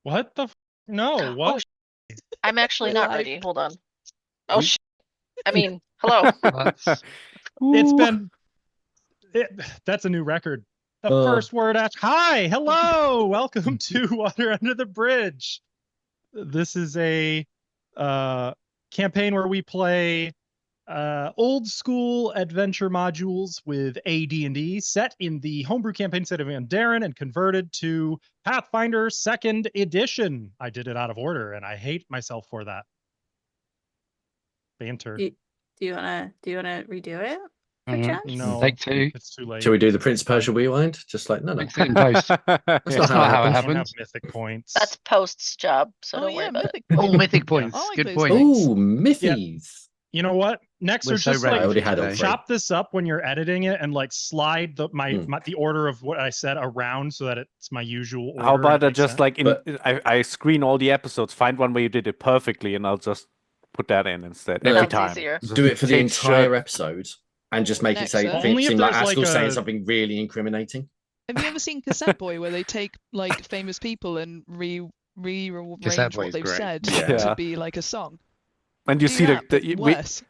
What the? No, what? I'm actually We're not live. ready. Hold on. Oh, I mean, hello. It's been. That's a new record. The first word after. Hi, hello, welcome to Water Under the Bridge. This is a campaign where we play old school adventure modules with AD&D set in the homebrew campaign set of Van Darren and converted to Pathfinder 2nd edition. I did it out of order and I hate myself for that. Banter. Do you wanna redo it? No, Take two. it's too late. Shall we do the Prince Persia rewind? Just like no. Fix it in post. That's not how it I happens. don't have mythic points. That's Post's job, so don't worry about it. Oh, mythic points. I like Good those point. points. Oh, Mithies. You know what? Next, We're or so just ready. like I already had it. chop this up when you're editing it and like slide the order of what I said around so that it's my usual order. How about and I it makes just sense. like But- I screen all the episodes, find one where you did it perfectly, and I'll just put that in instead every Sounds time. easier. Just Do it for the change entire shirt. episode and just make it Next, Only if seem like there's, like, Askell saying a- something really incriminating. Have you ever seen Cassette Boy, where they take like famous people and rearrange Cassette Boy what is they've great. said Yeah. to be like a song? And you Do see that, but the worse.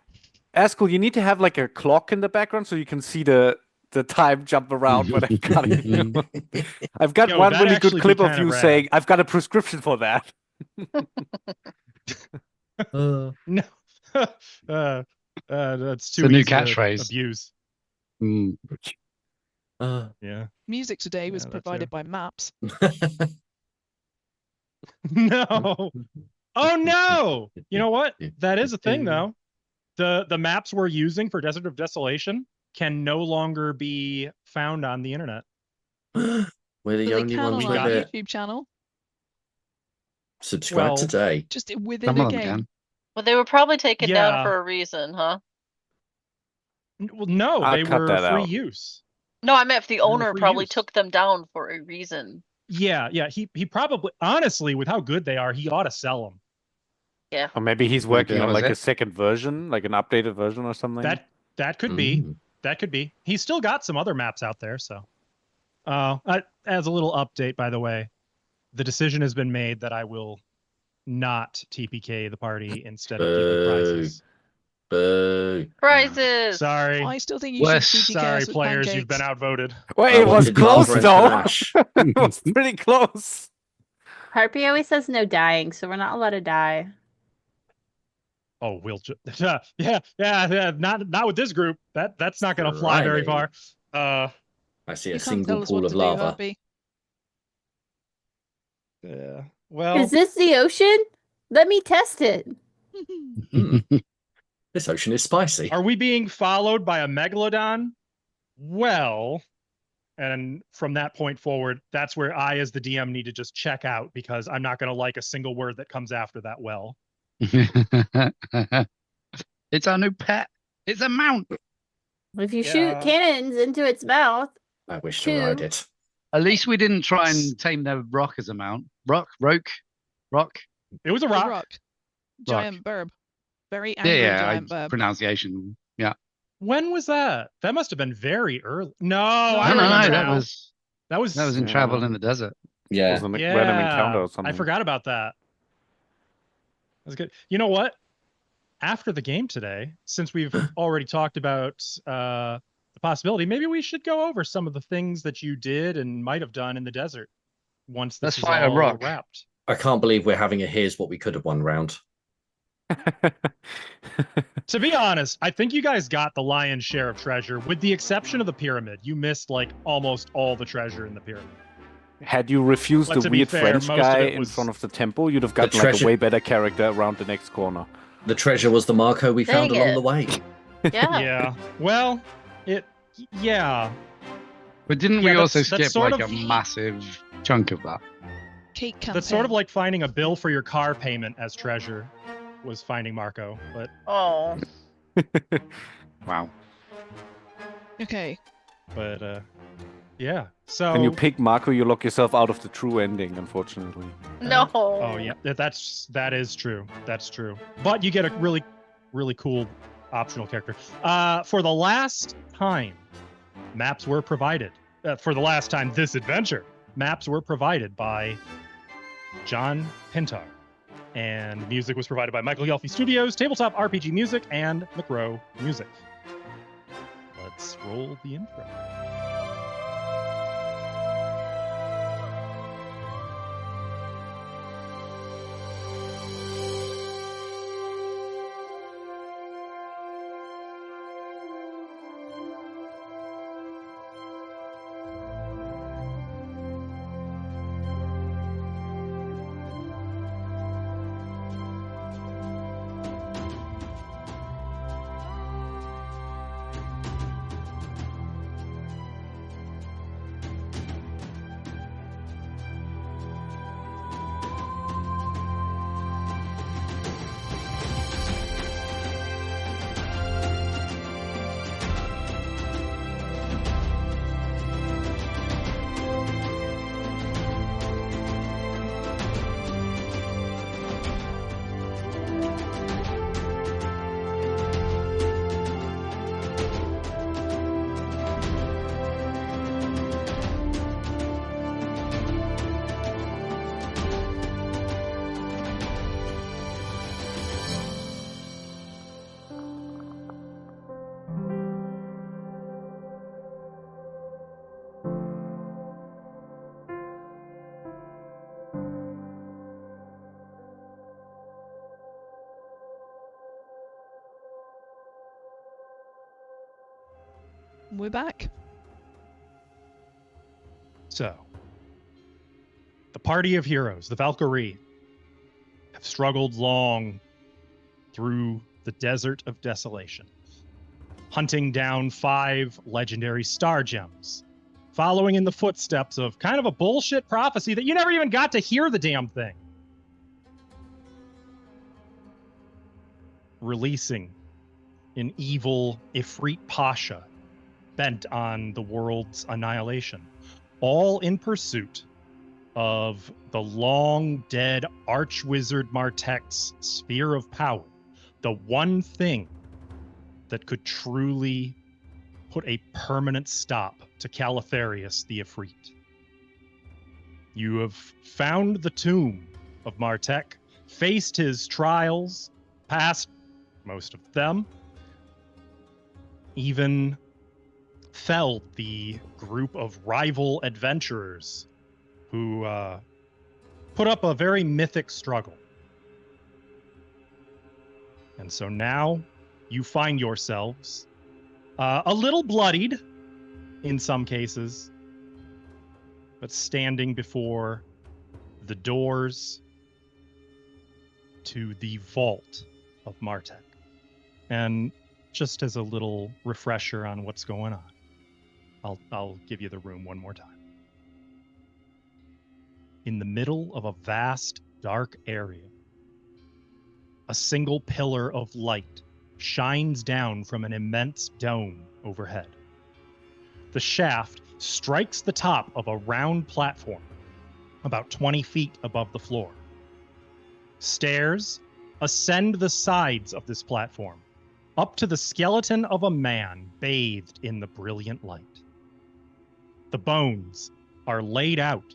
Askell, you need to have like a clock in the background so you can see the time jump around when I've got it. I've got Yo, one that'd really actually good be clip of kinda you rad. saying, "I've got a prescription for that." No. That's too It's a new easy to catchphrase. abuse. Mm. Yeah. Music today was Yeah, that provided too. by Maps. No. Oh no! You know what? That is a thing though. The maps we're using for Desert of Desolation can no longer be found on the internet. We're But the they only can ones on with our it. YouTube channel, Subscribe Well, today. just within Some the of them game. can. Well, they were probably taken down Yeah. for a reason, huh? Well, no, I'll they cut were that free out. use. No, I meant if the were owner free probably use. took them down for a reason. Yeah. He probably, honestly, with how good they are, he ought to sell them. Yeah. Or maybe he's working that on was like a it. second version, like an updated version or something. That could be. Mm. That could be. He's still got some other maps out there. So, as a little update, by the way, the decision has been made that I will not TPK the party instead of giving prizes. Boo. Prizes! Sorry. I still think you Worse. should TPK Sorry, us with players, you've been pancakes. outvoted. Well, I it was wanted close lava and though. panache. It was pretty close. Harpy always says no dying, so we're not allowed to die. Oh, we'll yeah. Not with this group. That's not going to fly very far. I see a You can't single tell us pool what of to do, lava. Harpy. Yeah. Well, Is this the ocean? Let me test it. This ocean is spicy. are we being followed by a megalodon? Well, and from that point forward, that's where I, as the DM, need to just check out because I'm not going to like a single word that comes after that. Well, It's our new pet. It's a mount. If you Yeah. shoot cannons into its mouth, I wish to ride Two. it. At least we didn't try and tame the rock as a mount. Rock. it was a A rock. rock. Giant burb. Very Yeah, angry yeah. giant burb. Pronunciation. Yeah. When was that? That must have been very early. No, No, I No, no, remember that now. was that was in Yeah. Travel in the Desert. It Yeah. was a random encounter or something. I forgot about that. That's good. You know what? After the game today, since we've already talked about the possibility, maybe we should go over some of the things that you did and might have done in the desert once this Let's is fight a all rock. wrapped. I can't believe we're having a here's what we could have won round. To be honest, I think you guys got the lion's share of treasure, with the exception of the pyramid. You missed like almost all the treasure in the pyramid. Had you refused But the to be weird fair, French most of guy it in was- front of the temple, you'd have gotten like treasure- a way better character around the next corner. The treasure was the Marco we found Dang along it. the way. Yeah. Yeah. Well, yeah. But didn't Yeah, we also that's skip sort like of- a massive chunk of that? Cake campaign. That's sort of like finding a bill for your car payment as treasure was finding Marco. But Oh. Wow. Okay. yeah. So When you pick Marco, you lock yourself out of the true ending, unfortunately. No. Oh yeah, that is true. That's true. But you get a really cool optional character. For the last time, maps were provided. For the last time this adventure, maps were provided by John Pintar. And music was provided by Michael Yelphy Studios, Tabletop RPG Music, and McRow Music. Let's roll the intro. We're back. So, the party of heroes, the Valkyrie, have struggled long through the Desert of Desolation, hunting down 5 legendary star gems, following in the footsteps of kind of a bullshit prophecy that you never even got to hear the damn thing. Releasing an evil Ifrit Pasha bent on the world's annihilation, all in pursuit of the long-dead Archwizard Martek's sphere of power, the one thing that could truly put a permanent stop to Calatharius the Ifrit. You have found the tomb of Martek, faced his trials, passed most of them, even felled the group of rival adventurers who put up a very mythic struggle. And so now you find yourselves a little bloodied in some cases, but standing before the doors to the vault of Martek. And just as a little refresher on what's going on, I'll give you the room one more time. In the middle of a vast, dark area, a single pillar of light shines down from an immense dome overhead. The shaft strikes the top of a round platform, about 20 feet above the floor. Stairs ascend the sides of this platform, up to the skeleton of a man bathed in the brilliant light. The bones are laid out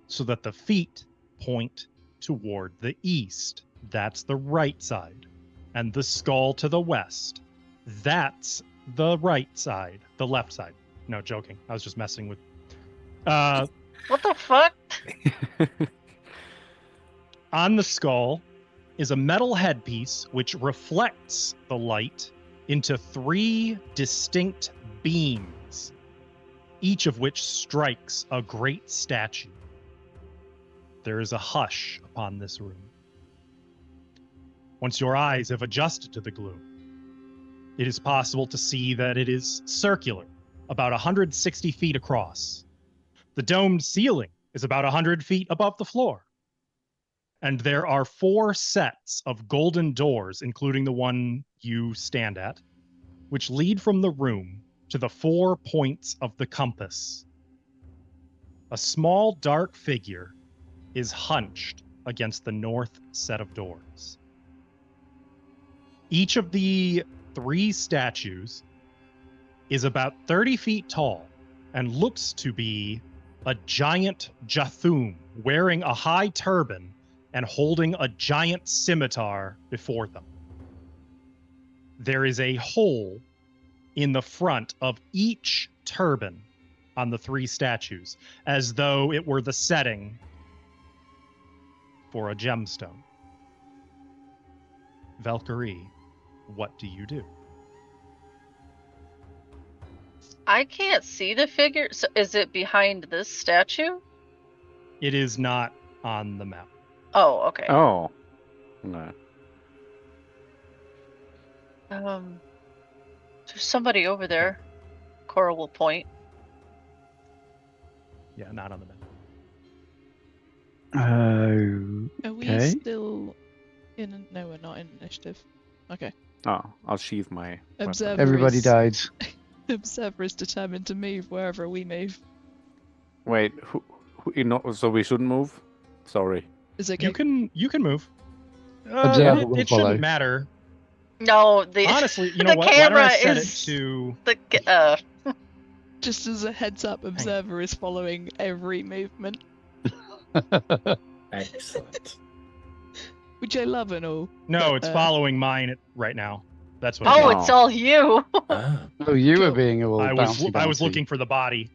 so that the feet point toward the east. That's the right side. And the skull to the west. That's the right side. The left side. No, joking. I was just messing with... What the fuck? On the skull is a metal headpiece which reflects the light into 3 distinct beams, each of which strikes a great statue. There is a hush upon this room. Once your eyes have adjusted to the gloom, it is possible to see that it is circular, about 160 feet across. The domed ceiling is about 100 feet above the floor. And there are 4 sets of golden doors, including the one you stand at, which lead from the room to the 4 points of the compass. A small dark figure is hunched against the north set of doors. Each of the 3 statues is about 30 feet tall and looks to be a giant Jathum wearing a high turban and holding a giant scimitar before them. There is a hole in the front of each turban on the 3 statues, as though it were the setting for a gemstone. Valkyrie, what do you do? I can't see the figure. So is it behind this statue? It is not on the map. Oh, okay. Oh. No. There's somebody over there. Cora will point. Yeah, not on the map. Are we Okay. still in? No, we're not in initiative. Okay. Oh, I'll sheathe my weapon. Observer Everybody is, died. Observer is determined to move wherever we move. Wait, who so we shouldn't move? Sorry. Is it okay? You can move. Observer It, will it follow. shouldn't matter. No, the Honestly, you know the what? Why don't I camera set is- it to... the Just as a heads up, Observer is following every movement, Excellent. which I love and all. No, it's Uh, following mine right now. That's what. Oh, it is. it's all you. Ah, Oh, you were Cool. being all I was bouncy. looking for the body.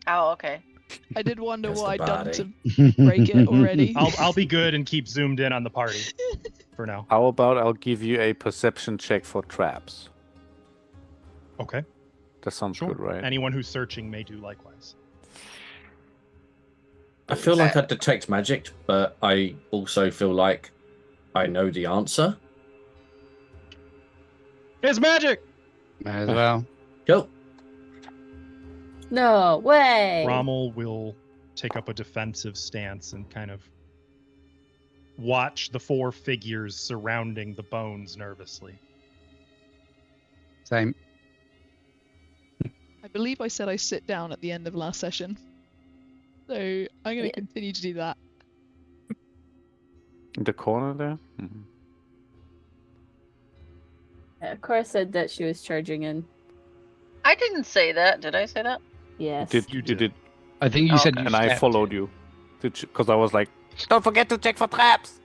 Oh, okay. I did wonder There's what the I'd done body. to break it already. I'll be good and keep zoomed in on the party for now. How about I'll give you a perception check for traps? Okay, That sounds sure. good, right? Anyone who's searching may do likewise. I feel like I detect magic, but I also feel like I know the answer. It's magic. May as well. Go. No way. Rommel will take up a defensive stance and kind of watch the 4 figures surrounding the bones nervously. Same. I believe I said I sit down at the end of last session. So I'm going to Yeah. continue to do that. In the corner there? Mhm. Cora said that she was charging in. I didn't say that. Did I say that? Yes. You You did. did. I think you said Okay. you And I stepped. followed you. Because I was like, don't forget to check for traps!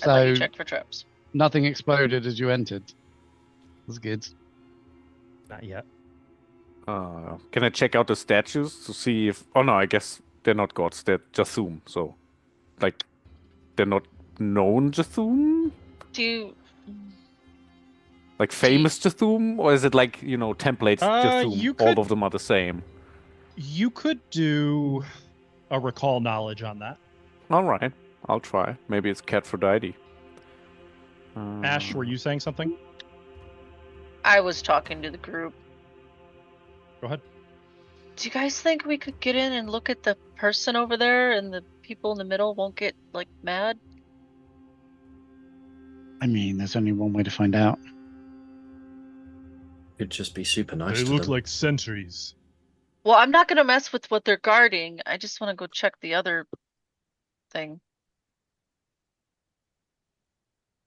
I thought you So checked for traps. nothing exploded as you entered. That's good. Not yet. Can I check out the statues to see if... Oh no, I guess they're not gods. They're Jathum. So, like, they're not known Jathum? Do you? Like famous Jathum? Or is it like, templates Jathum? you All could- of them are the same. You could do a recall knowledge on that. Alright, I'll try. Maybe it's Catphrodite. Ash, were you saying something? I was talking to the group. Go ahead. Do you guys think we could get in and look at the person over there, and the people in the middle won't get like mad? I mean, there's only one way to find out. Could just be super nice They to look them. like sentries. Well, I'm not gonna mess with what they're guarding. I just want to go check the other thing.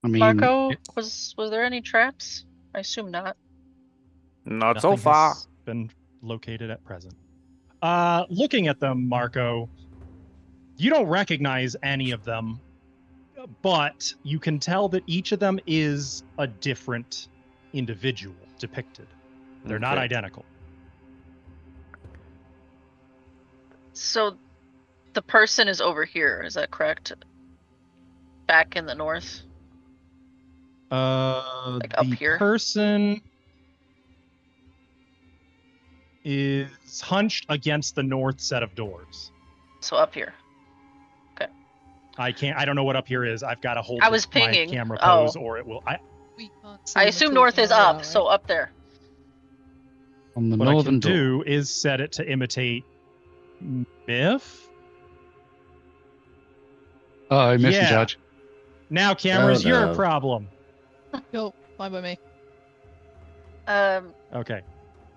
I mean, Marco, was there any traps? I assume not. Not so Nothing far. has been located at present. Looking at them, Marco, you don't recognize any of them, but you can tell that each of them is a different individual depicted. They're not Okay. identical. So, the person is over here. Is that correct? Back in the north. Like up The here? person is hunched against the north set of doors. So up here. I don't know what up here is. I've got to hold I was my pinging. camera Oh. pose or it will. We can't see I them assume at all north from is where we up, are, so right? up there. on the What I northern can door. do is set it to imitate myth. Oh, I missed Yeah. the judge. Now, cameras, Oh, you're no. a problem. Cool, fine by me. Okay.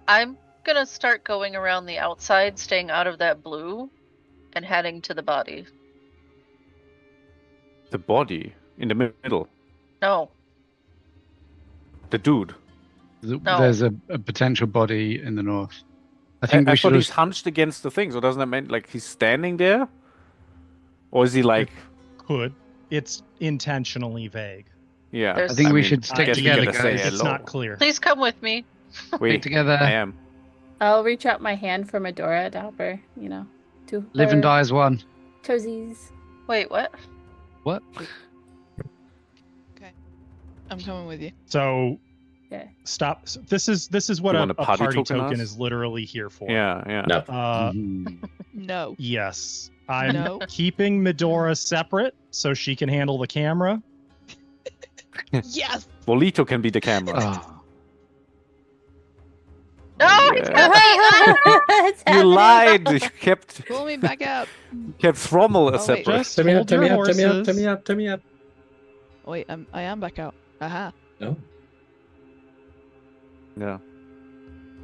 I'm gonna start going around the outside, staying out of that blue, and heading to the body. The body in the middle. No, The dude. No. There's a potential body in the north. I think I we thought should he's hunched against the thing, so doesn't that mean like he's standing there? Or is he like Could. It's intentionally vague. yeah. There's- I think we mean, should I stick guess we together, gotta say guys. It's hello. not clear. Please come with me. Wait, together. I am. I'll reach out my hand for Medora to help her, to Live and her die as one. toesies. Wait, what? What? I'm coming with you. So Okay. stop. So this is what You a want a party party token, token us? is literally here for. Yeah. No. Mhm. No. Yes. I'm No. keeping Medora separate so she can handle the camera. Yes. Volito can be the camera. Oh. No, he's Yeah. got me. It's You happening. lied. You kept Pull me back out. Thrommel Oh, wait. separate. Just Turn me up, hold turn your me up, turn me up, horses. turn me up, turn me up. Wait, I am back out. Aha. No. Yeah.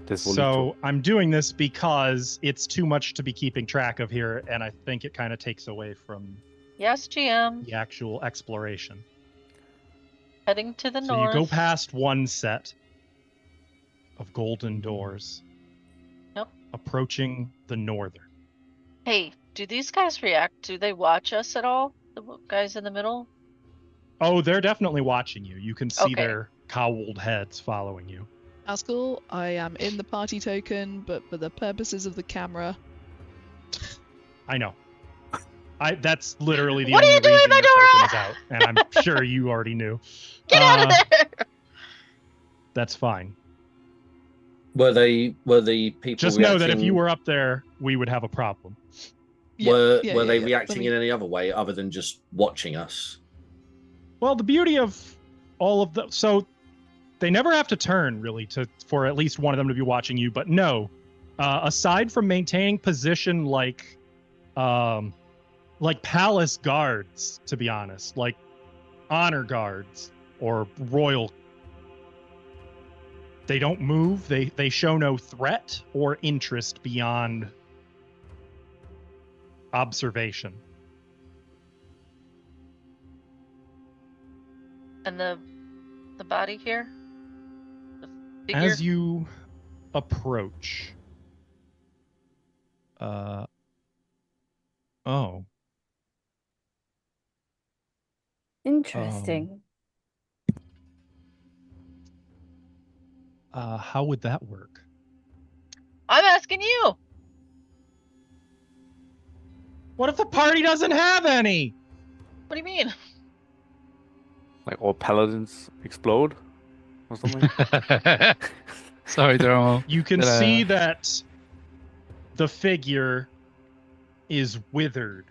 There's Volito. So I'm doing this because it's too much to be keeping track of here, and I think it kind of takes away from Yes, GM. the actual exploration. Heading to the So north. you go past one set of golden doors. Yep. Approaching the northern. Hey, do these guys react? Do they watch us at all? The guys in the middle? Oh, they're definitely watching you. You can see Okay. their cowled heads following you. That's cool. I am in the party token, but for the purposes of the camera. I know. That's literally the What are only you doing, reason your Medora? token is out, and I'm sure you already knew. Get out of there! That's fine. Were the people Just reacting, know that if you were up there, we would have a problem. were Yeah, they yeah. reacting Let me- in any other way other than just watching us? Well, the beauty of all of the so they never have to turn really for at least one of them to be watching you. But no, aside from maintaining position like palace guards, to be honest, like honor guards or royal. They don't move. They show no threat or interest beyond observation. And the body here? The figure? As you approach, oh, Interesting. how would that work? I'm asking you! What if the party doesn't have any? What do you mean? Like all paladins explode or something. Sorry, Dromo. You can see that the figure is withered,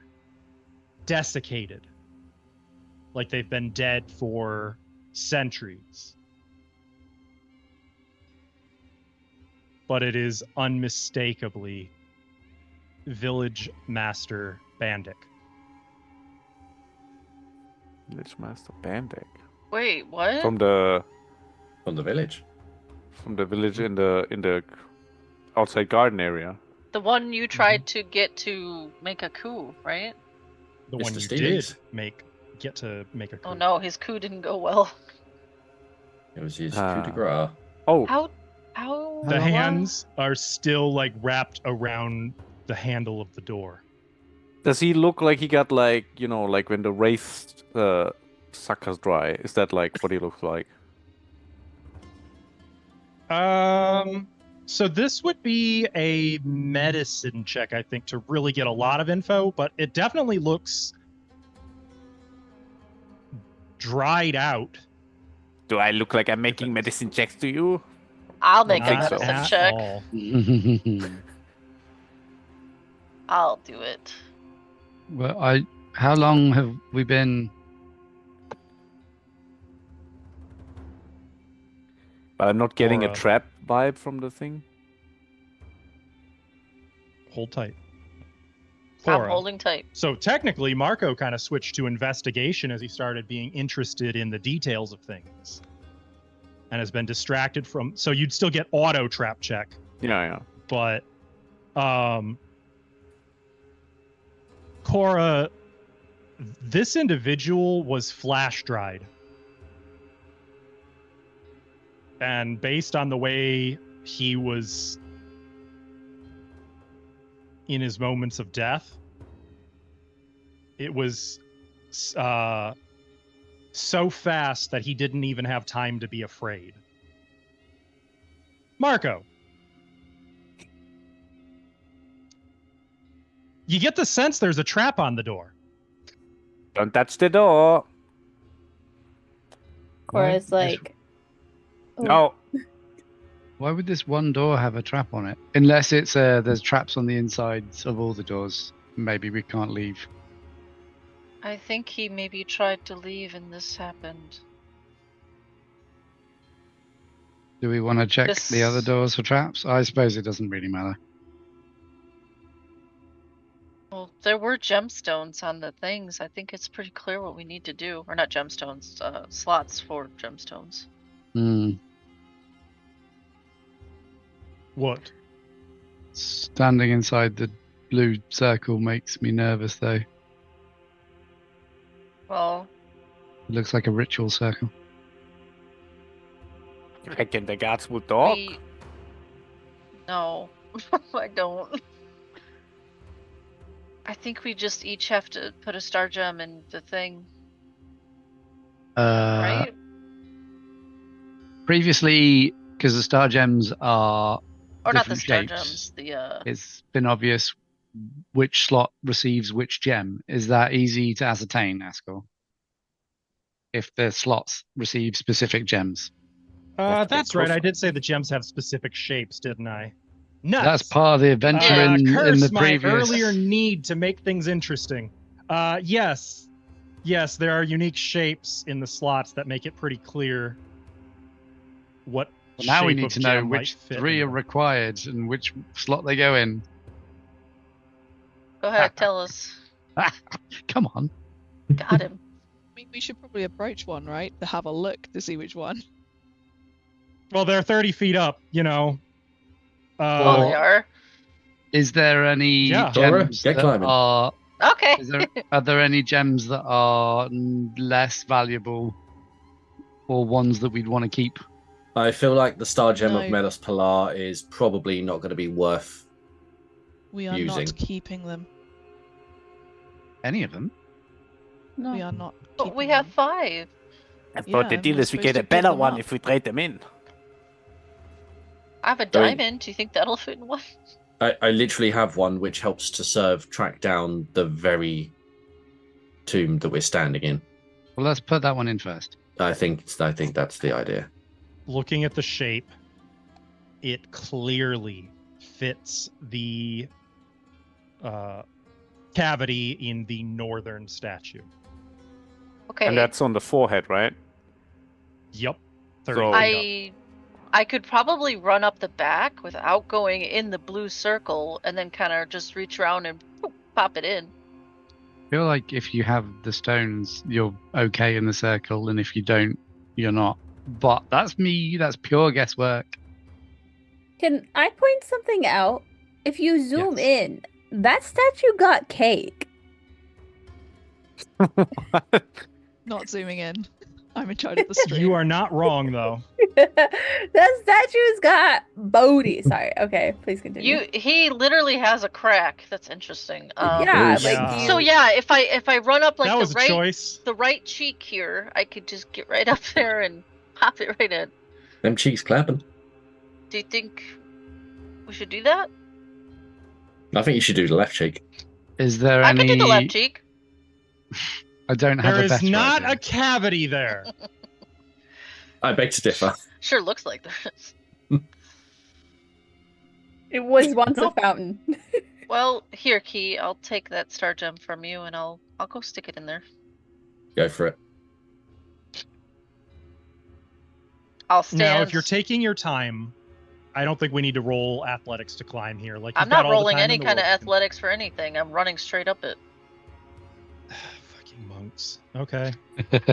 desiccated, like they've been dead for centuries. But it is unmistakably Village Master Bandic. Village Master Bandic. Wait, what? From the village. village in the outside garden area. The one you tried to get to make a coup, right? The Mr. one you Stevens. did get to make a coup. Oh no, his coup didn't go well. It was his Ah. coup de grace. Oh, How The long? hands are still like wrapped around the handle of the door. does he look like he got like like when the wraith suckers dry? Is that like what he looks like? So this would be a medicine check, I think, to really get a lot of info, but it definitely looks dried out. Do I look like I'm making medicine checks to you? I'll make a Not medicine at check. all. I'll do it. Well, how long have we been? But I'm not getting Or, a trap vibe from the thing. Hold tight. I'm Cora. holding tight. So technically, Marco kind of switched to investigation as he started being interested in the details of things, and has been distracted from. So you'd still get auto trap check, Yeah. but Cora, this individual was flash dried, and based on the way he was in his moments of death. It was so fast that he didn't even have time to be afraid. Marco, you get the sense there's a trap on the door. Don't touch the door. Or Why- it's like, oh, No. Why would this one door have a trap on it? Unless it's there's traps on the insides of all the doors. Maybe we can't leave. I think he maybe tried to leave and this happened. Do we want to check the other This- doors for traps? I suppose it doesn't really matter. Well, there were gemstones on the things. I think it's pretty clear what we need to do. Or not gemstones, slots for gemstones. Hmm. What? Standing inside the blue circle makes me nervous, though. Well, It looks like a ritual circle. You reckon the guards will talk? No, I don't. I think we just each have to put a star gem in the thing, right? Previously, because the star gems are Or not the different star shapes, gems, the it's been obvious which slot receives which gem. Is that easy to ascertain, Ascol? If the slots receive specific gems. Have to get That's right. I closer. did say the gems have specific shapes, didn't I? Nuts. That's part of the adventure in curse the my previous. earlier need to make things interesting. Yes, there are unique shapes in the slots that make it pretty clear what. Well, now we shape need of to know gem might which fit 3 in are them. required and which slot they go in. Go ahead, tell us. Come on. Got him. I mean, we should probably approach one, right? To have a look to see which one. Well, they're 30 feet up, you know. Oh, they are. Is there any Yeah. Dora, gems get that climbing. are? Okay. Are there any gems that are less valuable, or ones that we'd want to keep? I feel like the Star Gem of No. Melos Pilar is probably not going to be worth. We are Using. not keeping them. Any of them? no. We are not. But we keeping have them. 5. I Yeah, thought the and deal we're is we supposed get to a give better them one up. if we trade them in. I have a I mean- diamond. Do you think that'll fit in one? I literally have one which helps to track down the very tomb that we're standing in. Well, let's put that one in first. I think that's the idea. Looking at the shape, it clearly fits the cavity in the northern statue. Okay. And that's on the forehead, right? Yep. 30 So- feet up. I could probably run up the back without going in the blue circle and then kind of just reach around and pop it in. I feel like if you have the stones, you're okay in the circle, and if you don't, you're not. But that's me. That's pure guesswork. Can I point something out? If you zoom Yes. in, that statue got cake. Not zooming in. I'm in charge of the stream. You are not wrong, though. That statue's got booty. Sorry. Okay, please continue. He literally has a crack. That's interesting. Yeah, Ooh. like Yeah. do you, So yeah, if I run up like that was the a right choice. the right cheek here, I could just get right up there and pop it right in. Them cheeks clapping. Do you think we should do that? I think you should do the left cheek. Is there I any? can do the left cheek. I don't have There a is better not idea. a cavity there. I beg to differ. Sure looks like there is. it was once Nope. a fountain. Well, here, Key, I'll take that star gem from you and I'll go stick it in there. Go for it. I'll stand. Now, if you're taking your time, I don't think we need to roll athletics to climb here. Like I'm you've got not all the rolling time any in the kind of world. athletics for anything. I'm running straight up it. Fucking monks. Okay.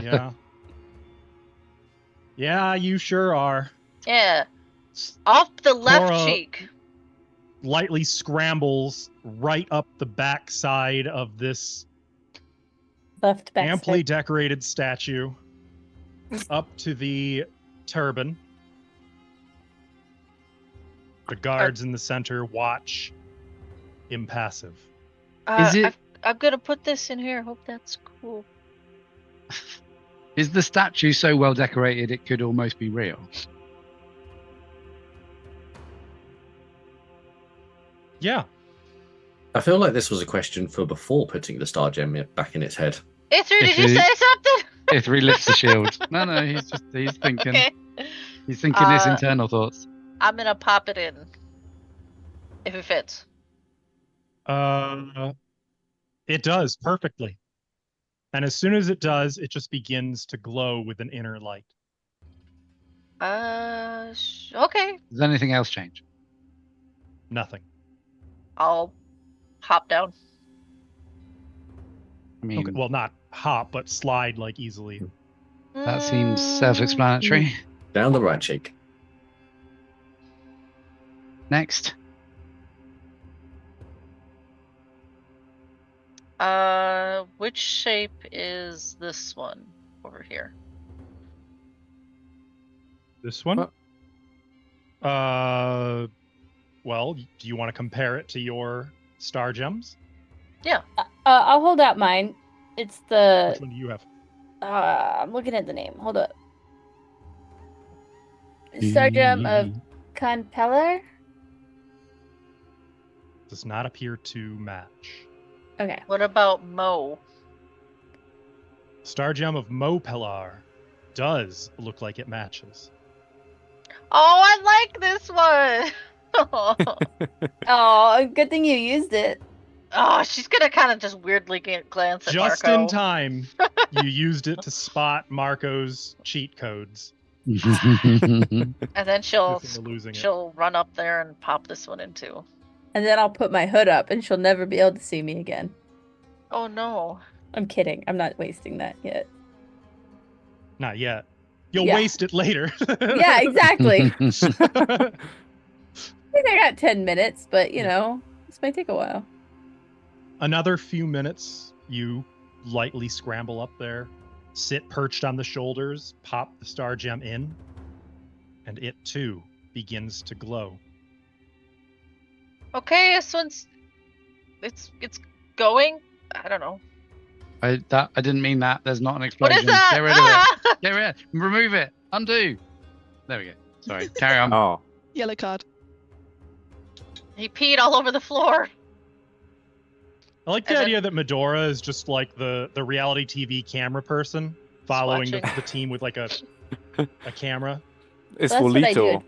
Yeah. Yeah, you sure are. Yeah. Off the left Cora cheek. lightly scrambles right up the backside of this Left back. amply decorated statue up to the turban. The guards in the center watch impassive. Is it- I'm gonna put this in here. Hope that's cool. Is the statue so well decorated it could almost be real? Yeah. I feel like this was a question for before putting the star gem back in its head. Ithri, did you Ithri- say something? Ithri lifts the shield. No, he's thinking. Okay. He's thinking his Uh, internal thoughts. I'm gonna pop it in. If it fits. It does perfectly. And as soon as it does, it just begins to glow with an inner light. Okay. Does anything else change? Nothing. I'll hop down. I mean, Okay. Well, not hop, but slide like easily. that seems self-explanatory. Down the right cheek. Next. Which shape is this one over here? This one? Well, do you want to compare it to your star gems? I'll hold out mine. It's the. Which one do you have? I'm looking at the name. Hold up. Star gem of Conpeller. Does not appear to match. Okay. What about Mo? Star gem of Mopellar does look like it matches. Oh, I like this one. Oh, good thing you used it. Oh, she's gonna kind of just weirdly glance at Just Marco. in time, you used it to spot Marco's cheat codes. And then she'll Good thing we're losing it. she'll run up there and pop this one in too. And then I'll put my hood up and she'll never be able to see me again. Oh no. I'm kidding. I'm not wasting that yet. Not yet. You'll Yeah. waste it later. Yeah, exactly. I think I got 10 minutes, but you know, this might take a while. Another few minutes, you lightly scramble up there, sit perched on the shoulders, pop the star gem in, and it too begins to glow. Okay, this one's it's going. I don't know. I didn't mean that. There's not an What explosion. is that? Get rid of it. Get rid of it. Remove it. Undo. There we go. Sorry. Carry on. Oh, Yellow card. He peed all over the floor. I like the And then- idea that Medora is just like the reality TV camera person following the watching. team with like a camera. it's That's what I do Volito. at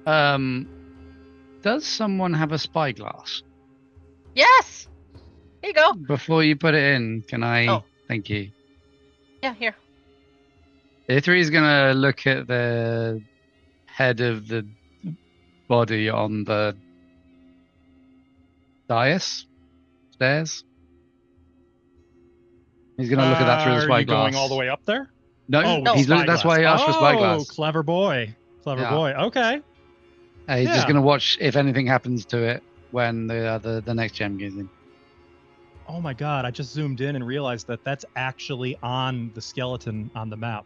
Phasmo. Does someone have a spyglass? Yes. Here you go. Before you put it in, can I? Oh. Thank you. Yeah, here. Ithri's gonna look at the head of the body on the dais stairs. He's gonna look at that through the Are you spyglass. going all the way up there? No, Oh, No. he's look, that's why he asked for spyglass. Oh, clever boy. Clever Yeah. boy. Okay. He's Yeah. just gonna watch if anything happens to it when the next gem goes in. Oh my god, I just zoomed in and realized that that's actually on the skeleton on the map.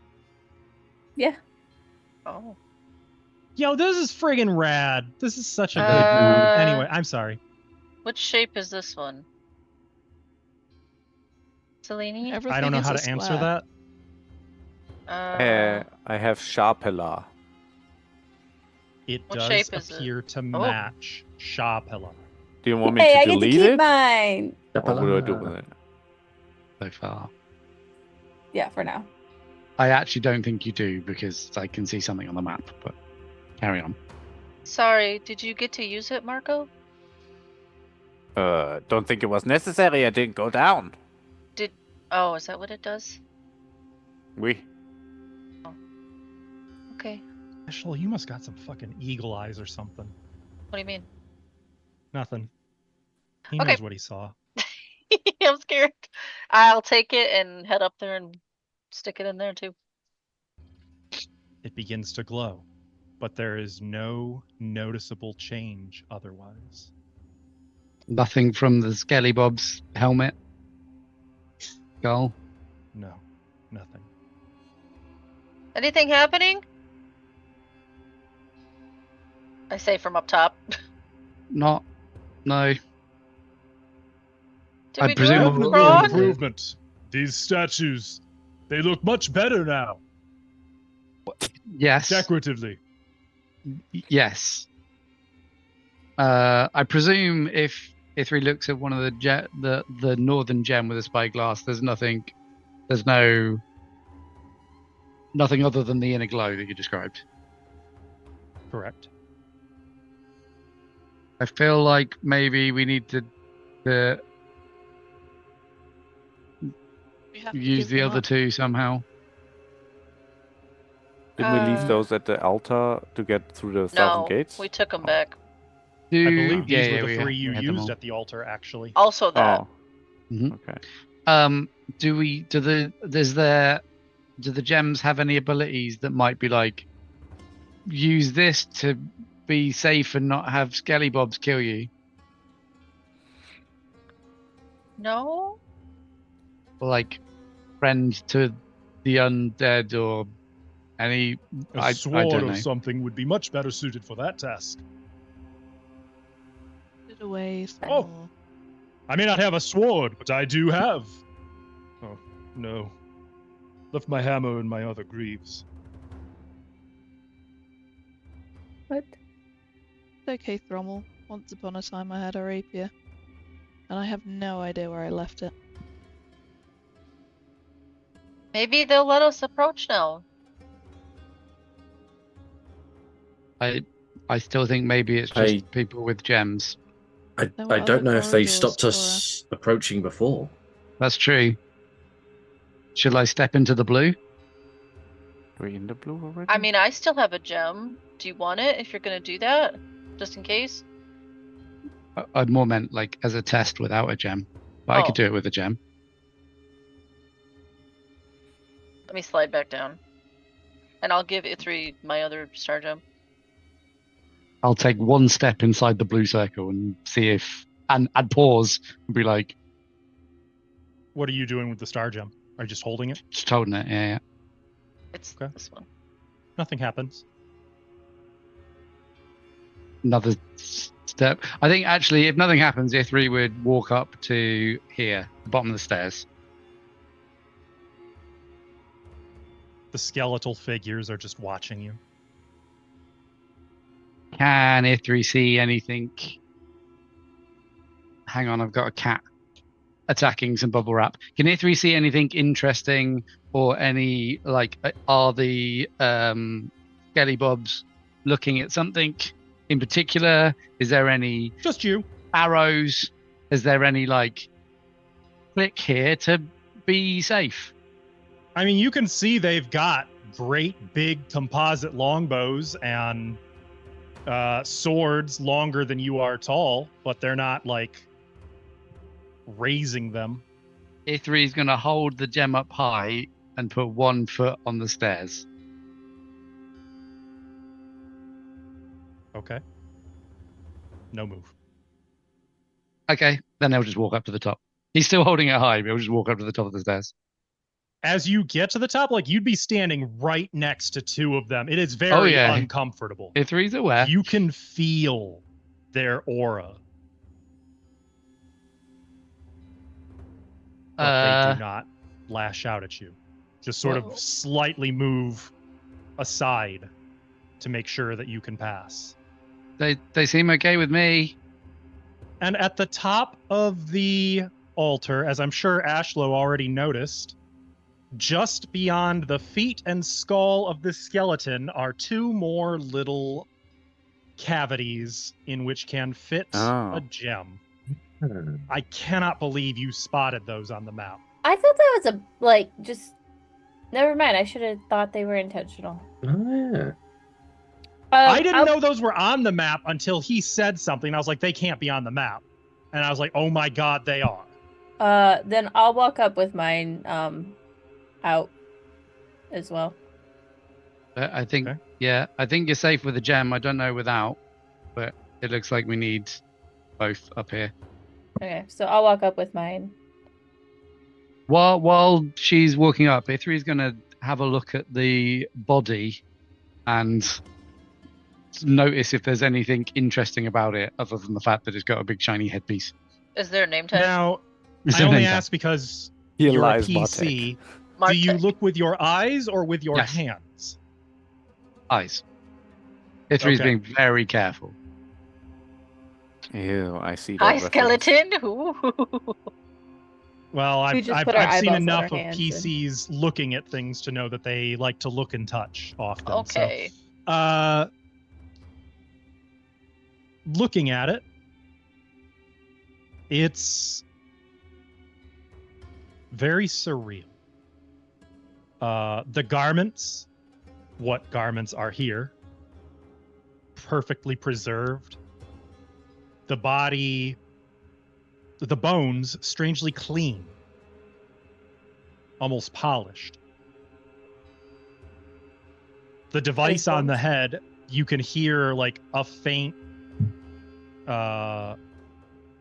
Yeah. Oh. Yo, this is friggin' rad. This is such a good Uh, move. Anyway, I'm sorry. Which shape is this one? Selene? I Everything don't know is how a to answer square. that. I have Sharpelar. It What does shape is it? appear to Oh. match Shapella. Do you want me Hey, to I get to delete keep it? mine. What do I do with it? So far, Yeah, for now. I actually don't think you do because I can see something on the map. But carry on. Sorry, did you get to use it, Marco? Don't think it was necessary. I didn't go down. Oh, is that what it does? We. Okay. Ashley, you must got some fucking eagle eyes or something. What do you mean? Nothing. He Okay. knows what he saw. I'm scared. I'll take it and head up there and stick it in there too. It begins to glow, but there is no noticeable change otherwise. Nothing from the Skelly Bob's helmet. Skull. No, nothing. Anything happening? I say from up top. Not No. Did I we presume do we'll- it we'll- wrong? Improvement. These statues, they look much better now, Yes. decoratively. Yes. I presume if Ithri looks at one of the northern gem with a spyglass, there's nothing other than the inner glow that you described. Correct. I feel like maybe we need to We have to use give the them other up. two somehow. Didn't we leave Uh, those at the altar to get through the thousand No, gates? we took them back. I believe these were the we three you had them used all. at the altar, actually. Also that. Oh. Mhm. Okay. Do the gems have any abilities that might be like, use this to be safe and not have skelly bobs kill you? No? Or like friend to the undead or any A I sword don't or know. something would be much better suited for that task. Put it away. Oh. Thrall. I may not have a sword, but I do have. Oh, no. Left my hammer in my other greaves. What? It's okay, Thrommel. Once upon a time I had a rapier. And I have no idea where I left it. Maybe they'll let us approach now. I still think maybe it's just people with gems. I There were don't other know if they corridors stopped for us approaching before. That's true. Shall I step into the blue? Are we in the blue already? I mean, I still have a gem. Do you want it if you're gonna do that? Just in case? I'd more meant like as a test without a gem. But I Oh. could do it with a gem. Let me slide back down. And I'll give Ithri my other star gem. I'll take one step inside the blue circle and see if and pause and be like, What are you doing with the star gem? Are you just holding it? just holding it, yeah. It's Okay. this one. Nothing happens. Another step. I think actually, if nothing happens, Ithri would walk up to here, the bottom of the stairs. The skeletal figures are just watching you. Can Ithri see anything? Hang on, I've got a cat attacking some bubble wrap. Can Ithri see anything interesting or any like are the skelly bobs looking at something in particular? Is there any Just you. arrows? Is there any like click here to be safe? I mean, you can see they've got great big composite longbows and swords longer than you are tall, but they're not like raising them. Ithri's gonna hold the gem up high and put 1 foot on the stairs. Okay. No move. Okay, then he'll just walk up to the top. He's still holding it high, but he'll just walk up to the top of the stairs. As you get to the top, like you'd be standing right next to two of them. It is very yeah. uncomfortable. Ithri's aware. You can feel their aura, but they do not lash out at you. Just sort Whoa. of slightly move aside to make sure that you can pass. They seem okay with me. And at the top of the altar, as I'm sure Ashlow already noticed, just beyond the feet and skull of the skeleton are two more little cavities in which can fit Oh. a gem. I cannot believe you spotted those on the map. I thought that was just. Never mind. I should have thought they were intentional. Oh, yeah. I didn't know those were on the map until he said something. I was like, they can't be on the map. And I was like, oh my god, they are. Then I'll walk up with mine out as well. I think, Okay. yeah, I think you're safe with a gem. I don't know without, but it looks like we need both up here. Okay, so I'll walk up with mine. While she's walking up, Ithri's gonna have a look at the body and notice if there's anything interesting about it other than the fact that it's got a big shiny headpiece. Is there a name tag? Now, Is I there only name tag? ask because Here you're a lies PC. Martek. Do you Martek. look with your eyes or with your Yes. hands? Eyes. Ithri's Okay. being very careful. Ew, I see that Hi, reference. skeleton. Ooh. Well, We I've, just I've, put our I've seen eyeballs on enough our of hands PCs looking at things to know that they like to look and touch often. Okay. So, looking at it, it's very surreal. The garments, what garments are here, perfectly preserved. The body, the bones, strangely clean, almost polished. The device on the head, you can hear like a faint,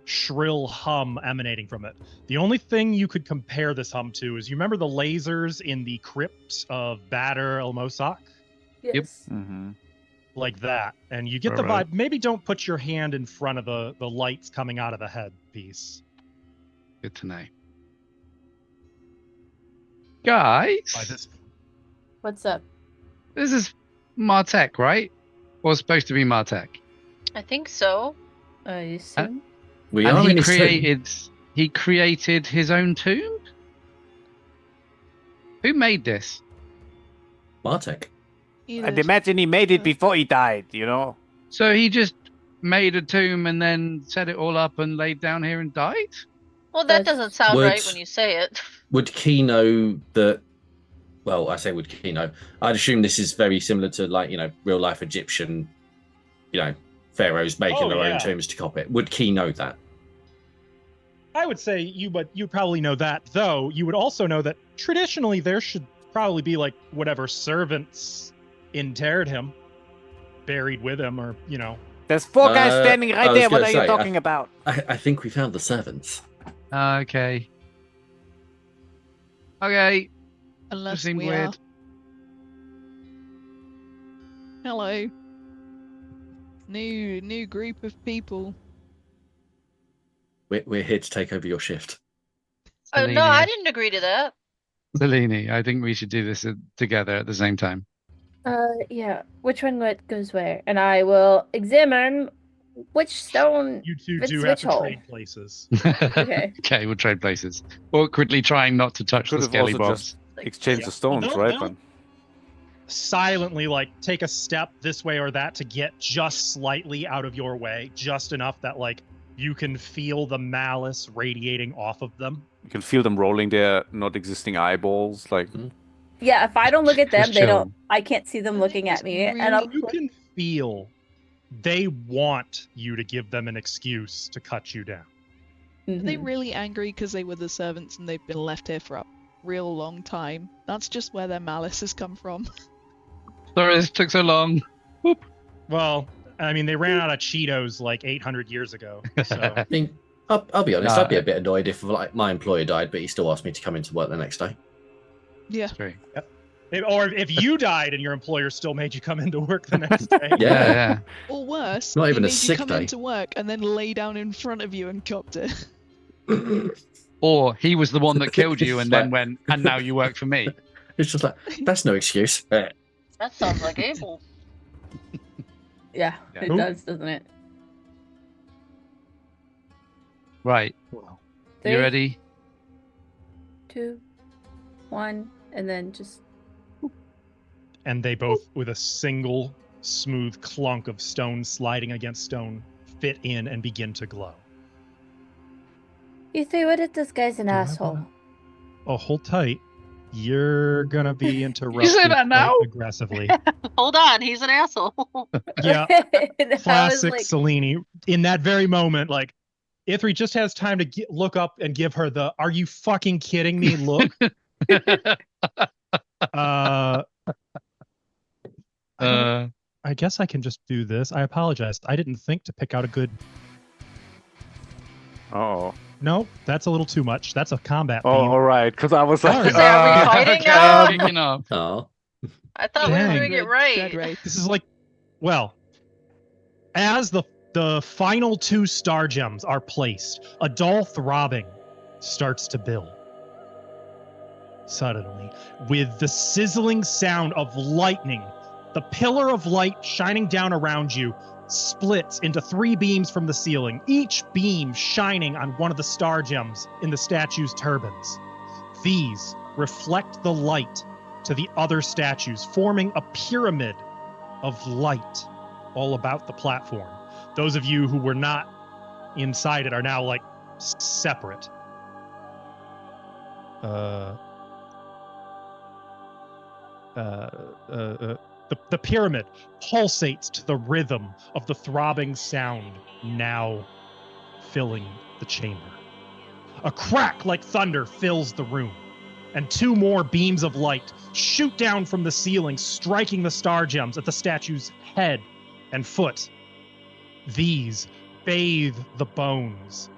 shrill hum emanating from it. The only thing you could compare this hum to is, you remember the lasers in the crypt of Bader El Mosak? Yes. Mm-hmm. Like that. And you get the Right. vibe. Maybe don't put your hand in front of the lights coming out of the head piece. Good to know. Guys, By this What's up? this is Martek, right? Or supposed to be Martek. I think so. I assume. We And are he in his tomb. created his own tomb? Who made this? Martek. I'd imagine he made it before he died, you know? So he just made a tomb and then set it all up and laid down here and died? Well, that That's doesn't sound right words. when you say it. Would Key know that? Well, I say would Key know. I'd assume this is very similar to, like, real life Egyptian, pharaohs making Oh, their yeah. own tombs to copy it. Would Key know that? I would say you probably know that, though. You would also know that traditionally there should probably be like whatever servants interred him, buried with him, or There's four guys Uh, standing I right was there. What gonna are you say, talking about? I think we found the servants. Okay. Okay. Unless seemed we weird. are. Hello. New group of people. We're here to take over your shift. Oh, no, I Selenia. didn't agree to that. Selene, I think we should do this together at the same time. Yeah. Which one goes where? And I will examine which stone. you two Fits do which have to hole? trade places. Okay. Okay, we'll trade places. Awkwardly trying not to touch Could the have skelly also bobs. just Like, exchanged Yeah. the stones, Well, right? no. Then. Silently, like, take a step this way or that to get just slightly out of your way, just enough that like you can feel the malice radiating off of them. You can feel them rolling their not existing eyeballs. Like, Yeah. If I don't look at them, Just they don't. chill. I can't see them Are they looking at just me, and really- I'll. You can feel they want you to give them an excuse to cut you down. Are they Mhm. really angry because they were the servants and they've been left here for a real long time? That's just where their malice has come from. Sorry this took so long. Well, I mean, they ran out of Cheetos like 800 years ago. So I mean, I'll be honest. Nah. I'd be a bit annoyed if like my employer died, but he still asked me to come into work the next day. Yeah. Sorry. or if you died and your employer still made you come into work the next day. Yeah. Yeah. Or worse, Not he even a made sick you come day. into work and then lay down in front of you and copped it. Or he was the one that killed you and then Right. went, and now you work for me. It's just like that's no excuse. That sounds like Abel. Yeah, Yeah. it Who? does, doesn't it? Right. Three, You ready? 2, 1, and then just. And they both, with a single smooth clunk of stone sliding against stone, fit in and begin to glow. You think, what if this guy's an Do I asshole? wanna- Oh, hold tight. You're gonna be interrupted that now? quite aggressively. Hold on, he's an asshole. Yeah, And I was classic like, Selene. In that very moment, like, Ithri just has time to look up and give her the "Are you fucking kidding me?" look. I guess I can just do this. I apologize. I didn't think to pick out a good. oh, No, that's a little too much. That's a combat oh, theme. all right. Because I was Sorry. like, Is that- are we fighting okay, now? kicking off. Oh, I thought we Dang. were doing it Dread right. race. This is like, well, As the final 2 star gems are placed, a dull throbbing starts to build. Suddenly, with the sizzling sound of lightning, the pillar of light shining down around you splits into 3 beams from the ceiling, each beam shining on one of the star gems in the statue's turbans. These reflect the light to the other statues, forming a pyramid of light all about the platform. Those of you who were not inside it are now like separate. The pyramid pulsates to the rhythm of the throbbing sound now filling the chamber. A crack like thunder fills the room, and 2 more beams of light shoot down from the ceiling, striking the star gems at the statue's head and foot. These bathe the bones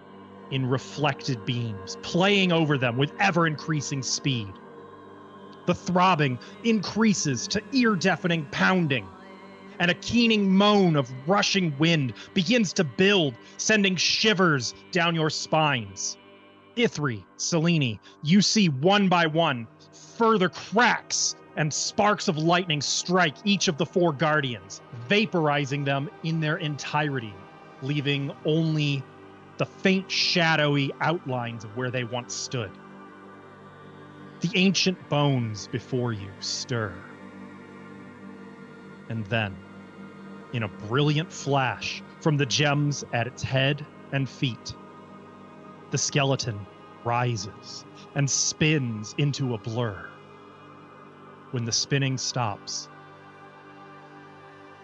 in reflected beams, playing over them with ever-increasing speed. The throbbing increases to ear-deafening pounding, and a keening moan of rushing wind begins to build, sending shivers down your spines. Ithri, Selene, you see one by one further cracks and sparks of lightning strike each of the 4 guardians, vaporizing them in their entirety, leaving only the faint shadowy outlines of where they once stood. The ancient bones before you stir. And then, in a brilliant flash from the gems at its head and feet, the skeleton rises and spins into a blur. When the spinning stops,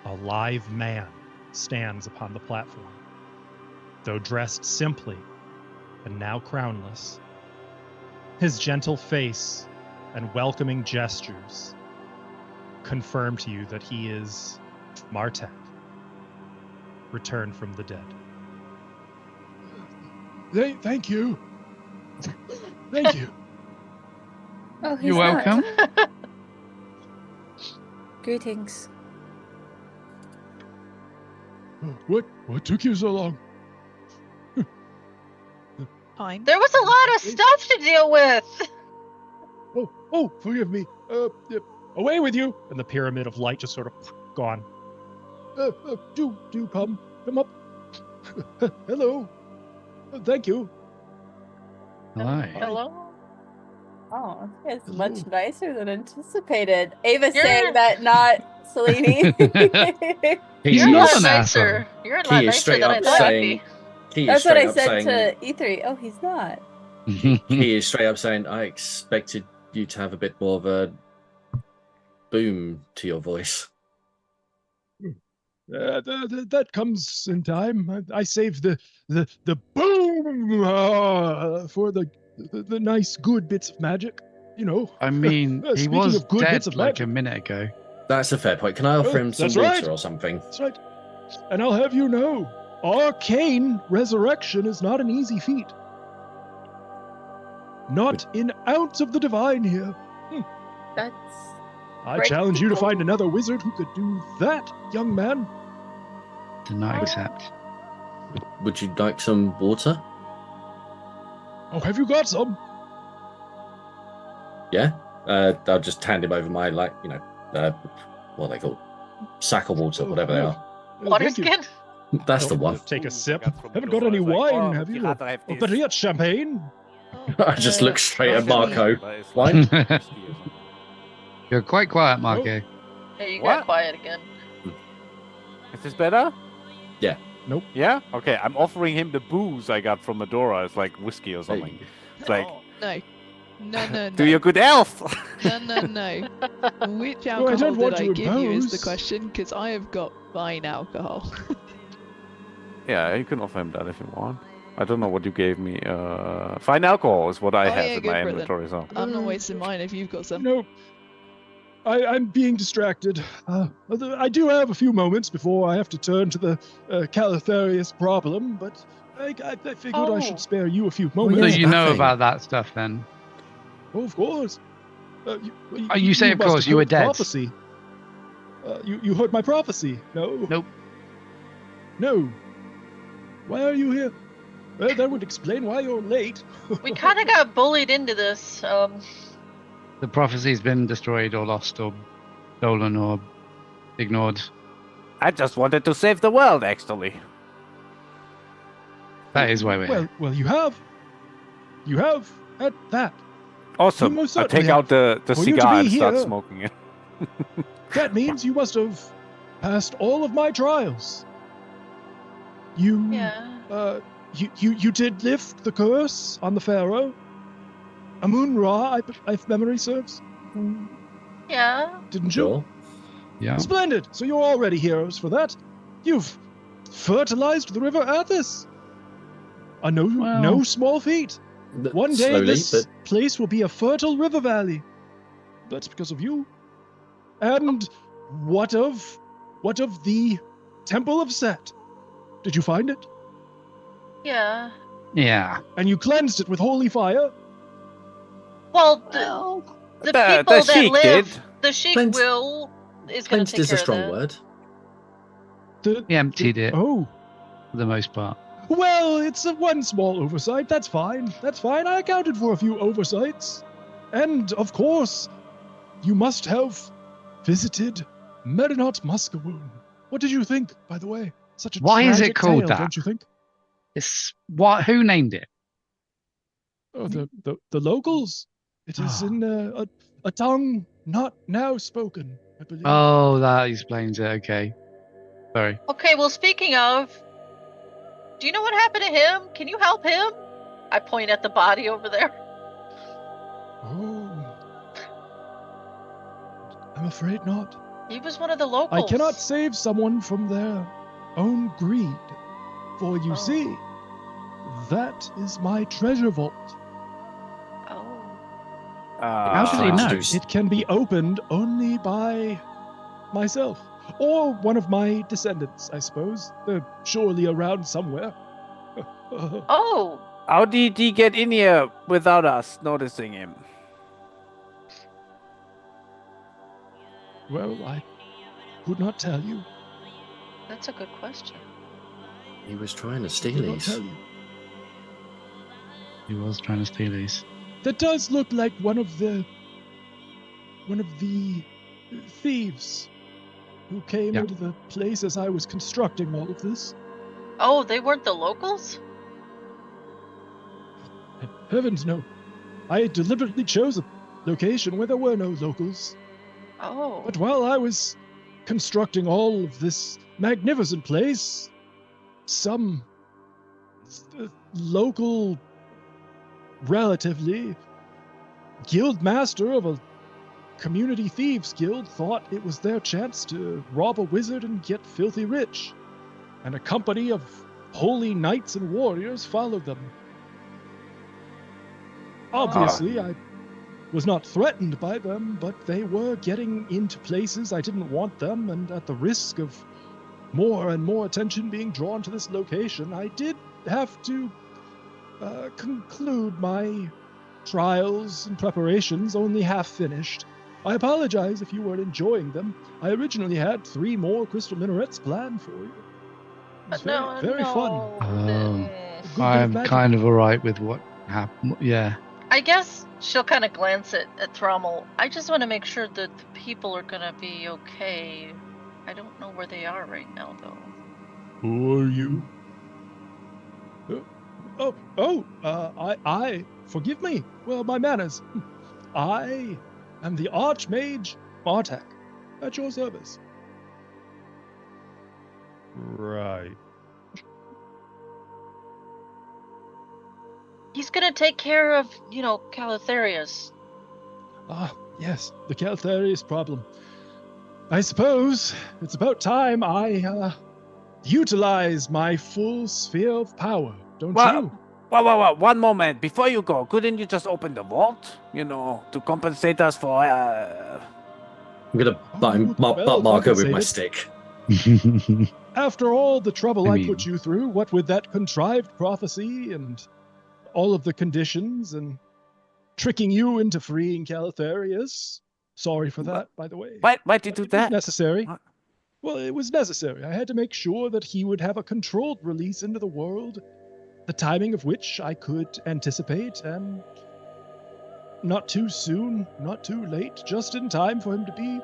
a live man stands upon the platform. Though dressed simply and now crownless, his gentle face and welcoming gestures confirm to you that he is Martek, returned from the dead. Thank you. Thank you. Oh, he's You're not. welcome. Greetings. What took you so long? Time. There was a lot of stuff to deal with. Oh, forgive me. Away with you. And the pyramid of light just sort of gone. Do come up. Hello. Thank you. Hello. Hello? Oh, it's Hello. much nicer than anticipated. Ava's You're- saying that, not Selene. He's You're a not lot an nicer. You're a lot He is nicer straight than I up thought you'd saying. be. He is That's what straight I up said saying. to E3. Oh, he's not. He is straight up saying, I expected you to have a bit more of a boom to your voice. That comes in time. I saved the boom for the nice good bits of magic. You know. I mean, he Speaking was of good bits dead of like a magic. minute ago. That's a fair point. Can I offer him some That's water right. or something? That's right. And I'll have you know, arcane resurrection is not an easy feat. Not an ounce of the divine here. That's. I Great challenge you to people. find another wizard who could do that, young man. Do not accept. Would you like some water? Oh, have you got some? Yeah. I'll just hand him over my what are they called? Sack of water, whatever they are. Water Thank you. skin? That's the one. Take a sip. Haven't got any wine, have you? Or better yet, champagne. I just look straight at Marco. Why? You're quite quiet, Marco. Hey, you What? got quiet again. Is this better? Yeah. Nope. Yeah? Okay, I'm offering him the booze I got from Medora. It's like whiskey or something. It's like, No. No. do your good elf! No. Which I alcohol don't want did I to give you is the impose. question, because I have got fine alcohol. Yeah, you can offer him that if you want. I don't know what you gave me. Fine alcohol is what I Oh, have yeah, in go my for it then. inventory. So I'm not wasting mine if you've got some. No. I'm being distracted. I do have a few moments before I have to turn to the Calatherius problem, but I figured I should spare you a few So moments. you know nothing. about that stuff then? Oh, of course. You say of must course, have you were heard dead. Prophecy. You heard my prophecy? No. Nope. No. Why are you here? Well, that would explain why you're late. We kind of got bullied into this. The prophecy's been destroyed or lost or stolen or ignored. I just wanted to save the world, actually. That is why we're here. Well, you have. You have at that. Awesome. most I certainly take out the For you to cigar be and start here- smoking it. That means you must have passed all of my trials. You, Yeah. you did lift the curse on the Pharaoh. Amun-Ra, if memory serves. Yeah. Didn't you? Sure. Yeah. Splendid. So you're already heroes for that. You've fertilized the river Athos. No small feat. One day Slowly, this but place will be a fertile river valley. That's because of you. And what of the Temple of Set? Did you find it? Yeah. Yeah. And you cleansed it with holy fire? Well, the people that Sheik live, did. the Sheik Cleansed- is going to cleansed take is care a strong of that. word. He emptied it Oh. for the most part. Well, it's one small oversight. That's fine. That's fine. I accounted for a few oversights. And, of course, you must have visited Merinot Muscawoon. What did you think, by the way? Such a Why is it tragic called tale, that? don't you think? It's what? Who named it? Oh, the locals. It is in a tongue not now spoken, I believe. Oh, that explains it. Okay. Sorry. Okay, well, speaking of, do you know what happened to him? Can you help him? I point at the body over there. Oh. I'm afraid not. He was one of the locals. I cannot save someone from their own greed. For you Oh. see, that is my treasure vault. Oh. How does he Trying to know? do It can be opened only by myself. Or one of my descendants, I suppose. They're surely around somewhere. Oh. How did he get in here without us noticing him? Well, I could not tell you. That's a good question. He was trying to steal Could not these. tell you. He was trying to steal these. That does look like one of the thieves who came Yeah. into the place as I was constructing all of this. Oh, they weren't the locals? Heavens no. I deliberately chose a location where there were no locals. Oh. But while I was constructing all of this magnificent place, some local, relatively, guild master of a community thieves guild thought it was their chance to rob a wizard and get filthy rich. And a company of holy knights and warriors followed them. Obviously, I was not threatened by them, but they were getting into places I didn't want them, and at the risk of more and more attention being drawn to this location, I did have to conclude my trials and preparations only half finished. I apologize if you weren't enjoying them. I originally had 3 more crystal minarets planned for you. It was very fun. Um, A good bit of I'm magic. kind of alright with what happened. Yeah. I guess she'll kind of glance at Thrommel. I just want to make sure that the people are going to be okay. I don't know where they are right now, though. Who are you? I forgive me. Well, my manners. I am the Archmage Martek, at your service. Right. He's going to take care of, Calatherius. Ah, yes, the Caltharius problem. I suppose it's about time I utilize my full sphere of power, don't you? Wow, one moment. Before you go, couldn't you just open the vault? To compensate us for... I'm gonna butt well Marco with my compensated. stick. After all the trouble I I mean- put you through, what with that contrived prophecy and all of the conditions and tricking you into freeing Calatharius. Sorry for that, by the way. Why'd you do It was that? necessary. What? Well, it was necessary. I had to make sure that he would have a controlled release into the world, the timing of which I could anticipate, and not too soon, not too late, just in time for him to be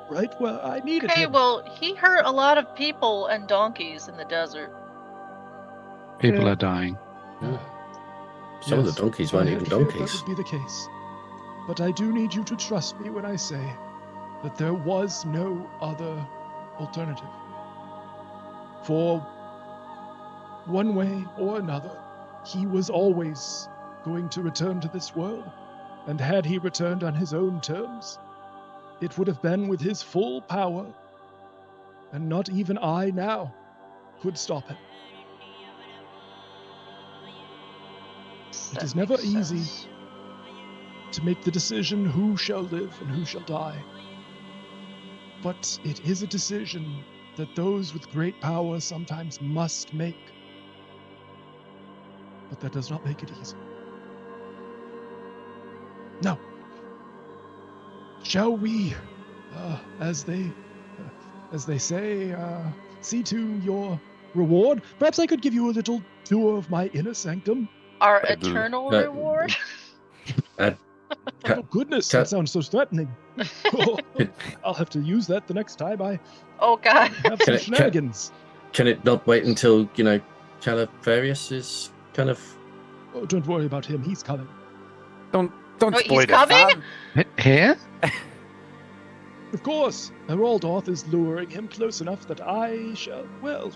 right where I needed Okay, him. well, he hurt a lot of people and donkeys in the desert. People Yeah. are dying. Some of the Yes, donkeys I weren't had even feared donkeys. That would be the case. But I do need you to trust me when I say that there was no other alternative. For one way or another, he was always going to return to this world. And had he returned on his own terms, it would have been with his full power. And not even I now could stop him. It is never easy to make the decision who shall live and who shall die. But it is a decision that those with great power sometimes must make. But that does not make it easy. Now, shall we, as they say, see to your reward? Perhaps I could give you a little tour of my inner sanctum. Our I'd l- eternal reward? Oh, goodness, that sounds so threatening. Oh, I'll have to use that the next time I Oh, God. have some shenanigans. Can it not wait until, Califarius is kind of... Oh, don't worry about him. He's coming. Don't Wait, spoil he's the coming? fun. Here? Of course, Heraldorth is luring him close enough that I shall... Well,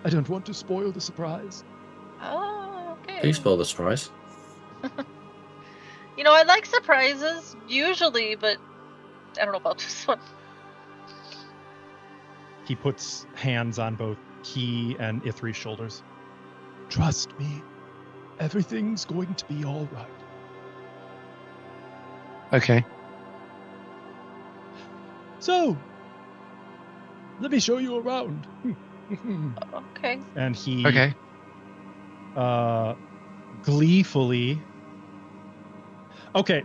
I don't want to spoil the surprise. Oh, okay. Please spoil the surprise. You know, I like surprises, usually, but I don't know about this one. He puts hands on both Key and Ithri's shoulders. Trust me, everything's going to be all right. Okay. So, let me show you around. Okay. And he Okay. Gleefully. Okay.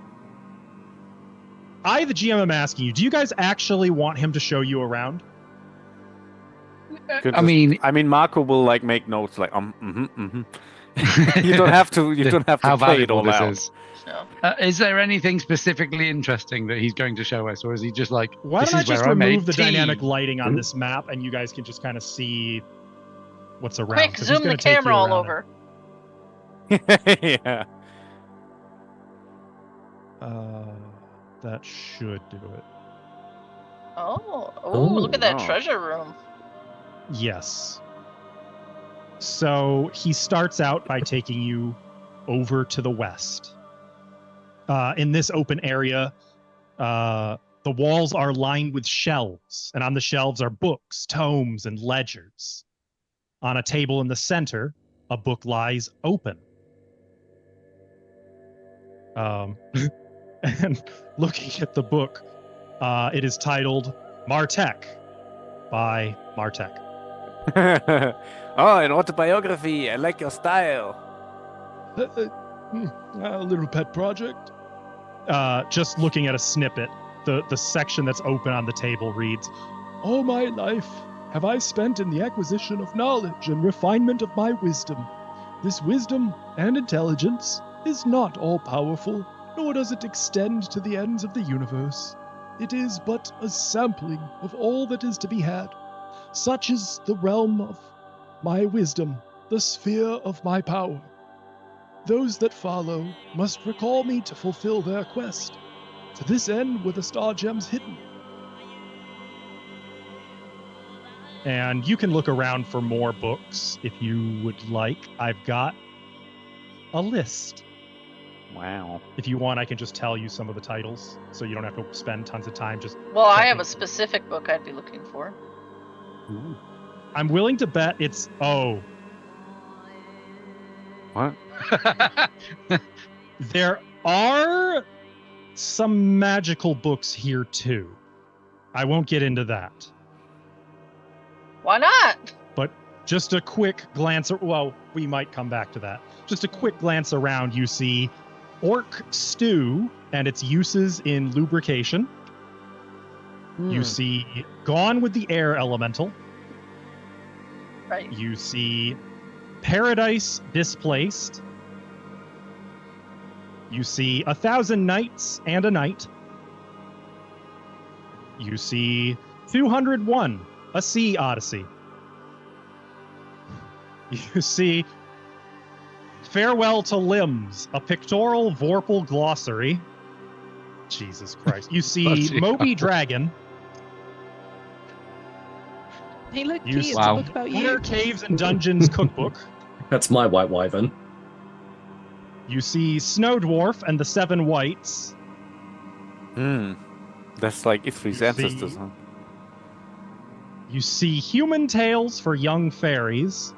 I, the GM, am asking you, do you guys actually want him to show you around? Could I mean, Marco will make notes You don't have to. You don't have to how play it valuable all this out. is. No. Is there anything specifically interesting that he's going to show us, or is he just like, Why this don't I is just where I remove made the tea? dynamic lighting on this map, and you guys can just kind of see what's around? Quick, 'cause he's zoom the gonna take you camera all around over. Yeah. That should do it. Oh, look at that Oh. treasure room. Yes. So he starts out by taking you over to the west. In this open area, the walls are lined with shelves, and on the shelves are books, tomes, and ledgers. On a table in the center, a book lies open. And looking at the book, it is titled Martek by Martek. Oh, an autobiography. I like your style. A little pet project. Just looking at a snippet, the section that's open on the table reads, All my life have I spent in the acquisition of knowledge and refinement of my wisdom. This wisdom and intelligence is not all-powerful, nor does it extend to the ends of the universe. It is but a sampling of all that is to be had. Such is the realm of my wisdom, the sphere of my power. Those that follow must recall me to fulfill their quest. To this end were the star gems hidden. and you can look around for more books if you would like. I've got a list. Wow. If you want, I can just tell you some of the titles, so you don't have to spend tons of time just. Well, I have checking. a specific book I'd be looking for. Ooh. I'm willing to bet it's What? There are some magical books here too. I won't get into that. Why not? But just a quick glance. Well, we might come back to that. Just a quick glance around, you see orc stew and its uses in lubrication. You see Gone with the Air Elemental. Right. You see Paradise Displaced. You see 1,000 Nights and a Night. You see 201, A Sea Odyssey. You see Farewell to Limbs, a pictorial Vorpal glossary. Jesus Christ. You see Bloody Moby hell. Dragon. Hey, look, You Key, it's Wow. a book about Winter you. Caves and Dungeons cookbook. That's my white wyvern. You see Snow Dwarf and the Seven Whites. That's like Ithri's You ancestors, see- huh? You see Human Tales for Young Fairies.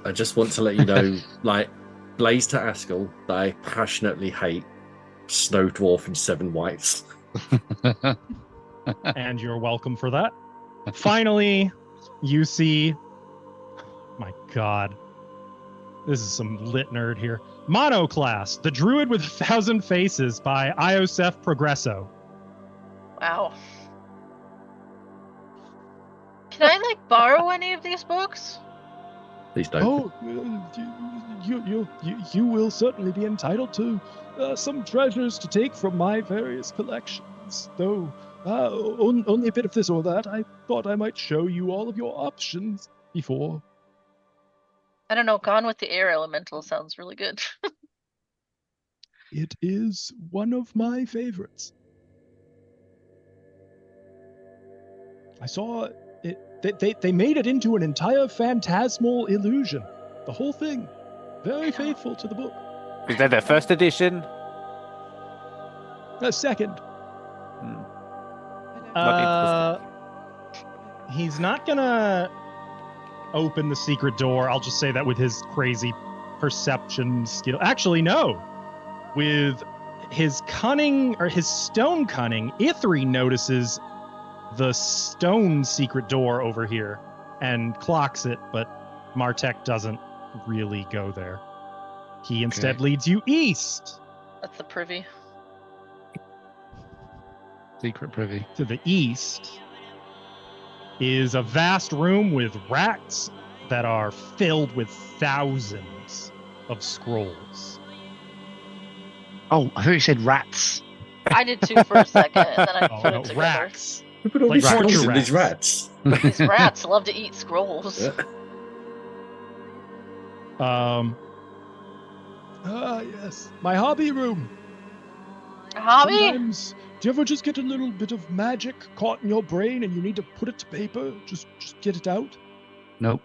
I just want to let you know, like, Blaze to Askell, that I passionately hate Snow Dwarf and Seven Whites. And you're welcome for that. Finally, you see, my God, this is some lit nerd here. Monoclass, The Druid with 1,000 Faces by Iosef Progresso. Wow. Can I like borrow any of these books? Please don't. You will certainly be entitled to some treasures to take from my various collections. Though only a bit of this or that, I thought I might show you all of your options before. I don't know. Gone with the Air Elemental sounds really good. It is one of my favorites. I saw it. They made it into an entire phantasmal illusion. The whole thing. Very faithful to the book. Is that the first edition? A second. Not He's not gonna open the secret door. I'll just say that with his crazy perception skill. Actually, no. With his cunning, or his stone cunning, Ithri notices the stone secret door over here and clocks it, but Martek doesn't really go there. He instead leads you east. That's the privy. Secret privy. To the east is a vast room with racks that are filled with thousands of scrolls. Oh, I thought you said rats. I did too for a second, and then I Oh, put no, it together. racks. Who put all Like these torture scrolls in these rats. rats? These rats love to eat scrolls. Yeah. Yes. My hobby room. A hobby? Sometimes, do you ever just get a little bit of magic caught in your brain and you need to put it to paper? Just get it out? Nope.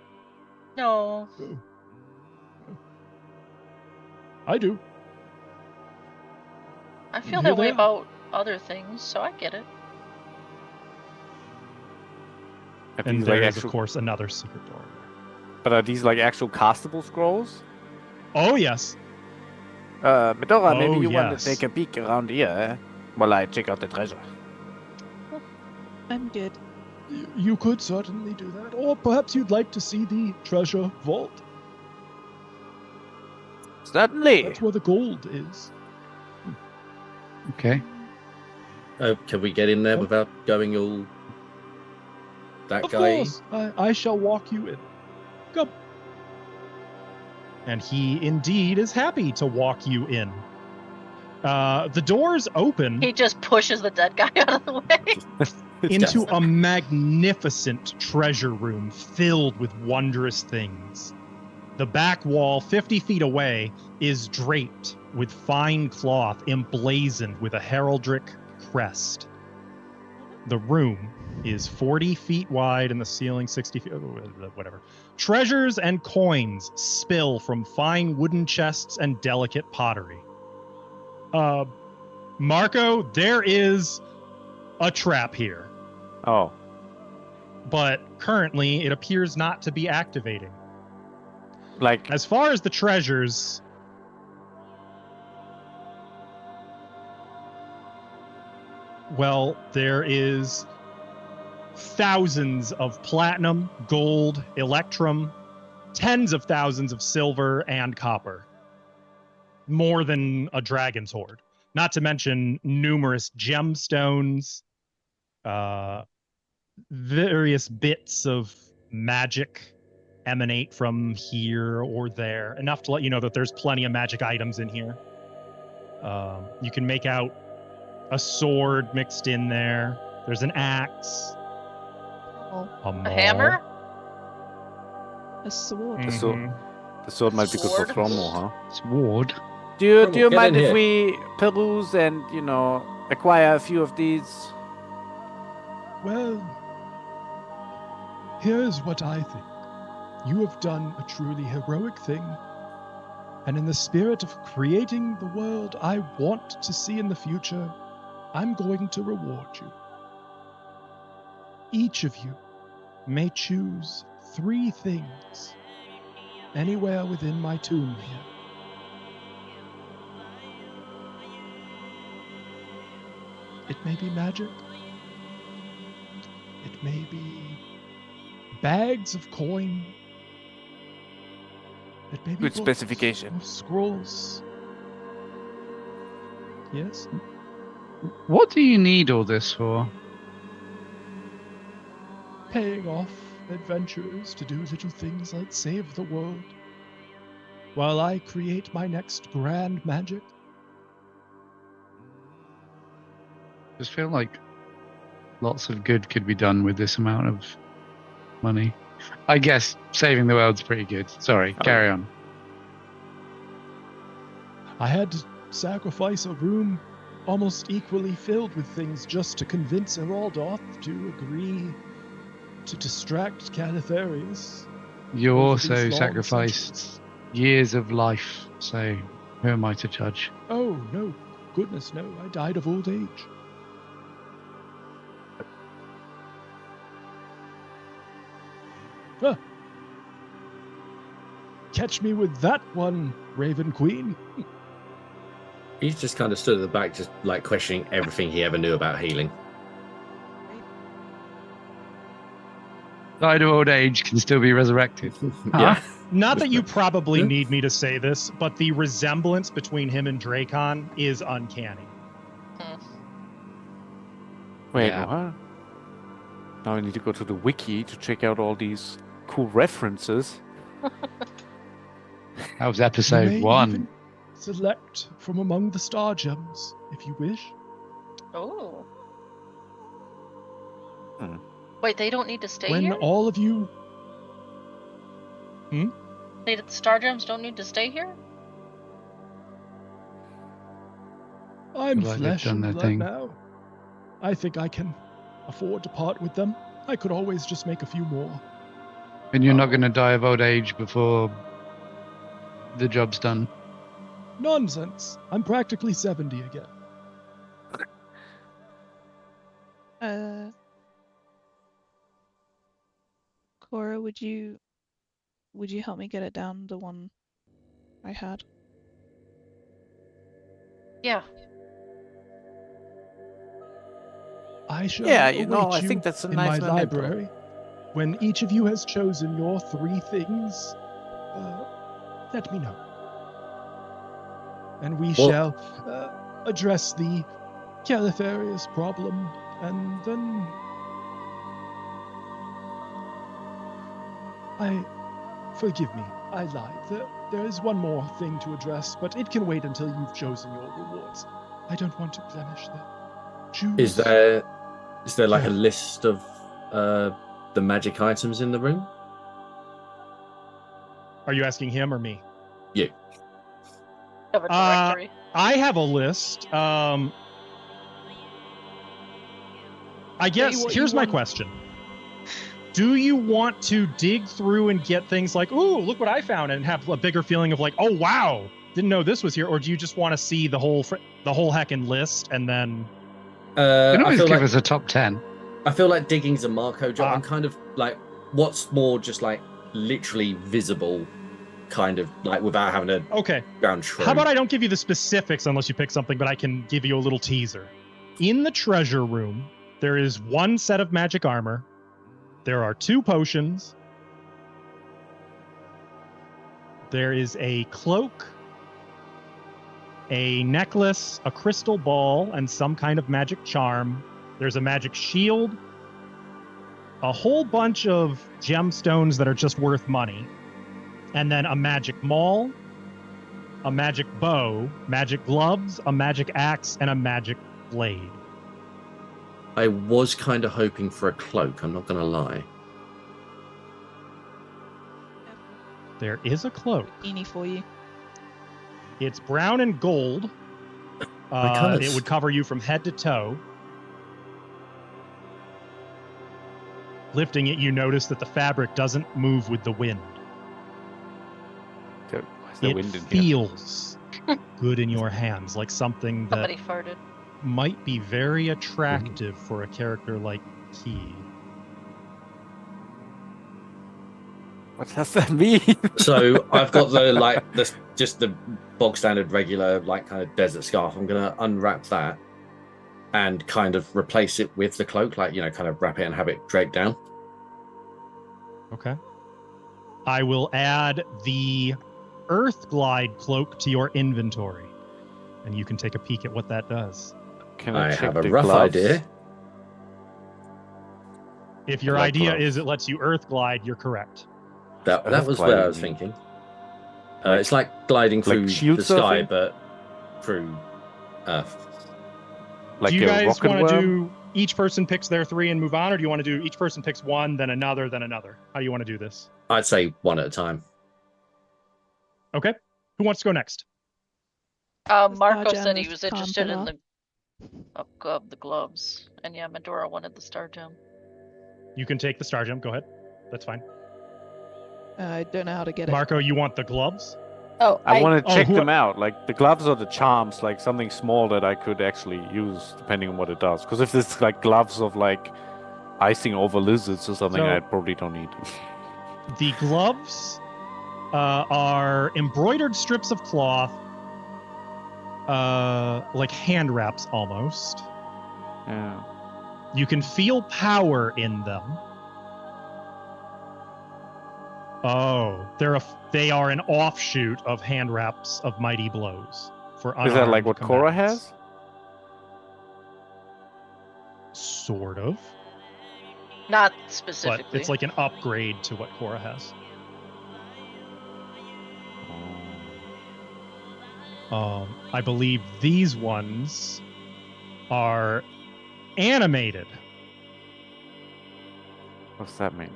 No. Oh. I do. I feel Here that way they are. about other things, so I get it. Are And these there like is, of actual, course, another secret door. but are these like actual castable scrolls? Oh, yes. Medora, maybe Oh, you want yes. to take a peek around here, eh? While I check out the treasure. I'm good. You could certainly do that. Or perhaps you'd like to see the treasure vault. Certainly. That's where the gold is. Okay. Can we get in there without going all that Of guy? course. I shall walk you in. Come. And he indeed is happy to walk you in. The doors open He just pushes the dead guy out of the way. into a magnificent treasure room filled with wondrous things. The back wall, 50 feet away, is draped with fine cloth emblazoned with a heraldic crest. The room is 40 feet wide and the ceiling 60 feet, whatever. Treasures and coins spill from fine wooden chests and delicate pottery. Marco, there is a trap here, Oh, but currently it appears not to be activating. like As far as the treasures, well, there is thousands of platinum, gold, electrum, tens of thousands of silver and copper. More than a dragon's hoard. Not to mention numerous gemstones, various bits of magic emanate from here or there, enough to let you know that there's plenty of magic items in here. You can make out a sword mixed in there. There's an axe. Oh, A A maul. hammer? a sword. The sword, Mhm. the sword might be good for Sword. Thromo, huh? Sword. Do you Get mind in if here. we peruse and acquire a few of these? Well, here's what I think. You have done a truly heroic thing, and in the spirit of creating the world I want to see in the future, I'm going to reward you. Each of you may choose 3 things anywhere within my tomb here. It may be magic. It may be bags of coin. It may be Good books specification. or scrolls. Yes? What do you need all this for? Paying off adventurers to do little things like save the world, while I create my next grand magic. Just feel like lots of good could be done with this amount of money. I guess saving the world's pretty good. Sorry, carry on. I had to sacrifice a room almost equally filled with things just to convince Eraldoth to agree to distract Calatharius. You over also these long sacrificed centuries. years of life, so who am I to judge? Oh, no. Goodness, no. I died of old age. Huh. Catch me with that one, Raven Queen. He's just kind of stood at the back, just like questioning everything he ever knew about healing. Died of old age can still be resurrected. Yeah. Not that you probably need me to say this, but the resemblance between him and Dracon is uncanny. Wait, Yeah. what? Now I need to go to the wiki to check out all these cool references. That was You episode may 1. even select from among the star gems, if you wish. Oh. Hmm. Wait, they don't need to stay When here? all of you... The Star Gems don't need to stay here? I'm Feel like they've flesh done and their blood thing. now. I think I can afford to part with them. I could always just make a few more. And you're not going to die of old age before the job's done. Nonsense. I'm practically 70 again. Cora, would you help me get it down, the one I had? Yeah. I shall Yeah, await I you think that's a in nice my memento. library. When each of you has chosen your 3 things, let me know. And we shall address the Calatharius problem, and then... Forgive me, I lied. There is one more thing to address, but it can wait until you've chosen your rewards. I don't want to blemish them. Choose... Is there like a Yeah. list of the magic items in the room? Are you asking him or me? You. Have a directory. I have a list. I guess what here's you my want. question. Do you want to dig through and get things like, ooh, look what I found, and have a bigger feeling of like, oh wow, didn't know this was here, or do you just want to see the whole heckin' list and then? You can I always feel give like us a top 10. I feel like digging's a Marco job. Ah. I'm kind of like, what's more just like literally visible, kind of like without having to Okay. ground true. How about I don't give you the specifics unless you pick something, but I can give you a little teaser. In the treasure room, there is 1 set of magic armor. There are 2 potions. There is a cloak, a necklace, a crystal ball, and some kind of magic charm, There's a magic shield, a whole bunch of gemstones that are just worth money, and then a magic maul, a magic bow, magic gloves, a magic axe, and a magic blade. I was kind of hoping for a cloak, I'm not going to lie. There is a cloak. Bikini for you. It's brown and gold. It would cover you from head to toe. Lifting it, you notice that the fabric doesn't move with the wind. Why's there It wind in here? feels good in your hands, like something that Somebody farted. might be very attractive for a character like Key. What does that mean? So I've got just the bog standard regular kind of desert scarf. I'm going to unwrap that and kind of replace it with the cloak, kind of wrap it and have it draped down. Okay. I will add the Earth Glide cloak to your inventory, and you can take a peek at what that does. Can I check have a the rough gloves? idea. If your I like idea gloves. is it lets you Earth Glide, you're correct. That Earth was what I gliding, was you mean? thinking. It's like gliding through shield the sky, surfing? but through Earth. Like do you a guys rocket want to worm? do each person picks their 3 and move on, or do you want to do each person picks one, then another, then another? How do you want to do this? I'd say one at a time. Okay. Who wants to go next? Marco Star said he Gem was is interested in Kampala. the gloves, and yeah, Medora wanted the star gem. You can take the star gem. Go ahead. That's fine. I don't know how to get it. Marco, you want the gloves? Oh, I want to Oh, check who- them out. Like the gloves or the charms, like something small that I could actually use depending on what it does. Because if it's like gloves of like icing over lizards or something, So- I probably don't need. The gloves are embroidered strips of cloth, like hand wraps almost. Yeah. You can feel power in them. Oh, they are an offshoot of hand wraps of mighty blows for Is that like unarmed what Korra combatants. has? Sort of, Not but specifically. it's like an upgrade to what Korra has. I believe these ones are animated. What's that mean?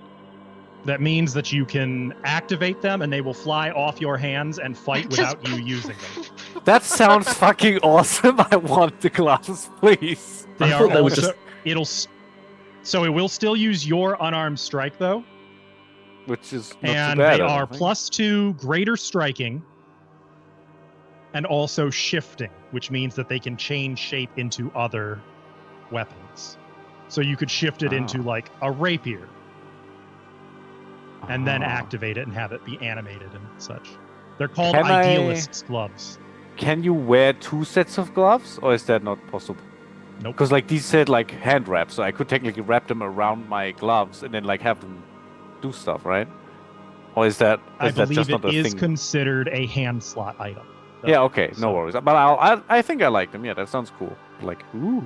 That means that you can activate them and they will fly off your hands and fight without you using them. That sounds fucking awesome. I want the gloves, please. They I are thought they were also so it will still use your unarmed strike though, Which is not and too bad. they I don't are think. +2 greater striking and also shifting, which means that they can change shape into other weapons. So you could shift it into Oh. like a rapier and then Oh. activate it and have it be animated and such. They're called Can I- Idealist's gloves. Can you wear 2 sets of gloves, or is that not possible? Nope. Because like these said like hand wraps, so I could technically wrap them around my gloves and then like have them do stuff, right? Or is that I that believe just it not a is thing? considered a hand slot item. though. Yeah, okay, no So- worries. But I think I like them. Yeah, that sounds cool. Like, ooh.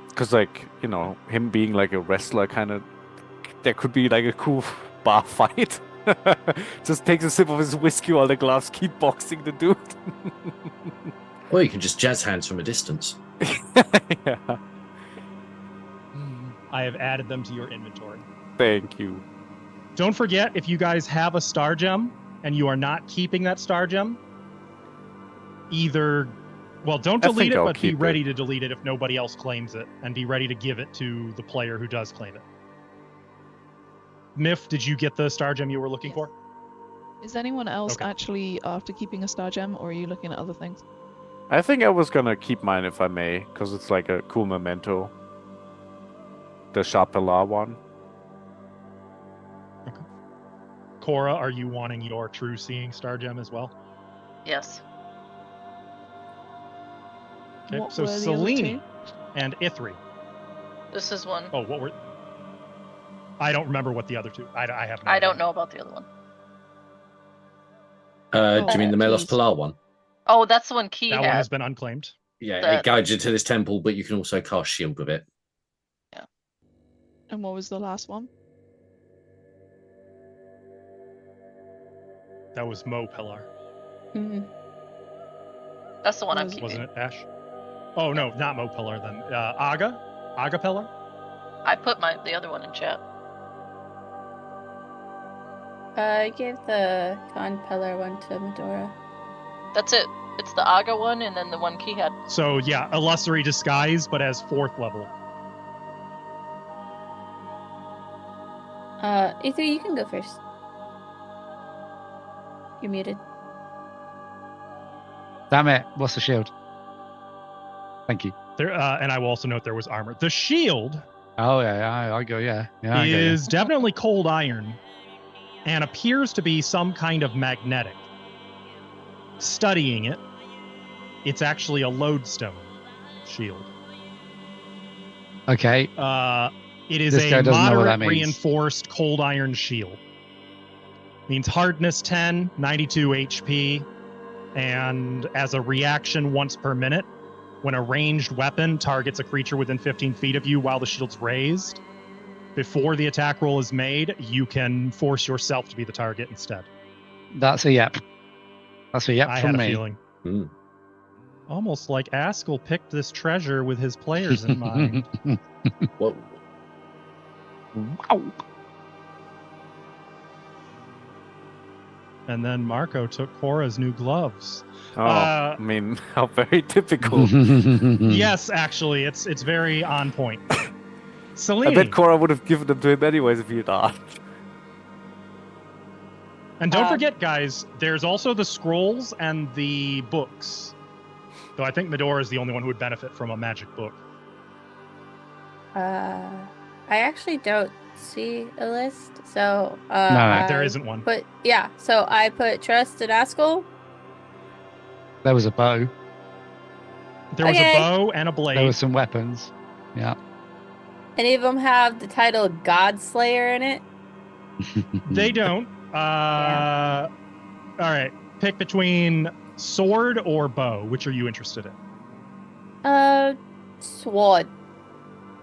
Because, like, you know, him being like a wrestler kind of, there could be like a cool bar fight. Just takes a sip of his whiskey while the gloves keep boxing the dude. Or you can just jazz hands from a distance. Yeah. I have added them to your inventory. Thank you. Don't forget, if you guys have a star gem and you are not keeping that star gem, don't I delete think it, I'll but be keep ready to delete it if nobody else claims it, and be ready to give it to the player who does claim it. Miff, did you get the star gem you were looking Yes. for? Is anyone else Okay. actually after keeping a star gem, or are you looking at other things? I think I was gonna keep mine if I may, because it's like a cool memento. The Chapelar one. Korra, are you wanting your true seeing star gem as well? Yes. Okay, What so were the other Selene two? and Ithri. This is one. Oh, what were? I don't remember what the other two. I have. No I idea. don't know about the other one. Do you mean the Melos Keys. Pilar one? Oh, that's the one Key That one had. has been unclaimed. it guides you to this temple, but you can also cast shield with it. And what was the last one? That was Mo Pillar, Mhm. That's the one I'm Was- keeping. wasn't it, Ash? Oh no, not Mo Pillar then. Aga Pillar. I put the other one in chat. I gave the Con Pillar one to Medora. That's it. It's the Aga one, and then the one Key had. So yeah, illusory disguise, but as 4th level. E3, you can go first. You're muted. Damn it! What's the shield? Thank you. There, and I will also note there was armor. The shield Oh yeah, I go. Yeah, I go, yeah. is definitely cold iron and appears to be some kind of magnetic. Studying it, it's actually a lodestone shield. Okay. It is This guy a doesn't know what that moderate means. reinforced cold iron shield. Means hardness 10, 92 HP, and as a reaction once per minute, when a ranged weapon targets a creature within 15 feet of you while the shield's raised, before the attack roll is made, you can force yourself to be the target instead. That's a yep. That's a yep I from had a me. feeling. Mm. Almost like Askell picked this treasure with his players in mind. What? Wow. And then Marco took Cora's new gloves. Oh, I mean, how very typical. Yes, actually, it's very on point. I Celine, bet Cora would have given them to him anyways if he had asked. and don't forget, guys, there's also the scrolls and the books. Though I think Medora is the only one who would benefit from a magic book. I actually don't see a list, so There isn't one. But yeah, so I put Trust and Askell. There was a bow. There was Okay. a bow and a blade. There were some weapons. Yeah. Any of them have the title Godslayer in it? They don't. All right. Pick between sword or bow. Which are you interested in? Sword.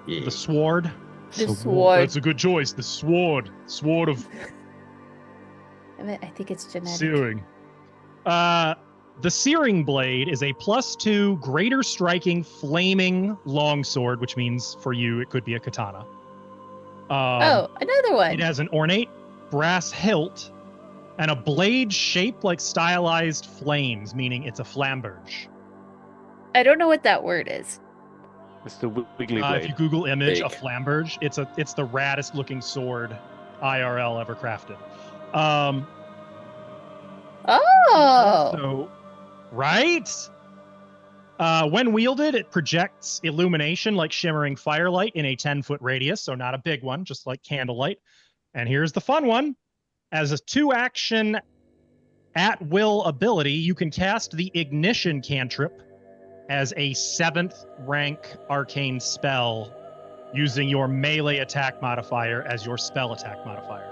Yeah. The sword. The sword. That's a good choice. The sword. Sword of I think it's genetic. searing. The searing blade is a +2 greater striking flaming longsword, which means for you it could be a katana. Another one. It has an ornate brass hilt and a blade shaped like stylized flames, meaning it's a flamberge. I don't know what that word is. It's the wiggly If blade. you Google image a Big. flamberge, it's the raddest looking sword IRL ever crafted. Oh. So, right? When wielded, it projects illumination like shimmering firelight in a 10-foot radius, so not a big one, just like candlelight. And here's the fun one. As a 2-action at-will ability, you can cast the Ignition cantrip as a 7th rank arcane spell using your melee attack modifier as your spell attack modifier.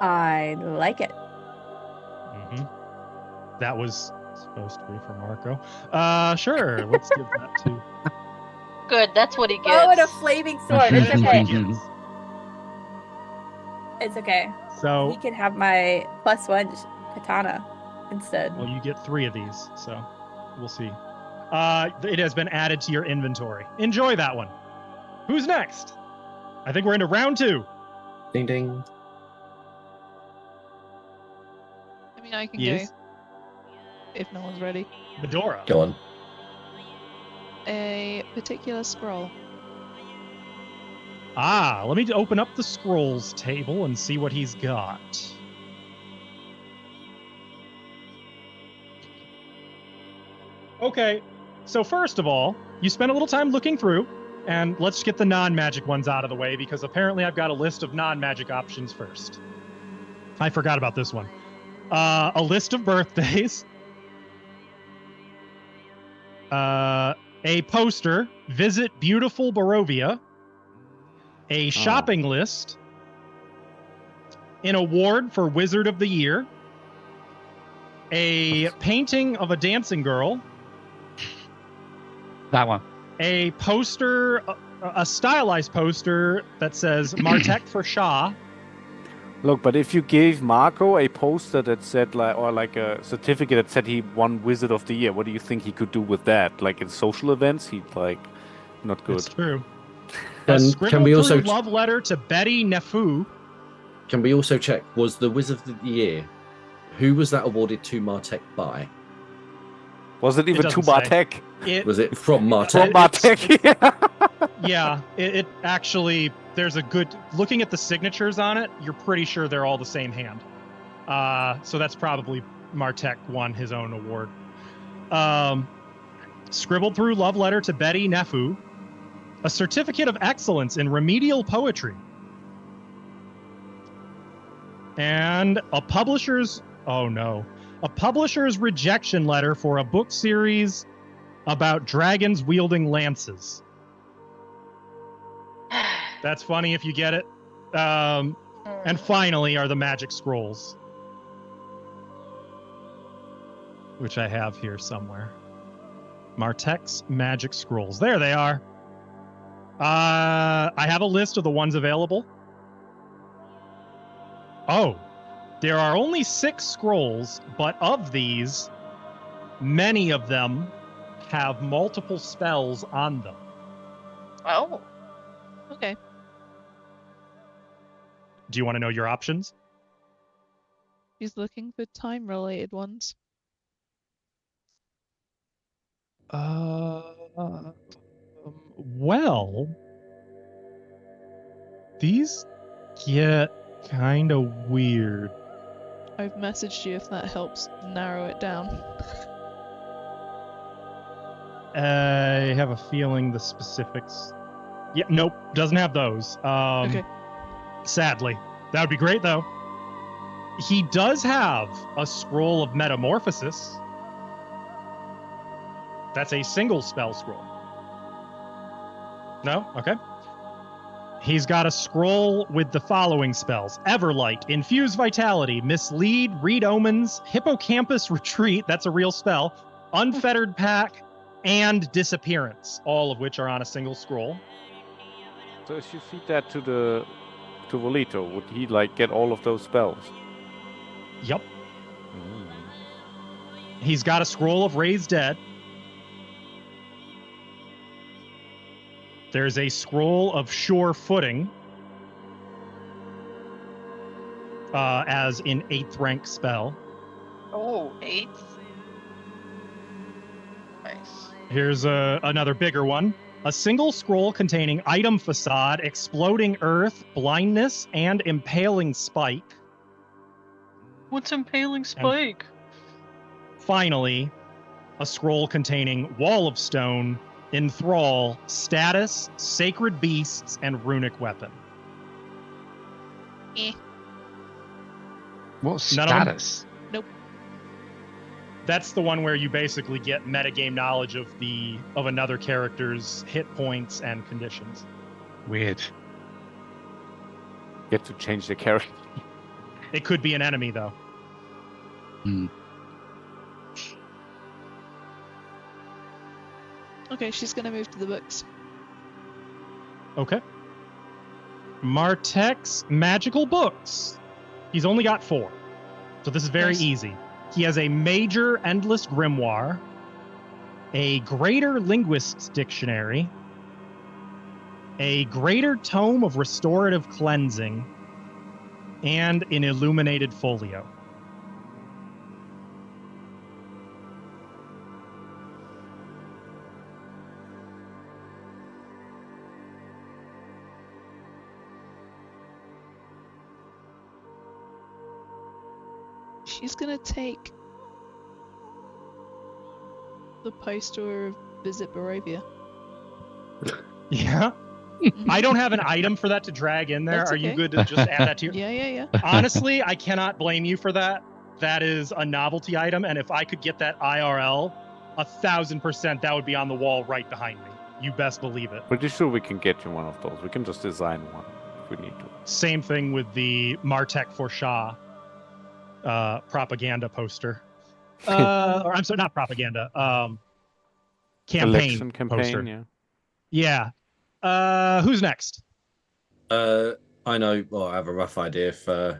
I like it. That was supposed to be for Marco. Sure, let's give that to. Good, that's what he gets. Oh, and a flaming sword. It's That's what he okay. gets. It's okay. So, He can have my +1 katana instead. well, you get 3 of these, so we'll see. It has been added to your inventory. Enjoy that one. Who's next? I think we're into round 2. Ding ding. I mean, I can Yes. go if no one's ready. Medora. Go on. A particular scroll. Let me open up the scrolls table and see what he's got. Okay, so first of all, you spent a little time looking through, and let's get the non-magic ones out of the way because apparently I've got a list of non-magic options first. I forgot about this one. A list of birthdays. A poster, visit beautiful Barovia. A shopping list. An award for Wizard of the Year. A painting of a dancing girl. That one. A poster, a stylized poster that says Martek for Shah. Look, but if you gave Marco a poster that said like a certificate that said he won Wizard of the Year, what do you think he could do with that? Like in social events, he'd like not good. It's true. Can Scribbled we also through love letter to Betty Nefu. Can we also check, was the Wizard of the Year, who was that awarded to Martek by? Was it even to doesn't say. Martek? Was it from Martek? From Martek, Yeah, it actually, there's a good, looking at the signatures on it, you're pretty sure they're all the same hand. So that's probably Martek won his own award. Scribbled through love letter to Betty Nefu. A certificate of excellence in remedial poetry. And a publisher's rejection letter for a book series about dragons wielding lances. That's funny if you get it. And finally are the magic scrolls, which I have here somewhere. Martek's magic scrolls. There they are. I have a list of the ones available. Oh, there are only 6 scrolls, but of these, many of them have multiple spells on them. Oh. Okay. Do you want to know your options? He's looking for time-related ones. Well, these get kind of weird. I've messaged you if that helps narrow it down. I have a feeling the specifics. Yeah, nope, doesn't have those. Okay. Sadly. That would be great, though. He does have a scroll of metamorphosis. That's a single spell scroll. No? Okay. He's got a scroll with the following spells: Everlight, Infuse Vitality, Mislead, Read Omens, Hippocampus Retreat, that's a real spell, Unfettered Pack, and Disappearance, all of which are on a single scroll. So if you feed that to Volito, would he like get all of those spells? Yep. He's got a scroll of Raise Dead. There's a scroll of Sure Footing, as in 8th rank spell. Oh, 8th. Nice. Here's another bigger one. A single scroll containing Item Facade, Exploding Earth, Blindness, and Impaling Spike. What's Impaling Spike? Finally, a scroll containing Wall of Stone, Enthrall, Status, Sacred Beasts, and Runic Weapon. What's None of them? status? Nope. That's the one where you basically get metagame knowledge of another character's hit points and conditions. Weird. Get to change the character. It could be an enemy, though. Okay, she's gonna move to the books. Okay. Martek's magical books. He's only got 4. So this is very Nice. easy. He has a major endless grimoire, a greater linguist's dictionary, a greater tome of restorative cleansing, and an illuminated folio. She's gonna take the poster of Visit Barovia. Yeah. I don't have an item for that to drag in there. That's Are you okay. good to just add that to your... Yeah. Honestly, I cannot blame you for that. That is a novelty item, and if I could get that IRL, 1000% that would be on the wall right behind me. You best believe it. Pretty sure we can get you one of those. We can just design one if we need to. Same thing with the Martek for Shah propaganda poster. Or I'm sorry, not propaganda. Election campaign campaign, poster. yeah. Yeah. Who's next? I know. Well, I have a rough idea if no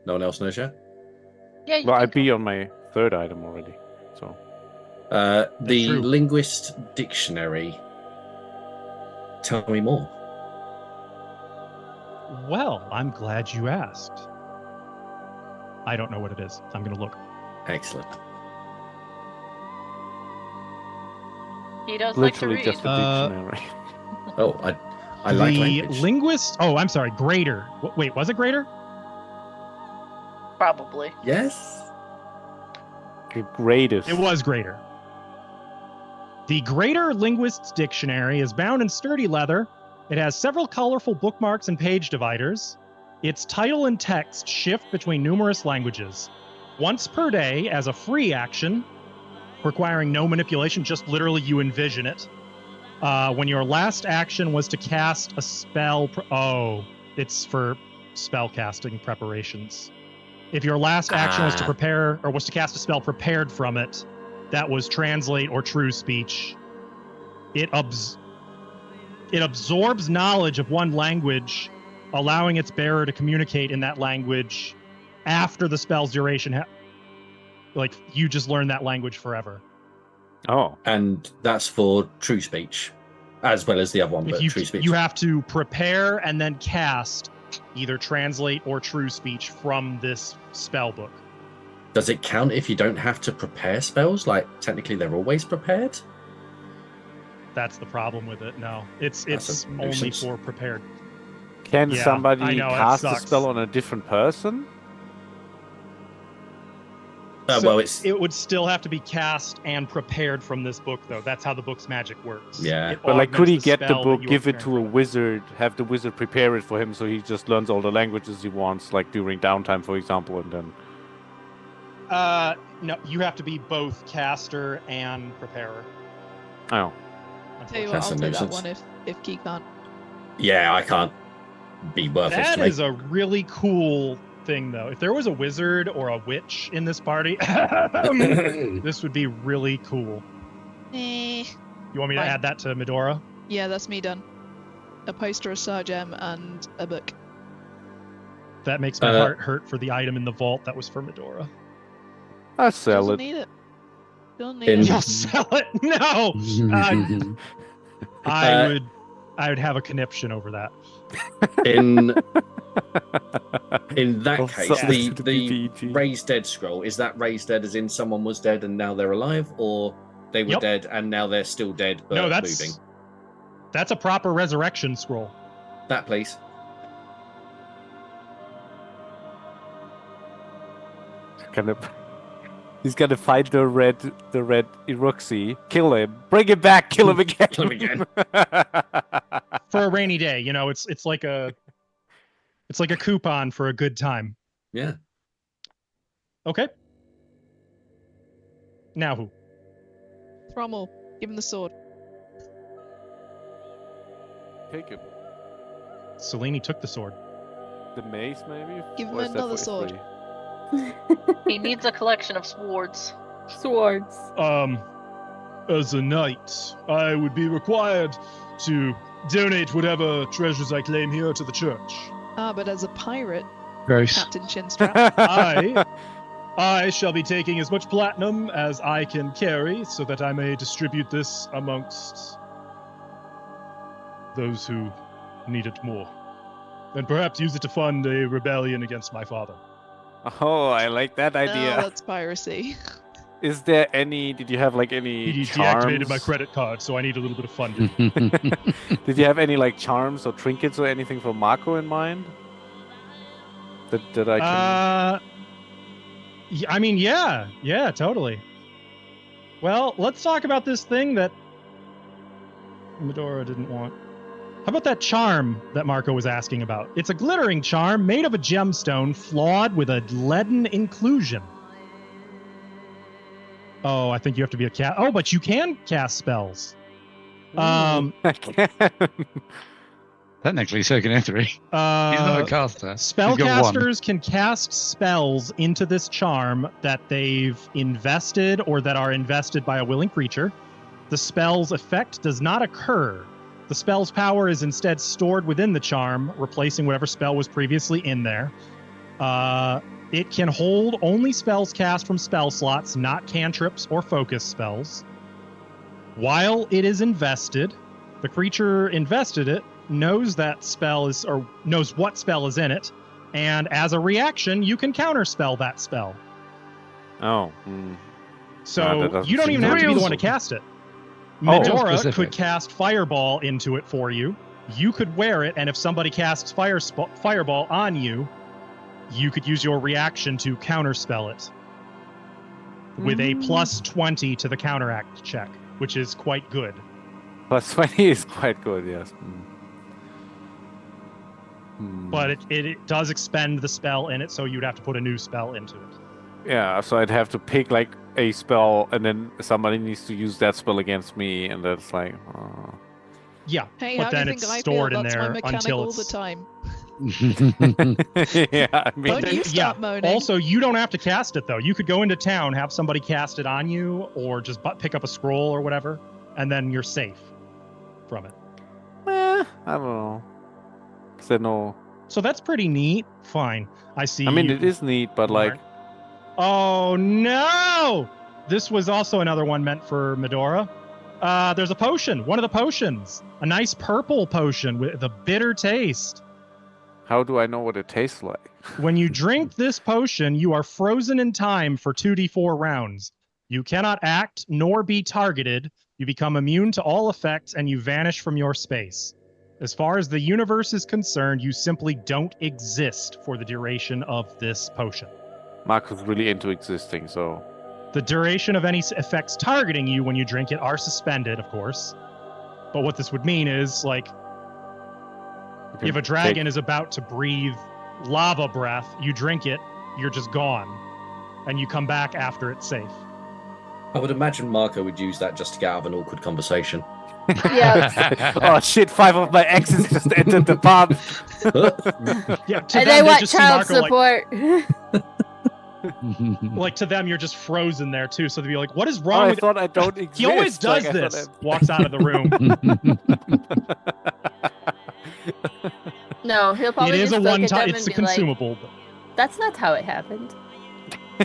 one else knows yet. Yeah, you Well, can I'd be go. on my third item already. So The true. Linguist Dictionary. Tell me more. Well, I'm glad you asked. I don't know what it is. I'm going to look. Excellent. He does like to literally read. just a dictionary. Oh, I like The language. linguist. Oh, I'm sorry. Greater. Wait, was it greater? Probably. Yes. The greatest. It was greater. The Greater Linguist's Dictionary is bound in sturdy leather. It has several colorful bookmarks and page dividers. Its title and text shift between numerous languages. Once per day as a free action, requiring no manipulation, just literally you envision it. When your last action was to cast a spell. It's for spell casting preparations. If your last action was to prepare or was to cast a spell prepared from it, that was translate or true speech. It absorbs knowledge of one language, allowing its bearer to communicate in that language after the spell's duration. Like you just learn that language forever. Oh. And that's for true speech, as well as the other one, but true speech. You have to prepare and then cast either translate or true speech from this spell book. Does it count if you don't have to prepare spells? Like, technically, they're always prepared? That's the problem with it. No, it's only nuisance. for prepared. Can Yeah, somebody I know, that cast a sucks. spell on a different person? Well, it's it would still have to be cast and prepared from this book, though. That's how the book's magic works. Yeah. It But like, could he augments the get the spell that book, you give are it to a preparing wizard, have the wizard prepare it for him, so he just learns all the languages he wants, like during downtime, for example, and then? No, you have to be both caster and preparer. Oh. Tell you what, That's I'll a take that nuisance. one if Key can't. yeah, I can't be worthless That to me. is a really cool thing, though. If there was a wizard or a witch in this party, this would be really cool. Eh. You want me to Fine. add that to Medora? Yeah, that's me done. A poster, a star gem, and a book. That makes my heart hurt for the item in the vault that was for Medora. I sell Doesn't it. need it. Don't need In- it. You'll sell it? No! I would have a conniption over that. In that I'll case, sell it to the BBG. raised dead scroll, is that raised dead as in someone was dead and now they're alive, or they were Yep. dead and now they're still dead but No, that's moving? that's a proper resurrection scroll. That, please. He's gonna find the red Iruxi, kill him, bring him back, kill him again. Kill him again. For a rainy day, you know, it's like a coupon for a good time. Yeah. Okay. Now who? Thrommel, give him the sword. Take him. Selene took the sword. The mace, maybe? Give him Or is that another for sword. free? He needs a collection of swords. Swords. As a knight, I would be required to donate whatever treasures I claim here to the church. Ah, but as a pirate, Gross. Captain Chinstrap. I shall be taking as much platinum as I can carry so that I may distribute this amongst those who need it more. And perhaps use it to fund a rebellion against my father. Oh, I like that No, idea. that's piracy. Is there any? Did you have like any He charms? deactivated my credit card, so I need a little bit of funding. Did you have any like charms or trinkets or anything for Marco in mind? That I can. I mean, yeah, totally. Well, let's talk about this thing that Medora didn't want. How about that charm that Marco was asking about? It's a glittering charm made of a gemstone, flawed with a leaden inclusion. Oh, I think you have to be a cat. Oh, but you can cast spells. I can. Technically, so can Ithri. He's not a caster. He's got one. Spellcasters can cast spells into this charm that they've invested or that are invested by a willing creature. the spell's effect does not occur. The spell's power is instead stored within the charm, replacing whatever spell was previously in there. It can hold only spells cast from spell slots, not cantrips or focus spells. While it is invested, the creature invested it knows that spell is, or knows what spell is in it, and as a reaction, you can counterspell that spell. Oh. So you don't even have to be the one to cast it. Medora could cast Fireball into it for you. You could wear it, and if somebody casts Fireball on you, you could use your reaction to counterspell it with a plus 20 to the counteract check, which is quite good. Plus 20 is quite good, yes. But it does expend the spell in it, so you'd have to put a new spell into it. Yeah, so I'd have to pick like a spell, and then somebody needs to use that spell against me, and that's like. Yeah, Hey, but how do then you think it's I stored feel? in That's there my mechanic until all it's the time. Yeah, I mean, Don't you stop moaning. Also, you don't have to cast it though. You could go into town, have somebody cast it on you, or just pick up a scroll or whatever, and then you're safe from it. I don't know. Is there no? So that's pretty neat. Fine, I see. I mean, it is neat, but like. Oh no! This was also another one meant for Medora. There's a potion, one of the potions, a nice purple potion with a bitter taste. How do I know what it tastes like? When you drink this potion, you are frozen in time for 2d4 rounds. You cannot act nor be targeted. You become immune to all effects and you vanish from your space. As far as the universe is concerned, you simply don't exist for the duration of this potion. Mark was really into existing, so. The duration of any effects targeting you when you drink it are suspended, of course. But what this would mean is, like, if a dragon is about to breathe lava breath, you drink it, you're just gone. And you come back after it's safe. I would imagine Marco would use that just to get out of an awkward conversation. Yeah. Oh shit, 5 of my exes just entered the pub. Yeah, to And them, they want just see child Marco, support. like to them, you're just frozen there too. So they'd be like, "What is wrong with?" I thought I don't exist. He always does Like, this. Walks out of the room. No, he'll probably It is just a look one at them time. and It's a be like, consumable. "That's not how it happened."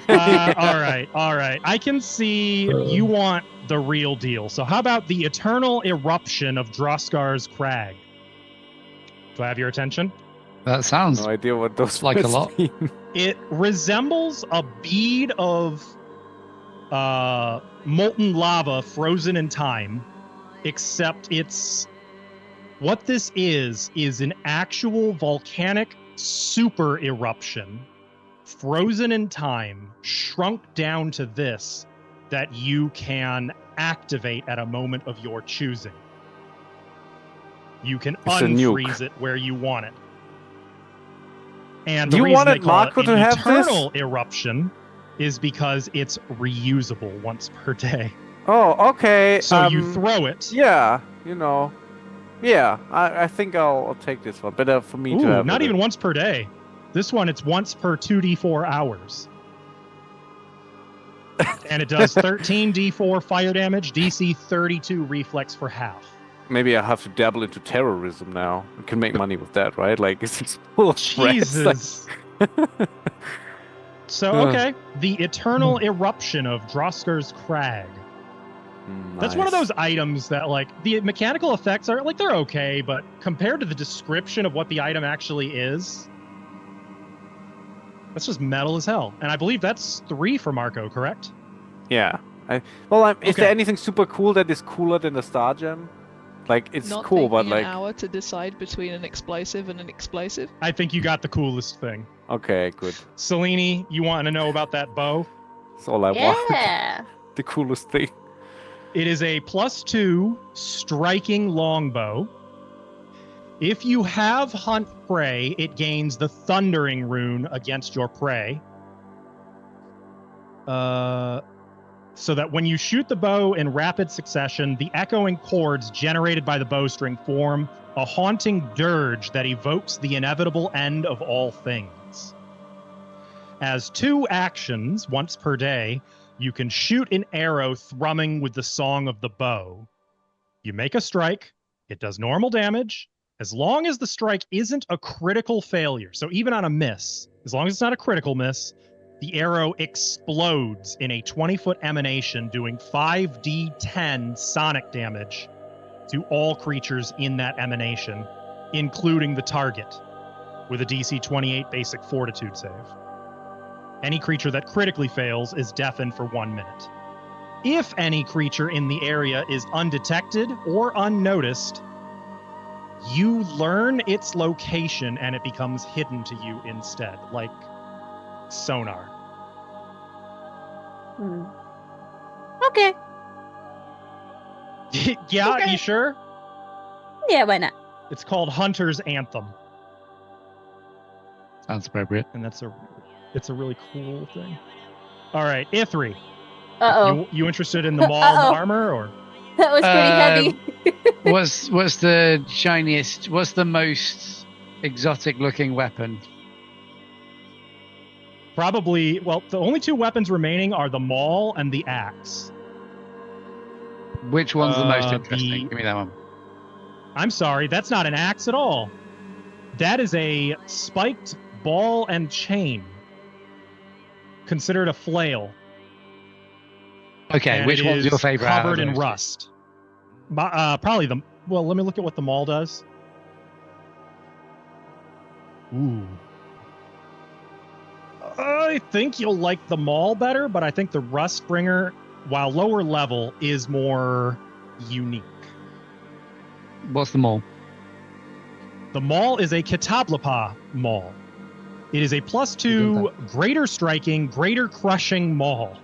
All right. I can see you want the real deal. So how about the eternal eruption of Droskar's Crag? Do I have your attention? That sounds No idea what those like a words lot. mean. It resembles a bead of molten lava frozen in time, except what this is an actual volcanic super eruption, frozen in time, shrunk down to this, that you can activate at a moment of your choosing. You can It's a nuke. unfreeze it where you want it. And Do the you reason they wanted call Marco it to an have eternal eruption is because it's reusable once per day. Oh, okay. So you throw it. Yeah, you know. Yeah, I think I'll take this one. Better for me to Ooh, have. not it. even once per day. This one, it's once per 2d4 hours. And it does 13d4 fire damage, DC 32 reflex for half. Maybe I have to dabble into terrorism now. I can make money with that, right? Like, it's full of threats, Jesus. So, okay. The eternal eruption of Droskar's Crag. That's one of nice. those items that, like, the mechanical effects are, like, they're okay, but compared to the description of what the item actually is, that's just metal as hell. And I believe that's 3 for Marco, correct? Yeah. Is there anything super cool that is cooler than the Star Gem? Like, it's Not cool, but taking like. an hour to decide between an explosive and an explosive. I think you got the coolest thing. Okay, good. Selene, you want to know about that bow? That's all I want. Yeah. The coolest thing. It is a +2 striking longbow. If you have hunt prey, it gains the thundering rune against your prey. So that when you shoot the bow in rapid succession, the echoing chords generated by the bowstring form a haunting dirge that evokes the inevitable end of all things. As 2 actions, once per day, You can shoot an arrow thrumming with the song of the bow. You make a strike. It does normal damage. As long as the strike isn't a critical failure, so even on a miss, as long as it's not a critical miss, the arrow explodes in a 20-foot emanation, doing 5d10 sonic damage to all creatures in that emanation, including the target, with a DC 28 basic fortitude save. Any creature that critically fails is deafened for 1 minute. If any creature in the area is undetected or unnoticed, you learn its location and it becomes hidden to you instead, like sonar. Okay. Yeah, Okay. you sure? Yeah, why not? It's called Hunter's Anthem, Sounds appropriate. and it's a really cool thing. All right, Ithri, Uh-oh. you interested in the mauled armor, or That was pretty heavy. What's the shiniest? What's the most exotic looking weapon? probably? Well, the only two weapons remaining are the maul and the axe. Which one's the most Uh, interesting? the- Give me that one. I'm sorry, that's not an axe at all. That is a spiked ball and chain, considered a flail. Okay, And which it one's your is favorite? out of Covered in those two? rust. Probably the. Well, let me look at what the maul does. Ooh. I think you'll like the maul better, but I think the Rustbringer, while lower level, is more unique. What's the mole? The maul is a Kitablapa maul. It is a +2 greater striking, greater crushing maul.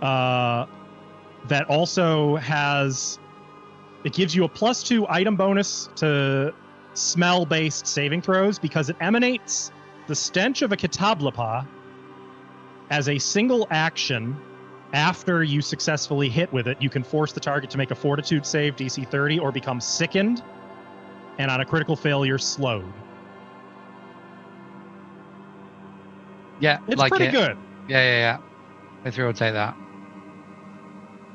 That also has. It gives you a +2 item bonus to smell-based saving throws because it emanates the stench of a Kitablapa as a single action. After you successfully hit with it, you can force the target to make a fortitude save DC 30 or become sickened, and on a critical failure, slowed. Yeah, It's like pretty it. good. Yeah. I think I'll take that.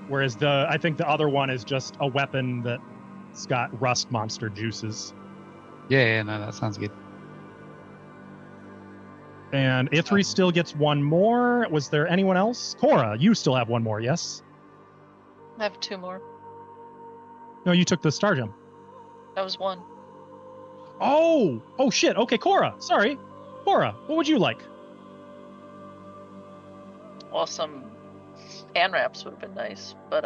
Whereas I think the other one is just a weapon that's got rust monster juices. Yeah, no, that sounds good. And Ithri still gets one more. Was there anyone else? Cora, you still have one more, yes? I have 2 more. No, you took the star gem. That was 1. Oh shit. Okay, Cora. Sorry. Cora, what would you like? Well, some ANRAPs would have been nice, but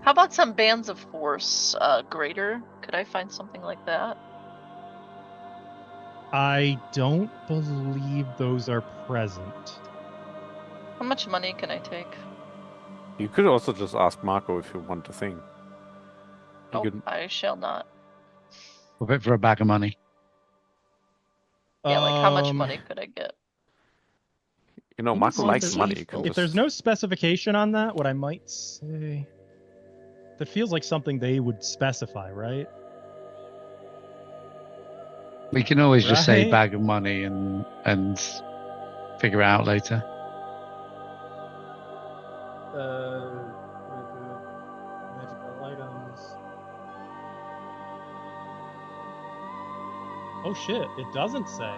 how about some Bands of Force greater? Could I find something like that? I don't believe those are present. How much money can I take? You could also just ask Marco if you want the thing. He Oh, could- I shall not. We'll bit for a bag of money. Yeah, like how much money could I get? You know, Let me Marco see likes if money. You can If just... there's no specification on that, what I might say, that feels like something they would specify, right? We can always just say Right. bag of money and figure it out later. Magical items. Oh shit! It doesn't say.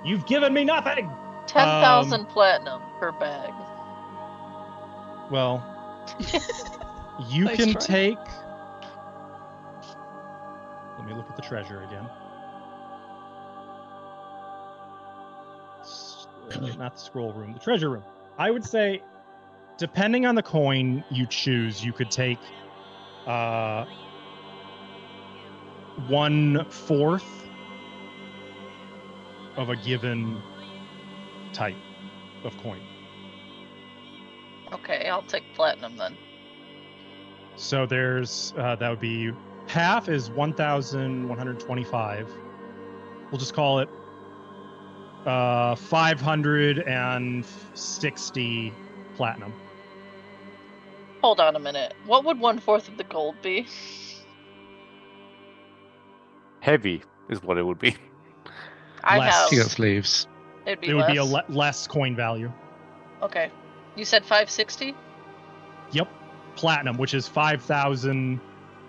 You've given me nothing. 10,000 platinum per bag. Well, you Nice can try. take. Let me look at the treasure again. Not the scroll room, the treasure room. I would say, depending on the coin you choose, you could take 1/4 of a given type of coin. Okay, I'll take platinum then. So there's that would be half is 1,125. We'll just call it 560 platinum. Hold on a minute. What would 1/4 of the gold be? Heavy is what it would be. I Less. have. You got sleeves. It'd be It would less. be a less coin value. Okay. You said 560? Yep. Platinum, which is 5,000.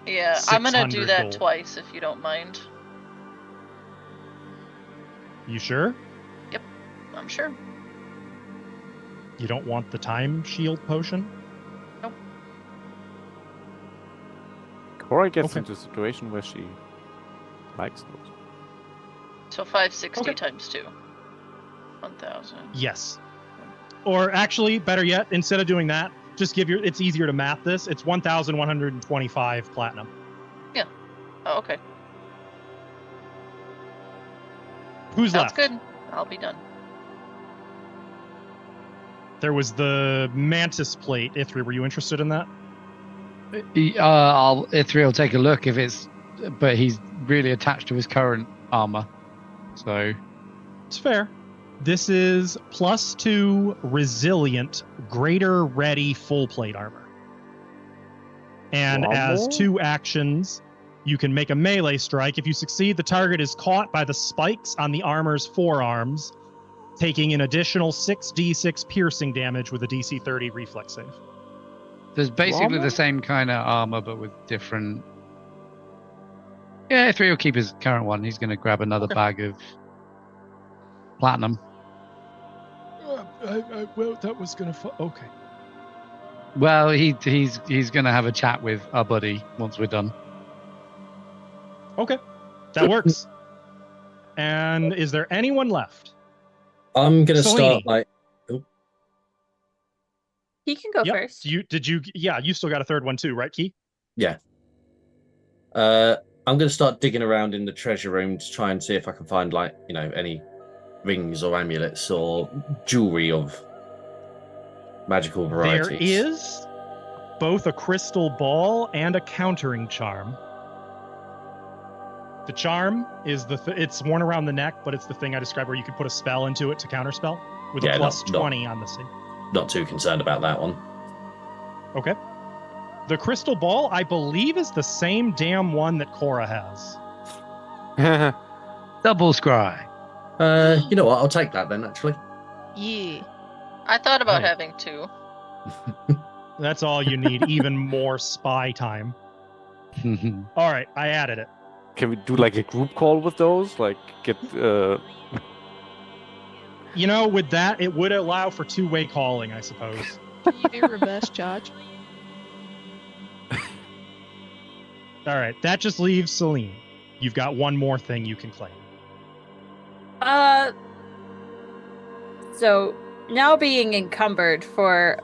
Yeah, I'm gonna do 600 that gold. twice if you don't mind. You sure? I'm sure. You don't want the time shield potion? Cora gets Okay. into a situation where she likes those. So 560 Okay. times 2. 1,000. Yes. Or actually, better yet, instead of doing that, just give your. It's easier to math this. It's 1,125 platinum. Oh, okay. Who's Sounds left? good. I'll be done. There was the mantis plate. Ithri, were you interested in that? Ithri will take a look if it's, but he's really attached to his current armor, so It's fair. This is +2 resilient, greater ready full plate armor. And as Armor? 2 actions, you can make a melee strike. If you succeed, the target is caught by the spikes on the armor's forearms, taking an additional 6d6 piercing damage with a DC 30 reflex save. there's basically Armor? the same kind of armor but with different. Yeah, Ithri will keep his current one. He's going to grab another Okay. bag of platinum. Well, that was gonna. Okay. Well, he's going to have a chat with our buddy once we're done. Okay, that works. And is there anyone left? I'm gonna start Selene. like. He can go Yep. first. Yeah, you still got a third one too, right, Key? I'm gonna start digging around in the treasure room to try and see if I can find any rings or amulets or jewelry of magical varieties. There is both a crystal ball and a countering charm. The charm is it's worn around the neck, but it's the thing I described where you could put a spell into it to counterspell with Yeah, a plus not- 20 on the save. Not too concerned about that one. Okay. The crystal ball, I believe, is the same damn one that Cora has. Double scry. You know what? I'll take that then. Actually, Yeah. I thought about Right. having 2. That's all you need, even more spy time. All right, I added it. Can we do like a group call with those? Like get You know, with that, it would allow for two-way calling, I suppose. Can you do reverse charge? All right, that just leaves Celine. You've got one more thing you can claim. So now being encumbered for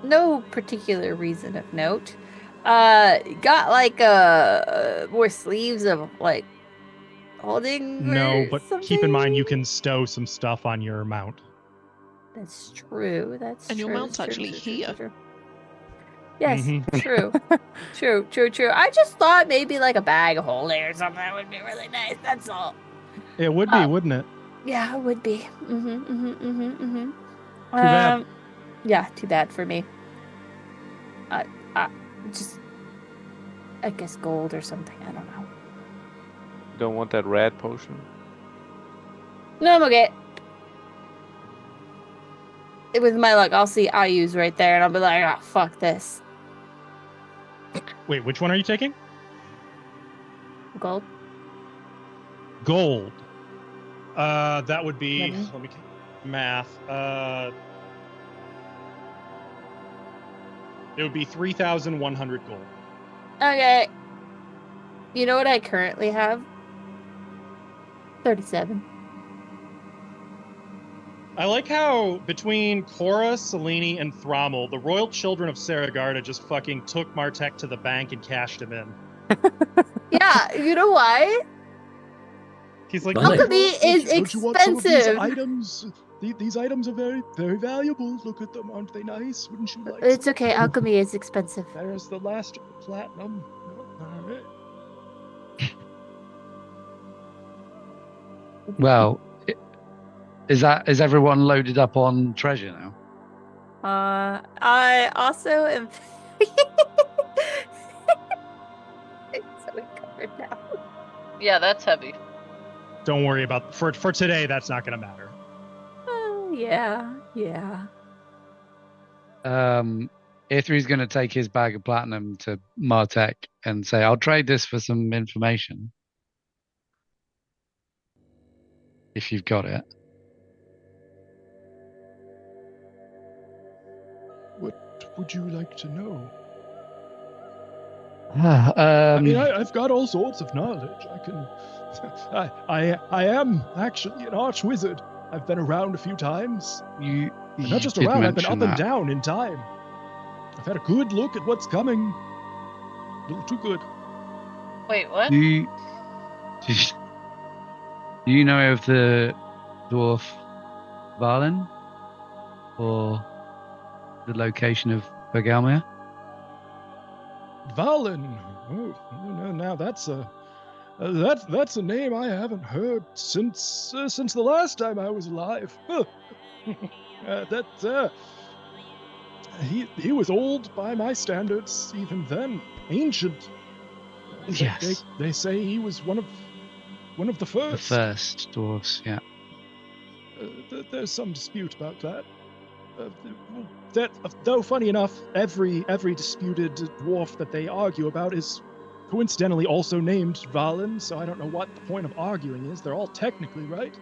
no particular reason of note, got like more sleeves of like holding. No, or but keep in mind you something? can stow some stuff on your mount. That's true. That's And your true. mount's that's true, actually true, here. true. Yes, Mhm. true. I just thought maybe like a bag holding or something would be really nice. That's all. It would be, wouldn't it? Yeah, it would be. Too bad. Yeah, too bad for me. Just, I guess gold or something. I don't know. don't want that red potion? No, I'm okay. With my luck, I'll see I use right there, and I'll be like, ah, fuck this. Wait, which one are you taking? Gold. Gold. That would be. Money. Let me math. It would be 3,100 gold. Okay. You know what I currently have? 37. I like how between Cora, Selene, and Thrommel, the royal children of Saragarda just fucking took Martek to the bank and cashed him in. Yeah, you know why? He's like, Nice. Alchemy is Don't you want some of these expensive. items? These items are very, very valuable. Look at them, aren't they nice? Wouldn't you like? It's some? okay, alchemy is expensive. There's the last platinum. All right. Well, is everyone loaded up on treasure now? I also am so encumbered now. Yeah, that's heavy. don't worry about for today. That's not going to matter. Oh, yeah. Ithri's going to take his bag of platinum to Martek and say, I'll trade this for some information. If you've got it. What would you like to know? I mean, I've got all sorts of knowledge. I can. I am actually an arch wizard. I've been around a few times. You Not just did around, I've been mention up and that. down in time. I've had a good look at what's coming. A little too good. Wait, what? Do you know of the dwarf Valen? Or the location of Bergalmir? Valen. Oh, now that's a name I haven't heard since the last time I was alive. He was old by my standards even then, ancient. Yes. They say he was one of the first. The first dwarves, yeah. There's some dispute about that. Though funny enough, every disputed dwarf that they argue about is coincidentally also named Valen, so I don't know what the point of arguing is. They're all technically right.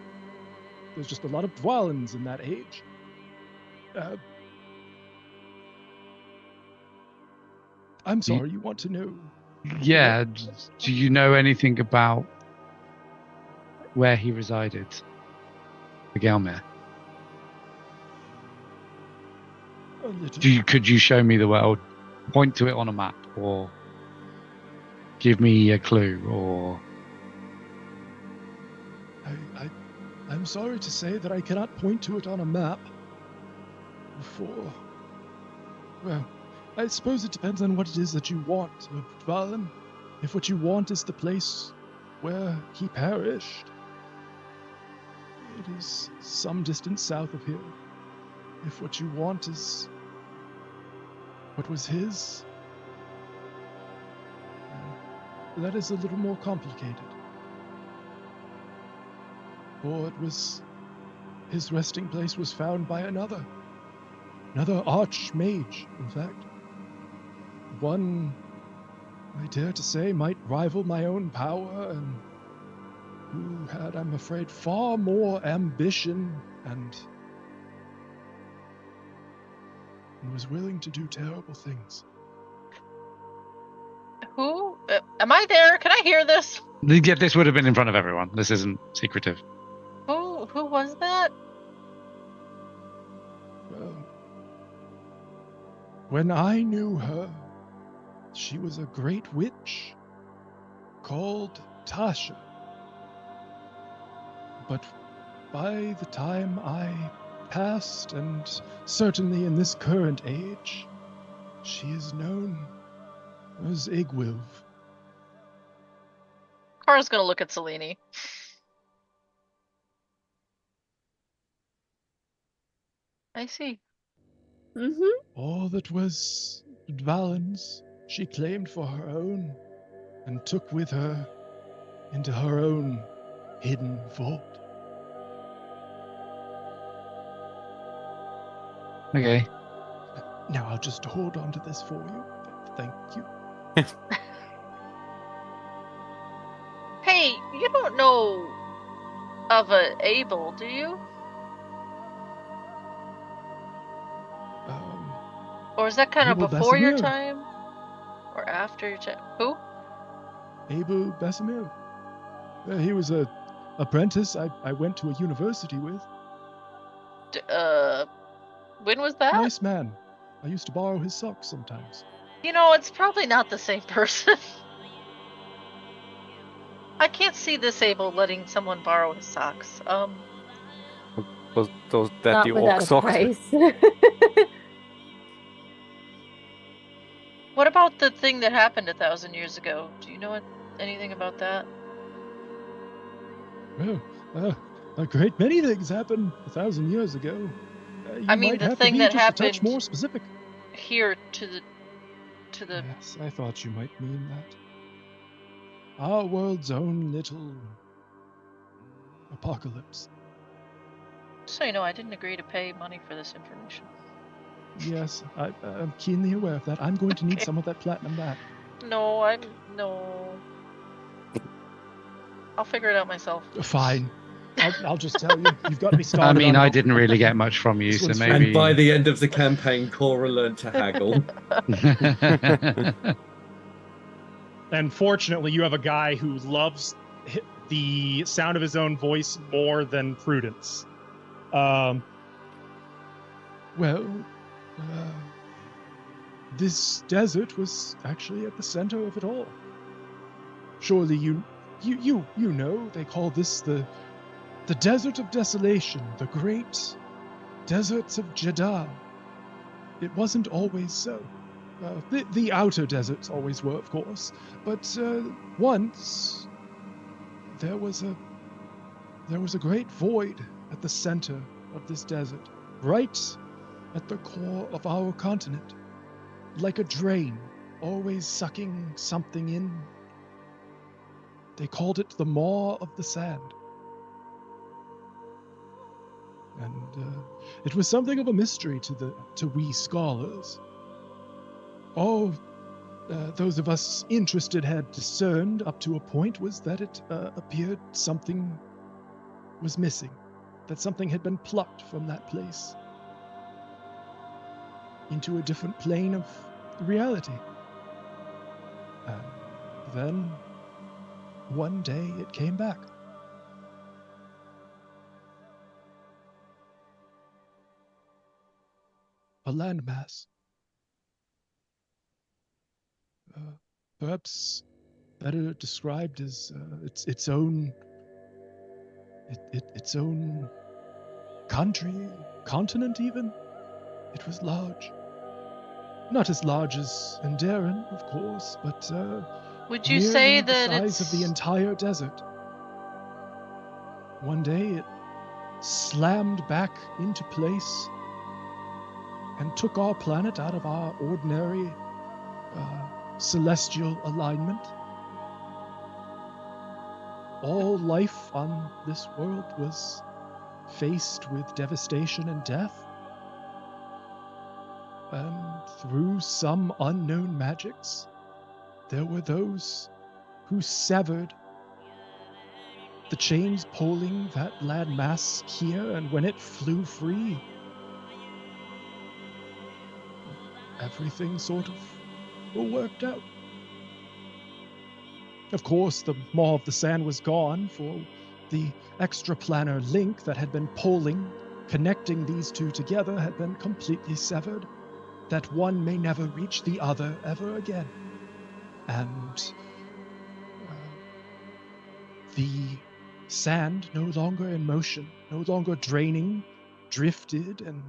There's just a lot of Dwalins in that age. I'm sorry, you want to know? Yeah, do you know anything about where he resided? Bergalmir? Could you show me the world? Point to it on a map, or give me a clue, or... I'm sorry to say that I cannot point to it on a map. Well, I suppose it depends on what it is that you want, Valen. If what you want is the place where he perished, it is some distance south of here. If what you want is what was his, that is a little more complicated. For his resting place was found by another archmage, in fact. One, I dare to say, might rival my own power, and who had, I'm afraid, far more ambition and was willing to do terrible things. Who? Am I there? Can I hear this? Yeah, this would have been in front of everyone. This isn't secretive. Who was that? Well, when I knew her, she was a great witch called Tasha. But by the time I passed, and certainly in this current age, she is known as Igwilv. Kara's gonna look at Selene. I see. Mm-hmm. All that was Valen's, she claimed for her own, and took with her into her own hidden vault. Okay. Now I'll just hold on to this for you. Thank you. Hey, you don't know of a Abel, do you? Or is that kind of Abel before your Besimir. time? Or after your time? Who? Abel Besimir. He was a apprentice I went to a university with. When was that? Nice man. I used to borrow his socks sometimes. You know, it's probably not the same person. I can't see this Abel letting someone borrow his socks. Was that Not the without orc a socks? price. What about the thing that happened 1,000 years ago? Do you know anything about that? Well, a great many things happened 1,000 years ago. I mean, might the have thing to be that just a touch happened more specific. Here to the. Yes, I thought you might mean that. Our world's own little apocalypse. So you know, I didn't agree to pay money for this information. Yes, I'm keenly aware of that. I'm going to need Okay. some of that platinum back. No. I'll figure it out myself. Fine. I'll just tell you. You've got me I started mean, on I it. didn't really get much from you, This so one's free. And maybe. by the end of the campaign, Cora learned to haggle. And fortunately, you have a guy who loves the sound of his own voice more than Prudence. Well, this desert was actually at the center of it all. Surely you know they call this the Desert of Desolation, the great deserts of Jeddah. It wasn't always so. The outer deserts always were, of course, but once there was a great void at the center of this desert, right at the core of our continent, like a drain, always sucking something in. They called it the Maw of the Sand. And it was something of a mystery to we scholars. All those of us interested had discerned up to a point was that it appeared something was missing, that something had been plucked from that place into a different plane of reality. And then, one day, it came back. A landmass. Perhaps better described as its own country, continent even. It was large. Not as large as Enderon, of course, but Would you nearly say the that size of the it's entire desert. One day it slammed back into place and took our planet out of our ordinary celestial alignment. All life on this world was faced with devastation and death. And through some unknown magics, there were those who severed the chains pulling that landmass here, and when it flew free, everything sort of worked out. Of course, the Maw of the Sand was gone, for the extraplanar link that had been pulling, connecting these two together, had been completely severed, that one may never reach the other ever again. And the sand, no longer in motion, no longer draining, drifted, and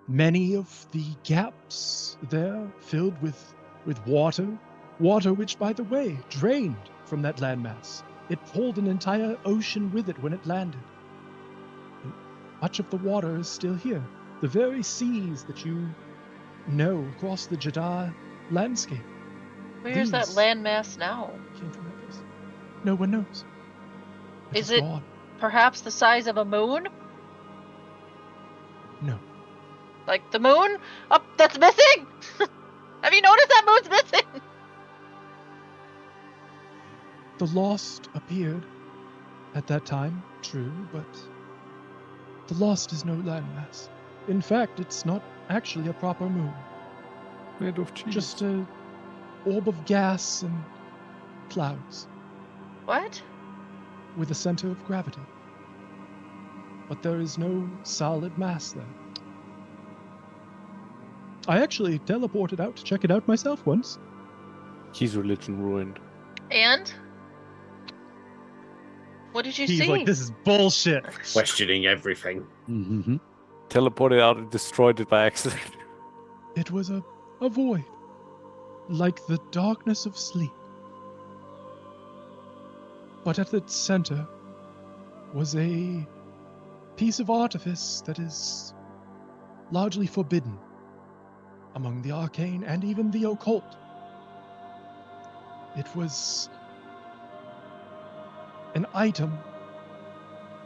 many of the gaps there filled with water which, by the way, drained from that landmass. It pulled an entire ocean with it when it landed. And much of the water is still here. The very seas that you know across the Jeddah landscape. where's that These landmass now? came from that place. No one knows. Is was it gone. perhaps the size of a moon? No. Like the moon? Oh, that's missing! Have you noticed that moon's missing? The Lost appeared at that time, true, but the Lost is no landmass. In fact, it's not actually a proper moon. Made of cheese. Just a orb of gas and clouds What? with a center of gravity. But there is no solid mass there. I actually teleported out to check it out myself once. His religion ruined. And? What did you He's see? like, this is bullshit. Questioning everything. Mm-hmm. Teleported out and destroyed it by accident. It was a void, like the darkness of sleep. But at its center was a piece of artifice that is largely forbidden among the arcane and even the occult. It was an item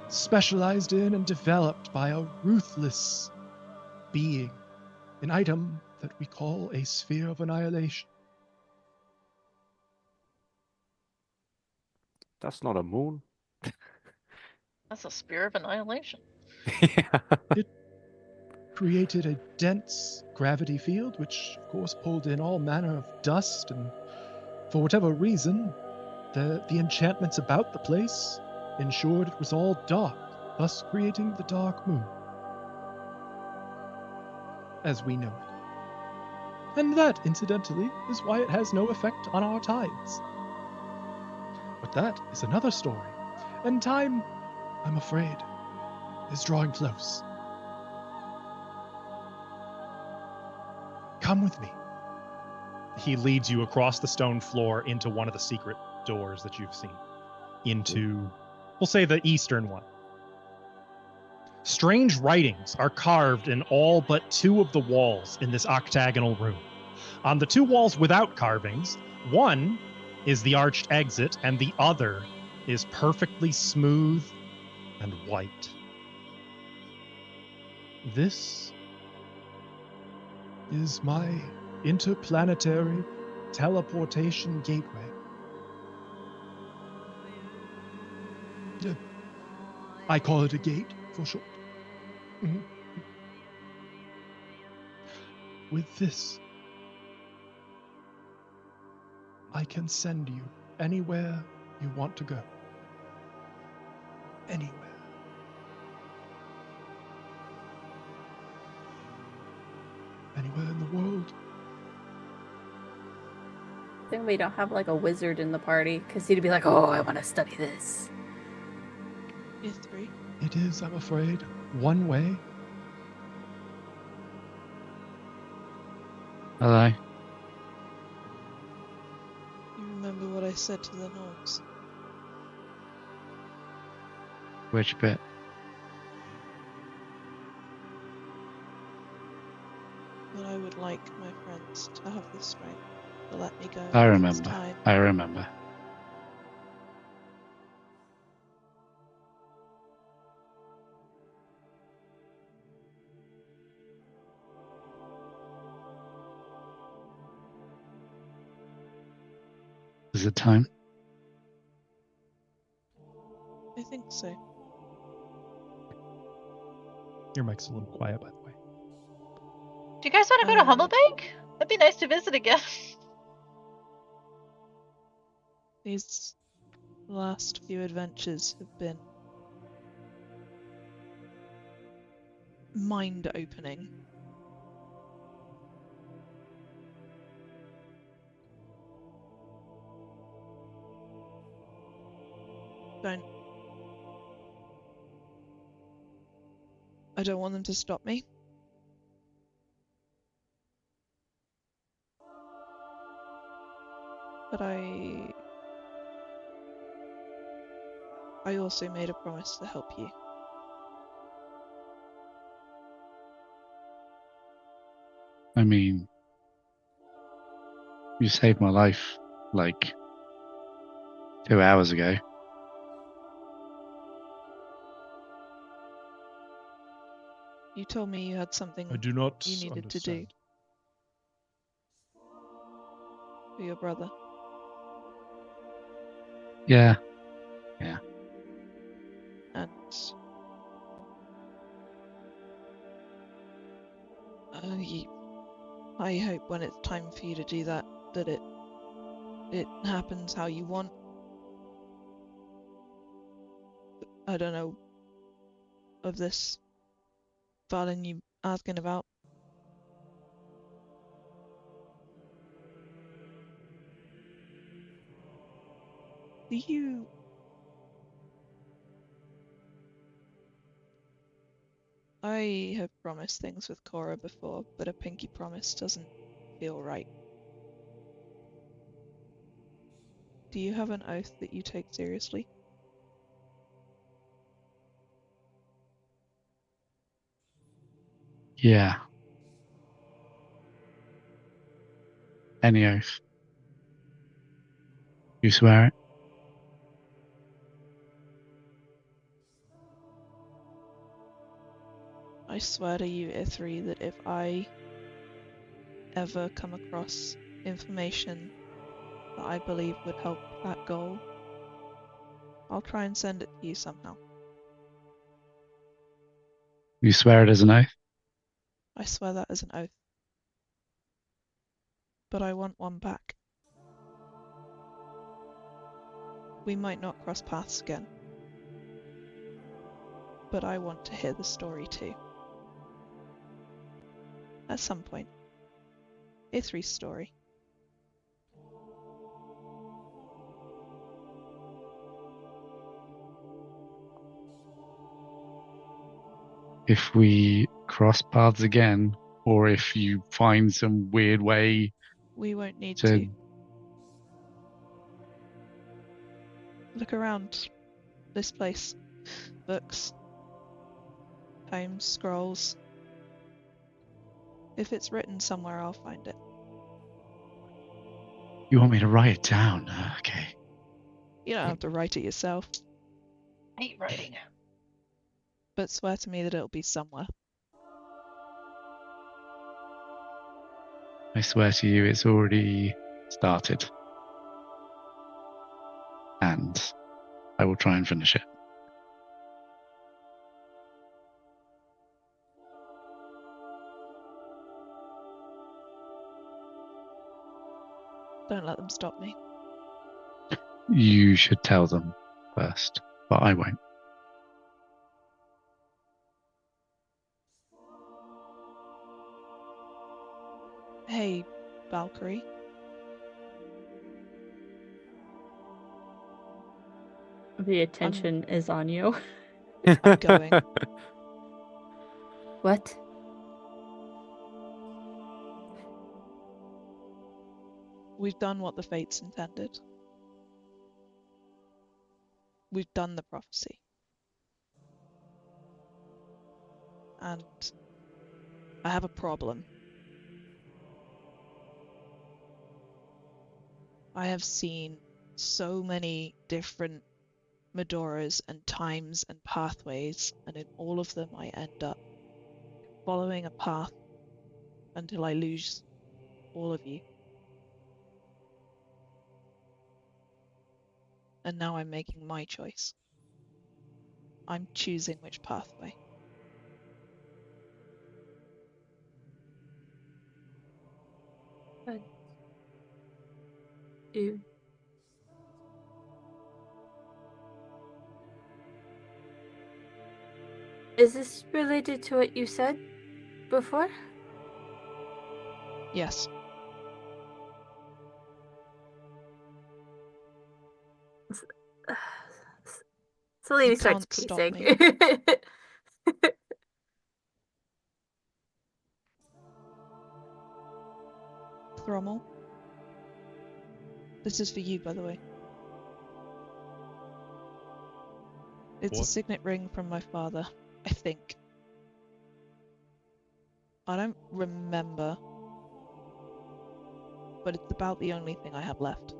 specialized in and developed by a ruthless being an item that we call a sphere of annihilation. That's not a moon. That's a spear of annihilation. Yeah. It created a dense gravity field, which of course pulled in all manner of dust, and for whatever reason, the enchantments about the place ensured it was all dark, thus creating the dark moon, as we know it. And that, incidentally, is why it has no effect on our tides. But that is another story, and time, I'm afraid, is drawing close. Come with me. He leads you across the stone floor into one of the secret doors that you've seen. Into, we'll say, the eastern one. Strange writings are carved in all but 2 of the walls in this octagonal room. On the 2 walls without carvings, one is the arched exit, and the other is perfectly smooth and white. This is my interplanetary teleportation gateway. I call it a gate for short. With this, I can send you anywhere you want to go. Anywhere. Anywhere in the world. I think we don't have like a wizard in the party, because he'd be like, oh, I want to study this. Year 3. It is, I'm afraid, one way. Hello. You remember what I said to the Nords? Which bit? That I would like my friends to have the strength to let me go. I when it's remember. time. I remember. Is it time? I think so. Your mic's a little quiet, by the way. Do you guys want to go to Humblebank? That'd be nice to visit again. These last few adventures have been mind-opening. I don't want them to stop me. But I also made a promise to help you. I mean, you saved my life like 2 hours ago. You told me you had something I do not you needed to do understand. for your brother. Yeah. And I hope when it's time for you to do that, that it happens how you want. I don't know of this Valen you asking about. Do you... I have promised things with Cora before, but a pinky promise doesn't feel right. Do you have an oath that you take seriously? Yeah. Any oath. You swear it? I swear to you, Ithri, that if I ever come across information that I believe would help that goal, I'll try and send it to you somehow. You swear it as an oath? I swear that as an oath. But I want one back. We might not cross paths again, but I want to hear the story too. At some point. Ithri's story. If we cross paths again, or if you find some weird way We won't need to... to. Look around this place. Books. Poems, scrolls. If it's written somewhere, I'll find it. You want me to write it down? Okay. You don't have to write it yourself, I hate writing. but swear to me that it'll be somewhere. I swear to you, it's already started. And I will try and finish it. Don't let them stop me. You should tell them first, but I won't. Hey, Valkyrie. The attention is on you. I'm going. What? We've done what the fates intended. We've done the prophecy. And I have a problem. I have seen so many different Medoras and times and pathways, and in all of them I end up following a path until I lose all of you. And now I'm making my choice. I'm choosing which pathway. But you. Is this related to what you said before? Yes. Celine You starts can't stop pacing. Thrommel. This is for you, by the way. It's a What? signet ring from my father, I think. I don't remember, but it's about the only thing I have left.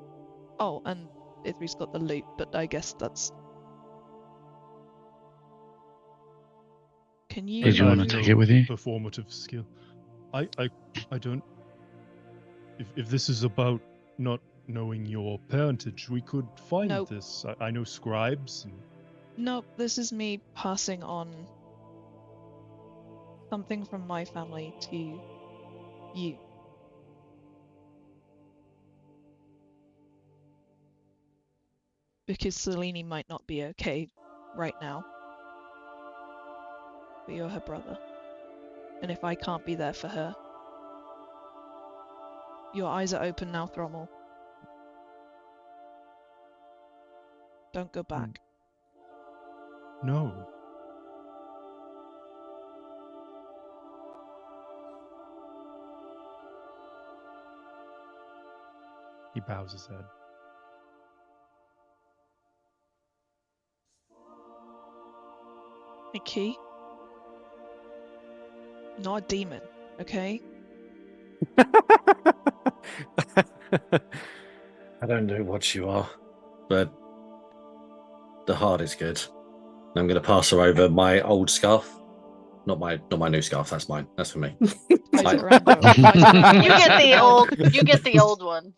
Oh, and Ithri's got the loot, but I guess that's... Can you... Did you I want to have take no it with you? Performative skill. I don't. If this is about not knowing your parentage, we could find Nope. this. I know scribes. And... Nope, this is me passing on something from my family to you. Because Selene might not be okay right now. But you're her brother. And if I can't be there for her... Your eyes are open now, Thrommel. Don't go back. No. He bows his head. Hey, Key. Not a demon, okay? I don't know what you are, but the heart is good. I'm going to pass her over my old scarf. Not my new scarf. That's mine. That's for me. Ties it around the- You get the old. You get the old one.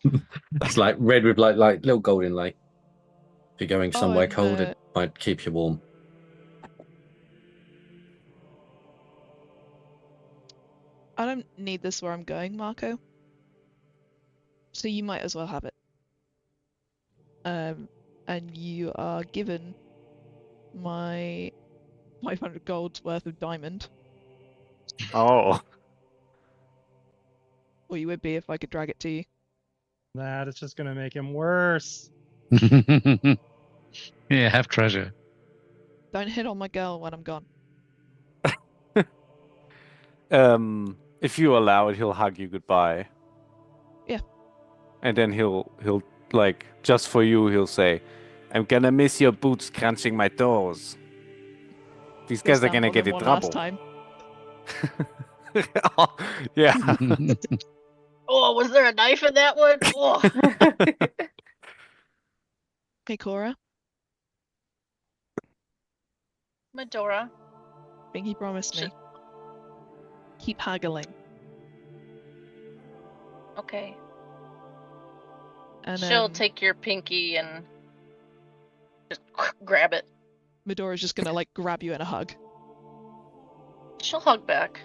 It's like red with like little gold inlay. If you're going somewhere cold, and, it might keep you warm. I don't need this where I'm going, Marco. So you might as well have it. And you are given my 500 gold's worth of diamond. Oh. Or you would be if I could drag it to you. Nah, that's just gonna make him worse. Yeah, have treasure. Don't hit on my girl when I'm gone. If you allow it, he'll hug you goodbye. Yeah. And then he'll like, just for you, he'll say, "I'm gonna miss your boots crunching my toes. These Goes guys are down gonna more get than in one trouble." last time. Yeah. Oh, was there a knife in that one? Oh. Hey, Cora. Medora. Binky promised me. Keep haggling. Okay. And She'll take your pinky and just grab it. Medora's just gonna like grab you in a hug. She'll hug back.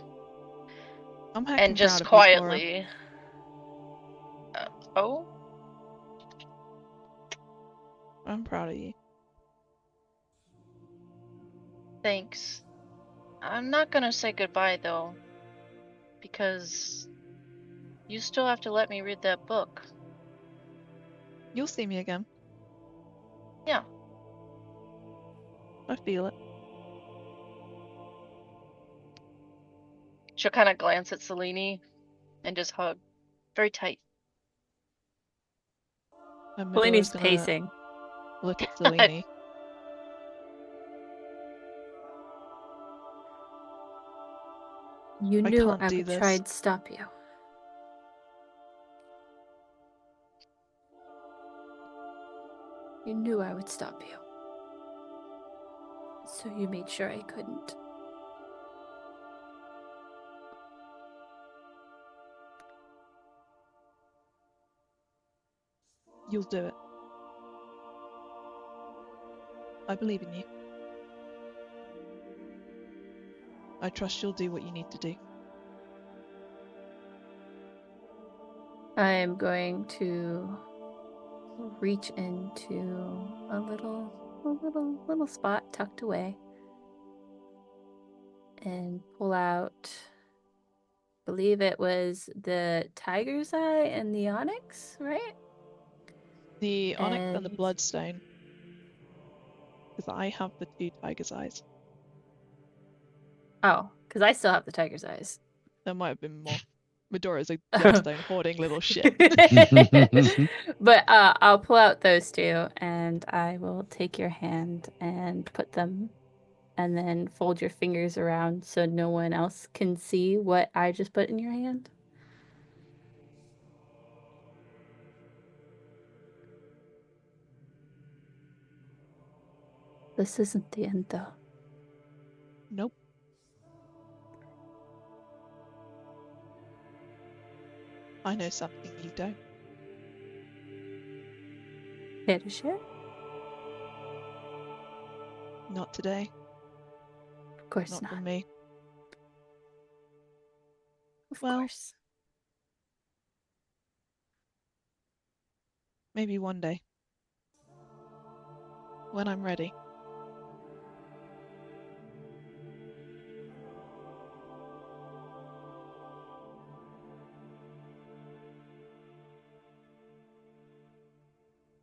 I'm heckin' And just proud of you, Cora. quietly. Oh? I'm proud of you. Thanks. I'm not gonna say goodbye though. Because you still have to let me read that book. You'll see me again. Yeah. I feel it. She'll kind of glance at Selene and just hug. Very tight. And Selene's Medora's gonna pacing. look at Selene. You I knew can't I do would this. try and stop you. You knew I would stop you. So you made sure I couldn't. You'll do it. I believe in you. I trust you'll do what you need to do. I am going to reach into a little spot tucked away and pull out, I believe it was the tiger's eye and the onyx, right? The onyx and the And- bloodstone. Because I have the 2 tiger's eyes. Oh, because I still have the tiger's eyes. There might have been more. Medora's a bloodstone hoarding little shit. But I'll pull out those 2 and I will take your hand and put them and then fold your fingers around so no one else can see what I just put in your hand. This isn't the end, though. Nope. I know something you don't. Care to share? Not today. Of course Not not. from me. Of Well- course. Maybe one day. When I'm ready.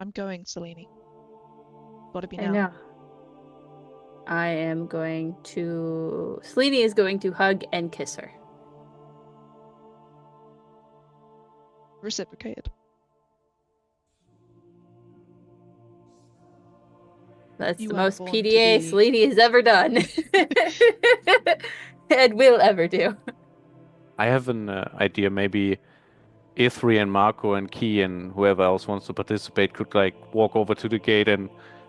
I'm going, Selene. Gotta be I now. know. I am going to. Selene is going to hug and kiss her. Reciprocated. That's You the weren't most born to PDA be- Selene has ever done. And will ever do. I have an idea. Maybe Ithri and Marco and Key and whoever else wants to participate could like walk over to the gate and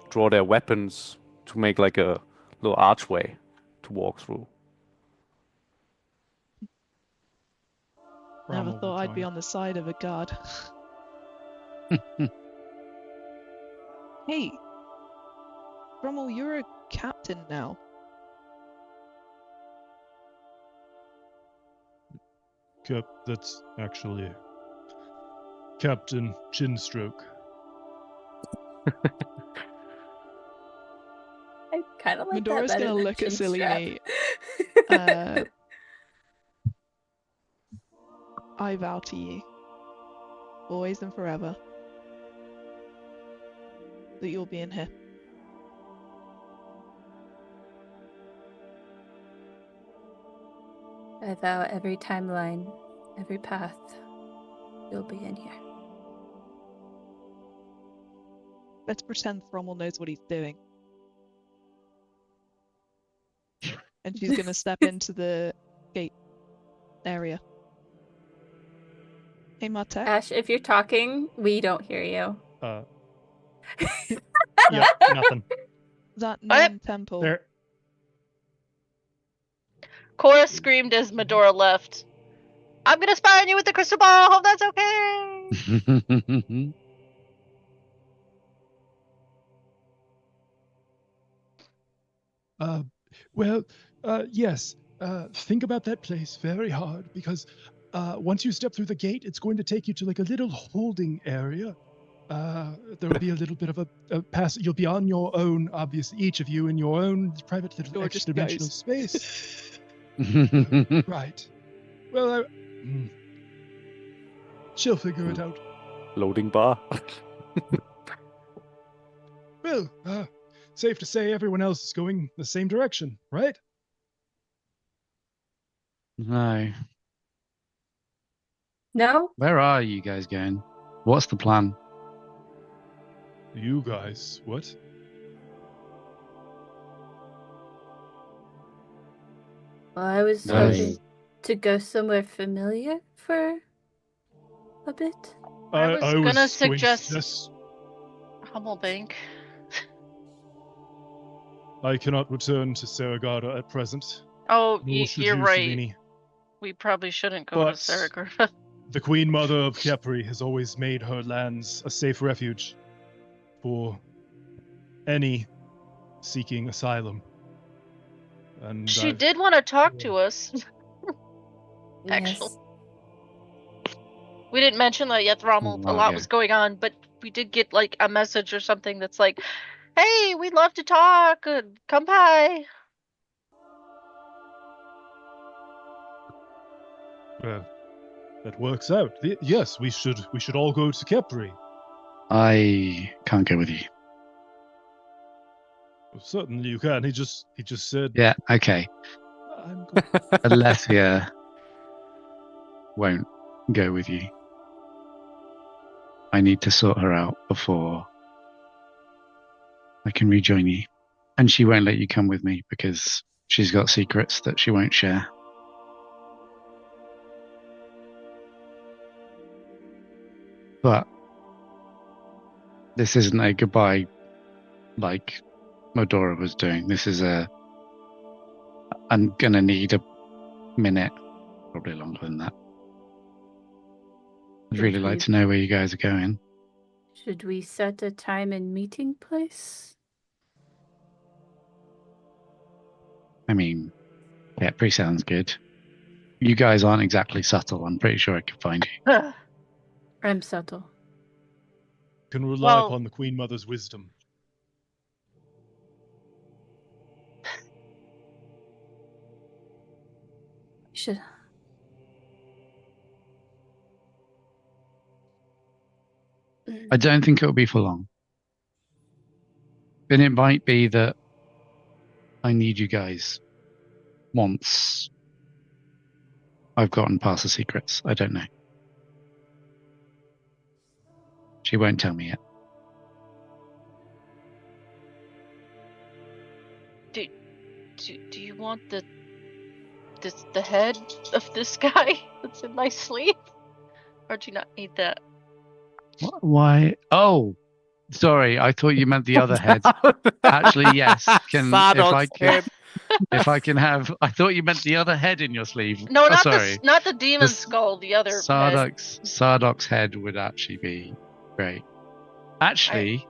draw their weapons to make like a little archway to walk through. Never Rommel will thought I'd be join. on the side of a god. Hey, Rommel, you're a captain now. That's actually Captain Chinstroke. I kind of like Medora's that better gonna than look at chin strap. Selene. I vow to you, always and forever, that you'll be in here. I vow every timeline, every path, you'll be in here. Let's pretend Rommel knows what he's doing. And she's gonna step into the gate area. Hey, Martek. Ash, if you're talking, we don't hear you. Yep, nothing. That What? non-temple. There. Cora screamed as Medora left. I'm gonna spy on you with the crystal ball. Hope that's okay. Yes. Think about that place very hard, because once you step through the gate, it's going to take you to like a little holding area. There will be a little bit of a pass. You'll be on your own, obviously, each of you in your own private little Door just extra-dimensional goes. space. Right. Well, she'll figure it out. Loading bar. Well, safe to say everyone else is going the same direction, right? No. No? Where are you guys going? What's the plan? You guys, what? Well, I was No. hoping to go somewhere familiar for a bit. I was gonna going to suggest Humblebank. I cannot return to Saragada at present. Oh, Nor should you're you, right. Selene. We probably shouldn't go to But- Saragorda. The Queen Mother of Kepri has always made her lands a safe refuge for any seeking asylum. And She I've- did want to talk to us. Actually. Yes. We didn't mention that yet, Rommel. A lot Okay. was going on, but we did get like a message or something that's like, "Hey, we'd love to talk. Come by." that works out. Yes, we should all go to Kepri. I can't go with you. Certainly you can. He just said. Yeah, okay. I'm going. Alessia won't go with you. I need to sort her out before I can rejoin you. And she won't let you come with me because she's got secrets that she won't share. But this isn't a goodbye like Medora was doing. This is I'm gonna need a minute, probably longer than that. I'd really like to know where you guys are going. Should we set a time and meeting place? I mean, Kepri sounds good. You guys aren't exactly subtle. I'm pretty sure I could find you. I'm subtle. Can rely Well- upon the Queen Mother's wisdom. Should I don't think it'll be for long. Then it might be that I need you guys once I've gotten past the secrets. I don't know. She won't tell me yet. Do you want the head of this guy that's in my sleeve? Or do you not need that? Why? Oh, sorry. I thought you meant the other head. Actually, yes. Can if I Sardoc's could head. If I can have, I thought you meant the other head in your sleeve. No, Oh, not sorry. not the demon This- skull. The other head. Sardoc's head would actually be great. Actually,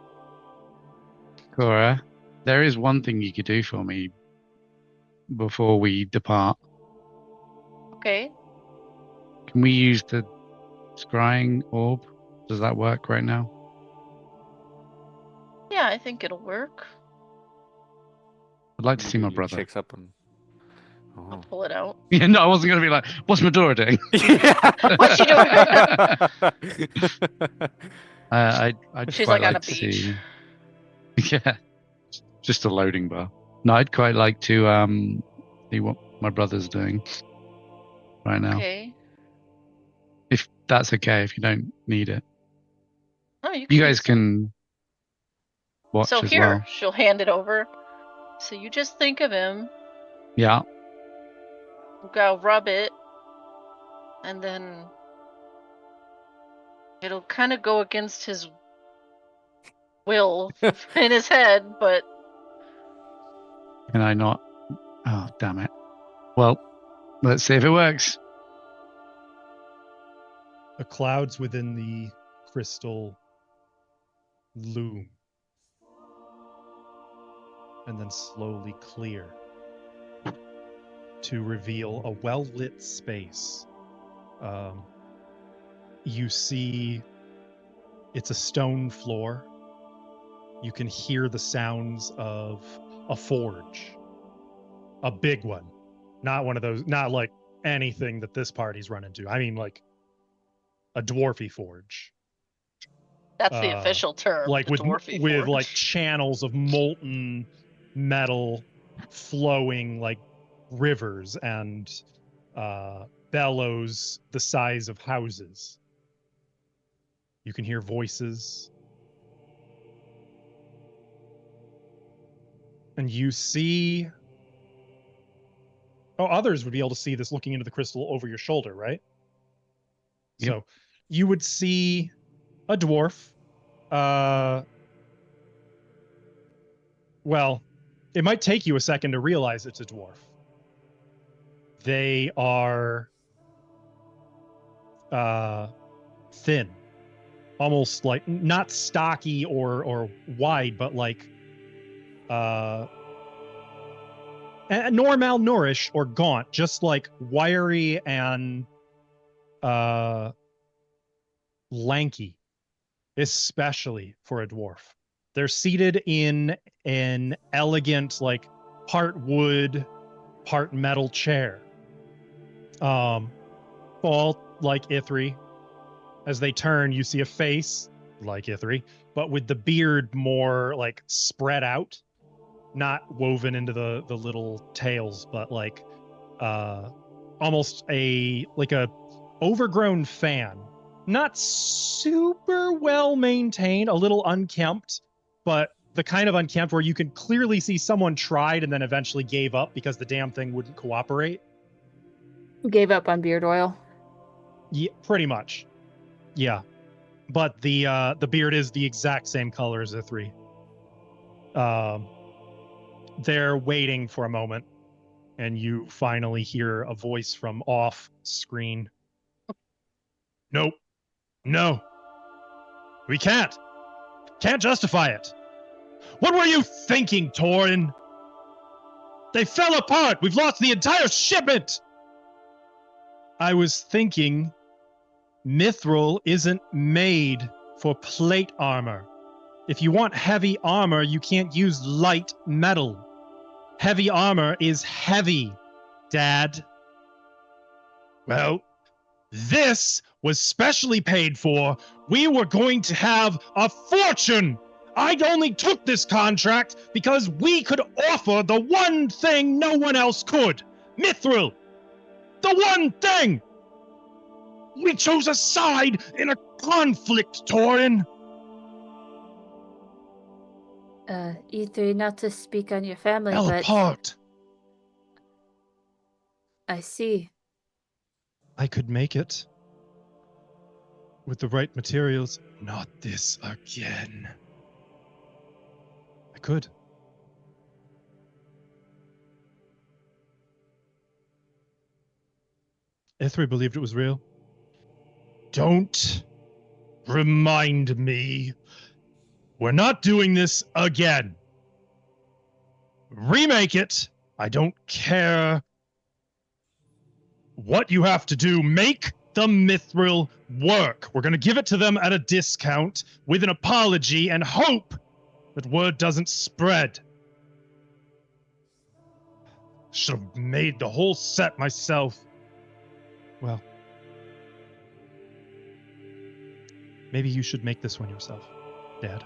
Cora, there is one thing you could do for me before we depart. Okay. Can we use the scrying orb? Does that work right now? Yeah, I think it'll work. I'd like to see my He brother. checks up on. I'll Oh. pull it out. Yeah, no, I wasn't going to be like, what's Medora doing? What's she doing? I'd She's quite like on like a to beach. see. Yeah, just a loading bar. No, I'd quite like to see what my brother's doing right now. Okay. If that's okay, if you don't need it. Oh, you You guys use it. can watch So as here, well. she'll hand it over. So you just think of him. Yeah. Go rub it, and then it'll kind of go against his will in his head, but Can I not? Oh, damn it. Well, let's see if it works. The clouds within the crystal loom and then slowly clear to reveal a well-lit space. You see it's a stone floor. You can hear the sounds of a forge, a big one, not one of those, not like anything that this party's run into. I mean, like a dwarfy forge. that's the official term. Like the with dwarfy with like forge. channels of molten metal flowing like rivers and bellows the size of houses. You can hear voices. And you see... Oh, others would be able to see this looking into the crystal over your shoulder, right? Yep. So you would see a dwarf. Well, it might take you a second to realize it's a dwarf. They are thin, almost like not stocky or wide, but like nor malnourished or gaunt, just like wiry and lanky, especially for a dwarf. They're seated in an elegant, like part wood, part metal chair. All like Ithri. As they turn, you see a face like Ithri, but with the beard more like spread out, not woven into the little tails, but like almost a overgrown fan. Not super well maintained, a little unkempt, but the kind of unkempt where you can clearly see someone tried and then eventually gave up because the damn thing wouldn't cooperate. Gave up on beard oil. Yeah, pretty much. Yeah. But the beard is the exact same color as the three. They're waiting for a moment, and you finally hear a voice from off screen. Nope. No. We can't. Can't justify it. What were you thinking, Torin? They fell apart. We've lost the entire shipment. I was thinking Mithril isn't made for plate armor. If you want heavy armor, you can't use light metal. Heavy armor is heavy, Dad. Well, this was specially paid for. We were going to have a fortune. I only took this contract because we could offer the one thing no one else could. Mithril. The one thing. We chose a side in a conflict, Torin. E3, not to speak on your family, Fell but apart. I see. I could make it. With the right materials. Not this again. I could. Ithri believed it was real. Don't remind me. We're not doing this again. Remake it. I don't care what you have to do. Make the mithril work. We're going to give it to them at a discount with an apology and hope that word doesn't spread. Should have made the whole set myself. Well, maybe you should make this one yourself, Dad.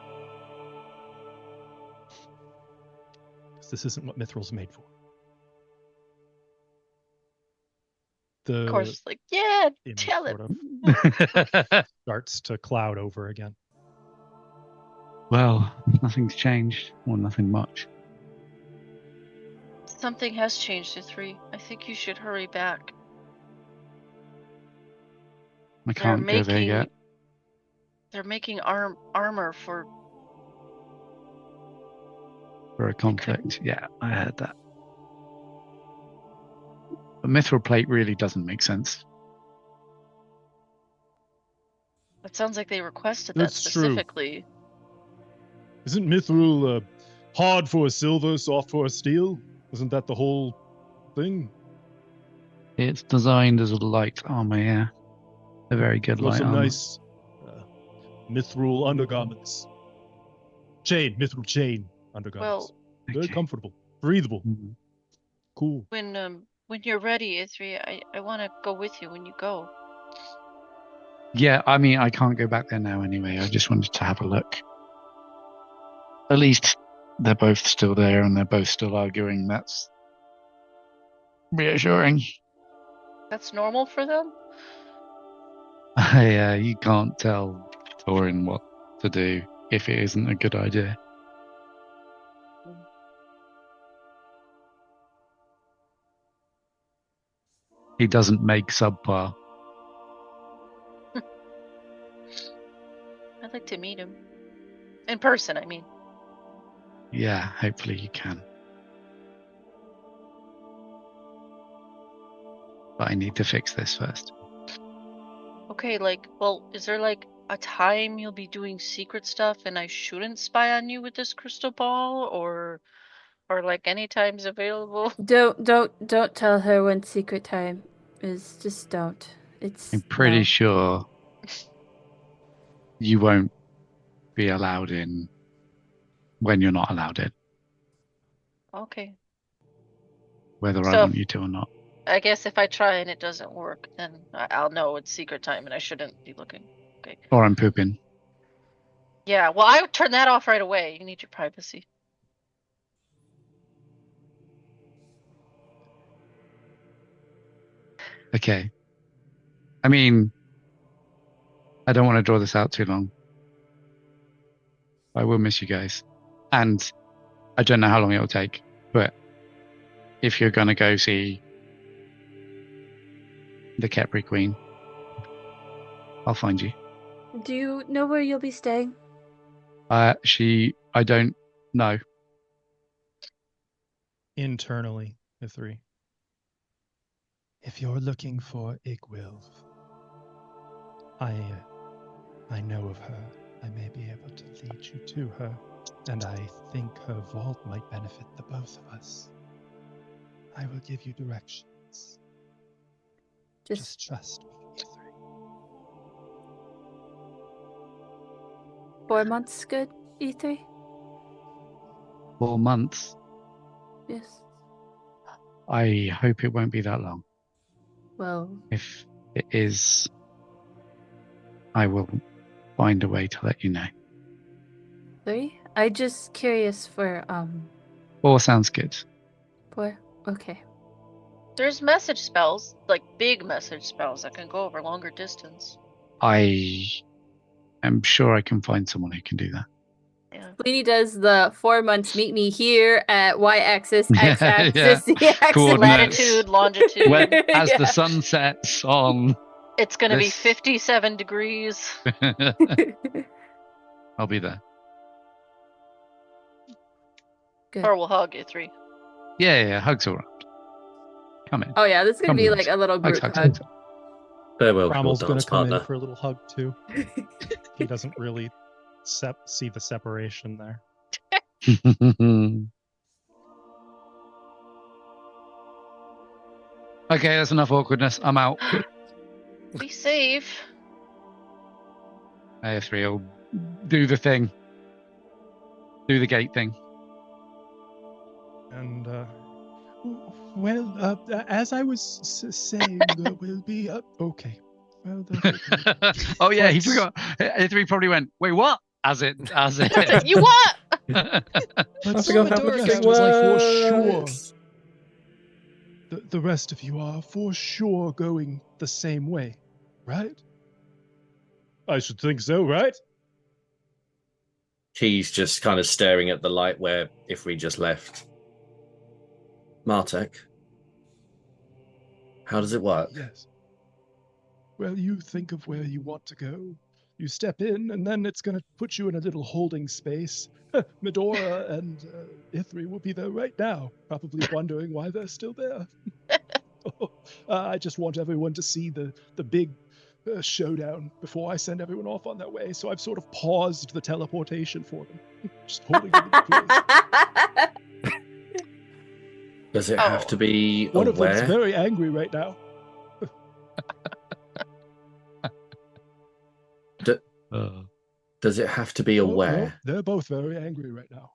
Because this isn't what mithril's made for. The Of course, like, yeah, image tell it. sort of starts to cloud over again. Well, nothing's changed, or nothing much. Something has changed, Ithri. I think you should hurry back. I can't go there yet. They're making armor for A conflict. Yeah, I heard that. But mithril plate really doesn't make sense. It sounds like they requested That's that true. specifically. Isn't mithril hard for a silver, soft for a steel? Isn't that the whole thing? It's designed as a light armor, yeah. A very good Got light some armor. nice mithril undergarments. Mithril chain undergarments. Well, Very Okay. comfortable, breathable, Mhm. cool. when you're ready, Ithri, I want to go with you when you go. Yeah, I mean, I can't go back there now anyway. I just wanted to have a look. At least they're both still there and they're both still arguing. That's reassuring. That's normal for them? You can't tell Thorin what to do if it isn't a good idea. He doesn't make subpar. I'd like to meet him. In person, I mean. Yeah, hopefully you can. But I need to fix this first. Okay, is there a time you'll be doing secret stuff and I shouldn't spy on you with this crystal ball, or any time's available? Don't tell her when secret time is. Just don't. I'm pretty no. sure you won't be allowed in when you're not allowed in, Okay. whether I So want you to or not. I guess if I try and it doesn't work, then I'll know it's secret time and I shouldn't be looking. Okay. Or I'm pooping. Yeah, well, I would turn that off right away. You need your privacy. Okay. I mean, I don't want to draw this out too long. I will miss you guys. And I don't know how long it'll take, but if you're going to go see the Khepri Queen, I'll find you. Do you know where you'll be staying? I don't know. Internally, the three. If you're looking for Igwilf, I know of her. I may be able to lead you to her, and I think her vault might benefit the both of us. I will give you directions. Just trust me, Ithri. 4 months good, E3? 4 months. Yes. I hope it won't be that long. Well, If it is, I will find a way to let you know. 3? I'm just curious for 4 sounds good. 4. Okay. There's message spells, big message spells that can go over longer distance. I am sure I can find someone who can do that. Yeah. Queenie does the 4 months. Meet me here at y-axis, x-axis, Yeah. z-axis, Coordinates. Latitude, longitude. As Yeah. the sun sets on, It's gonna be This- 57 degrees. I'll be there. Good. Or we'll hug Ithri. Yeah, hugs all right. Come in. Oh yeah, this is gonna Come be on. like a little Hugs, group hugs, hug. Farewell, short Rommel's going dance to come partner. in for a little hug too. He doesn't really see the separation there. Okay, that's enough awkwardness. I'm out. Be safe. AF3 will do the thing. Do the gate thing. And, well, as I was saying, we'll be okay. Well, that's okay. Oh yeah, he But- forgot. AF3 probably went, wait, what? As it. You what? But I forgot how Medora much goes. it was like for sure. works. The rest of you are for sure going the same way, right? I should think so, right? He's just kind of staring at the light where if we just left. Martek, how does it work? Yes. Well, you think of where you want to go. You step in, and then it's going to put you in a little holding space. Medora and Ithri will be there right now, probably wondering why they're still there. I just want everyone to see the big showdown before I send everyone off on their way, so I've sort of paused the teleportation for them. Just holding them in place. Does it have to be One of them's aware? very angry right now. Does it have to be Oh, no, aware? they're both very angry right now.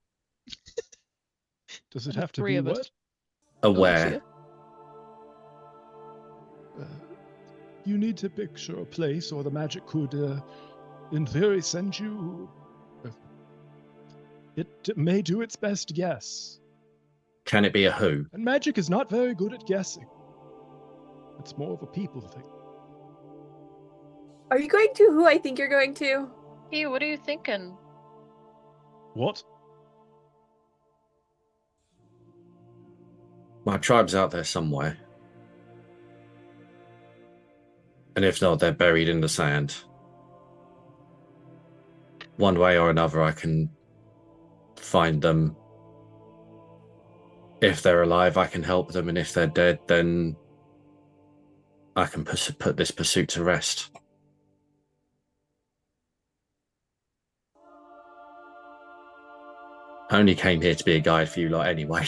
Does it The have to three be of us. what? Aware. You need to picture a place, or the magic could, in theory, send you. It may do its best guess. Can it be a who? And magic is not very good at guessing. It's more of a people thing. Are you going to who I think you're going to? Hey, what are you thinking? What? My tribe's out there somewhere. And if not, they're buried in the sand. One way or another, I can find them. If they're alive, I can help them. And if they're dead, then I can put this pursuit to rest. I only came here to be a guide for you lot anyway.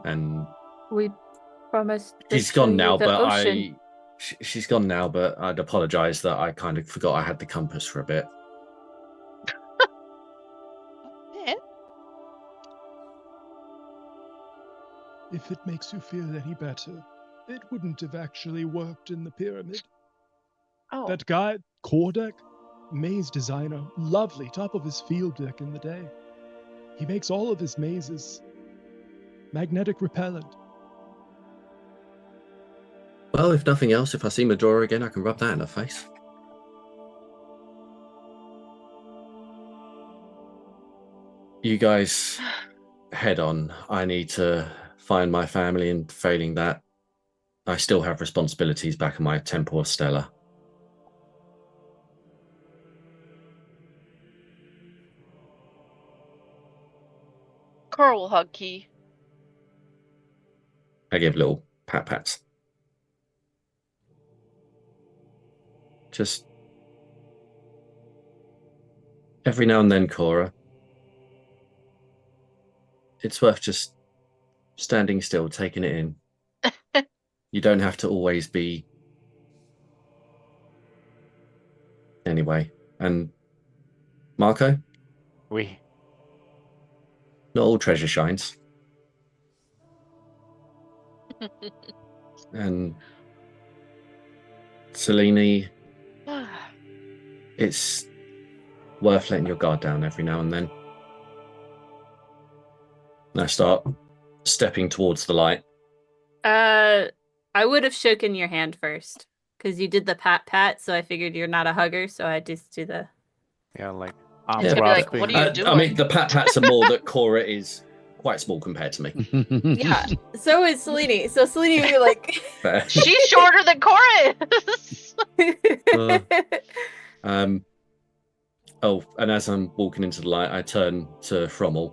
And We promised. she's gone now, but she's gone now, but I'd apologize that I kind of forgot I had the compass for a bit. Yeah. If it makes you feel any better, it wouldn't have actually worked in the pyramid. Oh, That guy, Kordek, maze designer, lovely, top of his field deck in the day. He makes all of his mazes magnetic repellent. Well, if nothing else, if I see Medora again, I can rub that in her face. You guys head on. I need to find my family, and failing that, I still have responsibilities back in my Temple of Stella. Carl will hug Key. I give little pats. Just every now and then, Cora, it's worth just standing still, taking it in. You don't have to always be. Anyway, and Marco, We. not all treasure shines. And Selene, it's worth letting your guard down every now and then. And I start stepping towards the light. I would have shaken your hand first because you did the pat, so I figured you're not a hugger, so I just do the. Yeah, like It's arms gonna be like, grasping. what are you doing? I mean, the pats are more that Cora is quite small compared to me. Yeah, so is Selene. So Selene would be like. Fair. She's shorter than Cora is. Oh, and as I'm walking into the light, I turn to Frommel.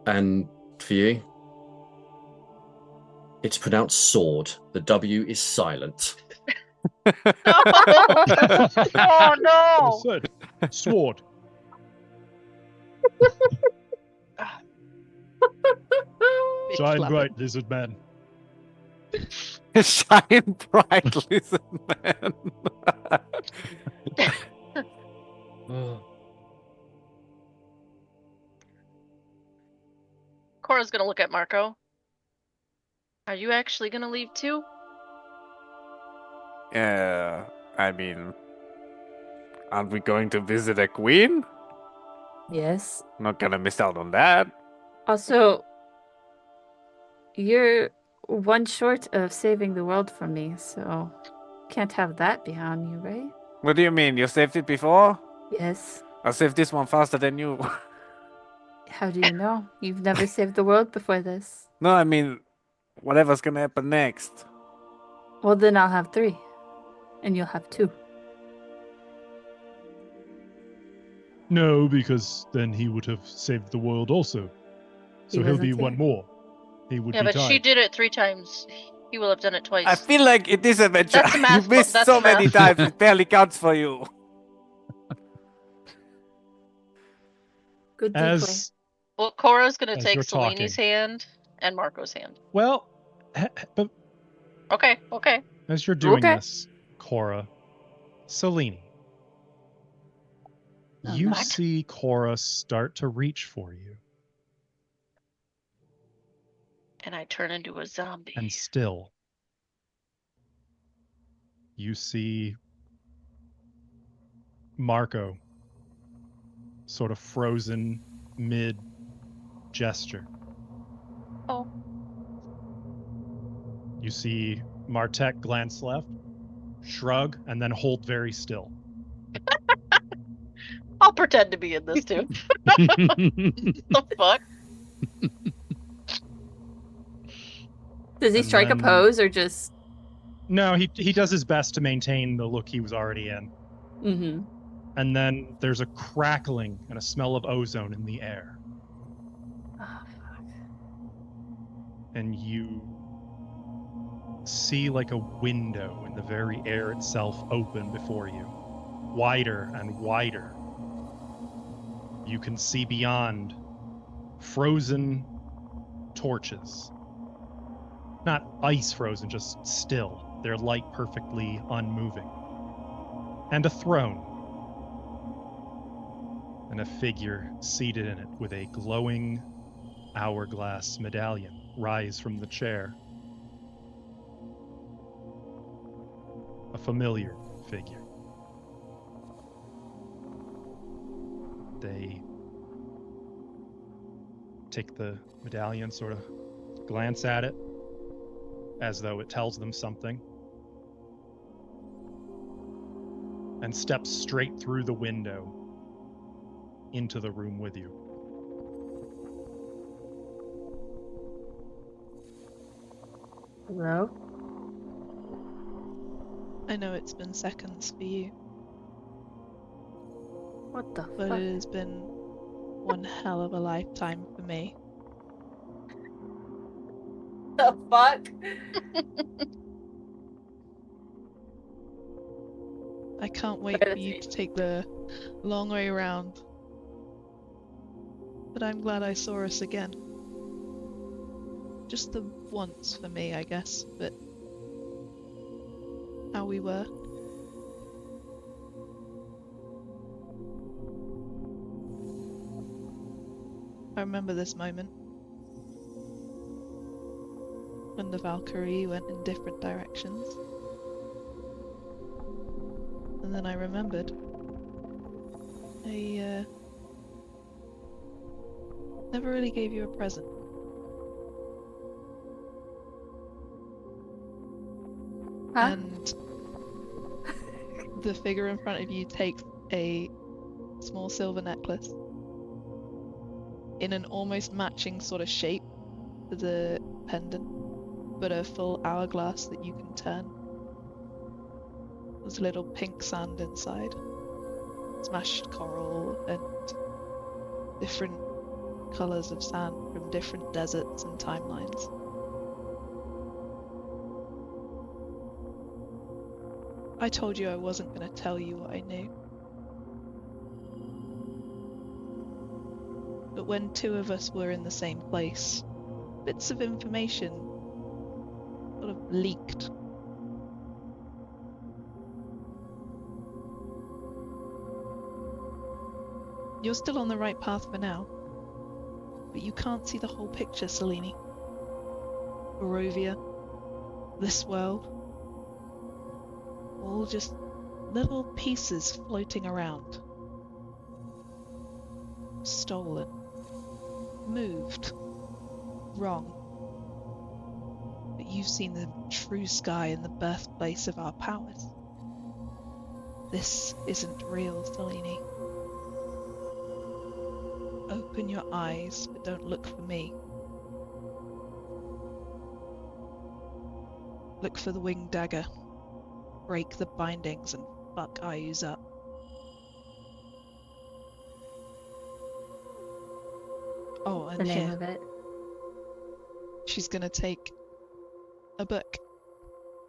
And for you, It's pronounced sword. The W is silent. No! Oh no! Said, sword. Bitch Shine slapping. bright, lizard man. Shine bright, listen, man. Cora's gonna look at Marco. Are you actually gonna leave too? Yeah, I mean, aren't we going to visit a queen? Yes. Not gonna miss out on that. Also, you're one short of saving the world from me, so can't have that be on you, right? What do you mean? You saved it before? Yes. I saved this one faster than you. How do you know? You've never saved the world before this. No, I mean, whatever's gonna happen next. Well, then I'll have 3. And you'll have 2. No, because then he would have saved the world also. So He he'll wasn't be here. one more. He would Yeah, be but she tied. did it 3 times. He will have done it twice. I feel like in this adventure, That's a you math book, missed that's so a many math. times, it barely counts for you. Good decoy. As Well, Cora's gonna As take you're Seleni's talking. hand and Marco's hand. well, but Okay, okay. as you're doing Okay. this, Cora, Selene, Oh, you no. see Cora start to reach for you, And I turn into a zombie. and still, you see Marco sort of frozen mid gesture. Oh. You see Martek glance left, shrug, and then hold very still. I'll pretend to be in this too. The fuck? Does he And strike a then- pose or just... No, he does his best to maintain the look he was already in. Mm-hmm. And then there's a crackling and a smell of ozone in the air. Oh, fuck. And you see like a window in the very air itself open before you, wider and wider. You can see beyond frozen torches. Not ice frozen, just still. Their light perfectly unmoving. And a throne. And a figure seated in it with a glowing hourglass medallion rise from the chair. A familiar figure. They take the medallion, sort of glance at it, as though it tells them something, and step straight through the window into the room with you. Hello? I know it's been seconds for you, What the but fuck? it has been one hell of a lifetime for me. The fuck? I can't wait Sorry, for that's you me. to take the long way around. But I'm glad I saw us again. Just the once for me, I guess, but how we were. I remember this moment when the Valkyrie went in different directions. And then I remembered I never really gave you a present. Huh? And the figure in front of you takes a small silver necklace in an almost matching sort of shape to the pendant, but a full hourglass that you can turn. There's a little pink sand inside, smashed coral, and different colours of sand from different deserts and timelines. I told you I wasn't going to tell you what I knew. But when two of us were in the same place, bits of information sort of leaked. You're still on the right path for now, but you can't see the whole picture, Selene. Barovia, this world, all just little pieces floating around. Stolen. Moved. Wrong. But you've seen the true sky and the birthplace of our powers. This isn't real, Selene. Open your eyes, but don't look for me. Look for the winged dagger. Break the bindings and fuck Ayu's up. Oh, and The name here, of it. she's gonna take a book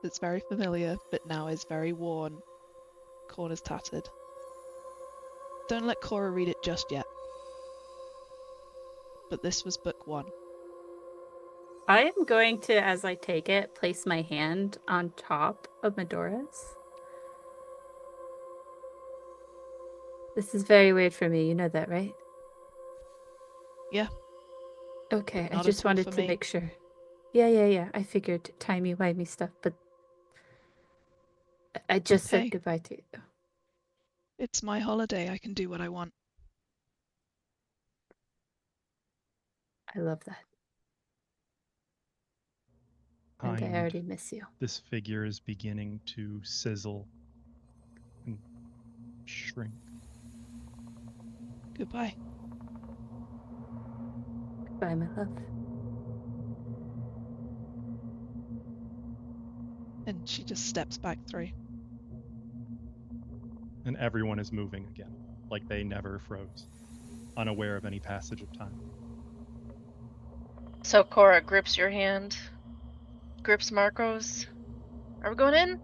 that's very familiar, but now is very worn. Corners tattered. Don't let Cora read it just yet. But this was book 1. I am going to, as I take it, place my hand on top of Medora's. This is very weird for me. You know that, right? Yeah. Okay, I Not just at all wanted for to me. make sure. Yeah. I figured timey-wimey stuff, but I just Hey. said goodbye to you. It's my holiday. I can do what I want. I love that. And I Behind already miss you. this figure is beginning to sizzle and shrink. Goodbye. Goodbye, my love. And she just steps back through. And everyone is moving again, like they never froze, unaware of any passage of time. So Cora grips your hand, grips Marco's. Are we going in?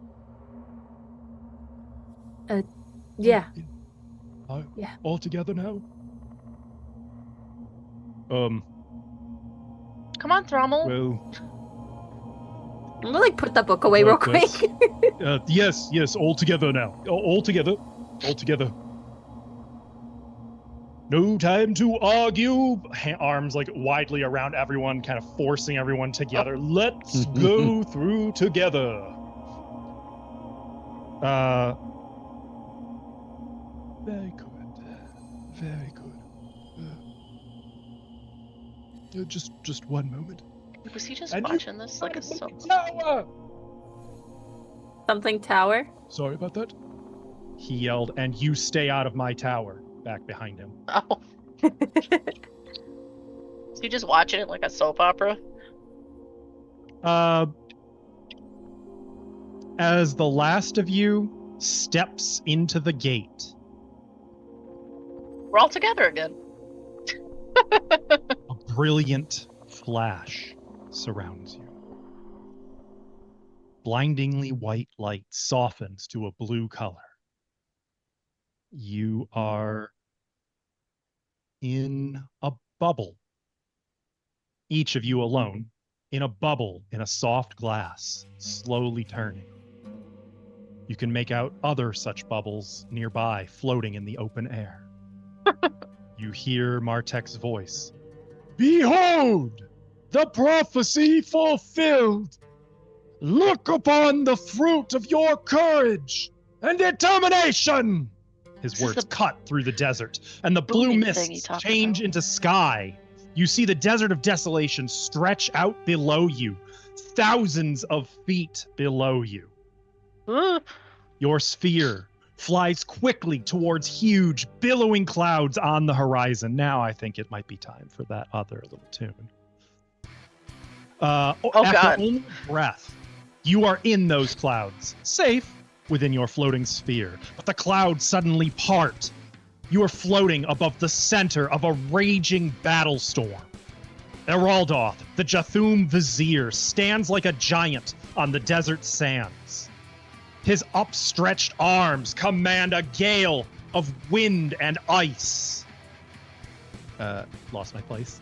Yeah. Yeah. All together now? Come on, Thrommel. Well, I'm gonna put that book away real quick. yes, all together now. All together. No time to argue. Arms like widely around everyone, kind of forcing everyone together. Let's go through together. Very good. Very good. Just one moment. Was he just And you- watching this like a soap? Tower! Something tower. Sorry about that. He yelled, and you stay out of my tower, back behind him. Oh. Is he just watching it like a soap opera? As the last of you steps into the gate, We're all together again. a brilliant flash surrounds you. Blindingly white light softens to a blue color. You are in a bubble. Each of you alone, in a bubble in a soft glass, slowly turning. You can make out other such bubbles nearby, floating in the open air. You hear Martek's voice. Behold, the prophecy fulfilled. Look upon the fruit of your courage and determination. His This is words the cut through the desert, and the blue booming thing he mists talked change about. into sky. You see the Desert of Desolation stretch out below you, thousands of feet below you. Ooh. Your sphere flies quickly towards huge, billowing clouds on the horizon. Now I think it might be time for that other little tune. After God. only a breath, you are in those clouds, safe within your floating sphere. But the clouds suddenly part. You are floating above the center of a raging battle storm. Eraldoth, the Jathum Vizier, stands like a giant on the desert sands. His upstretched arms command a gale of wind and ice. Lost my place.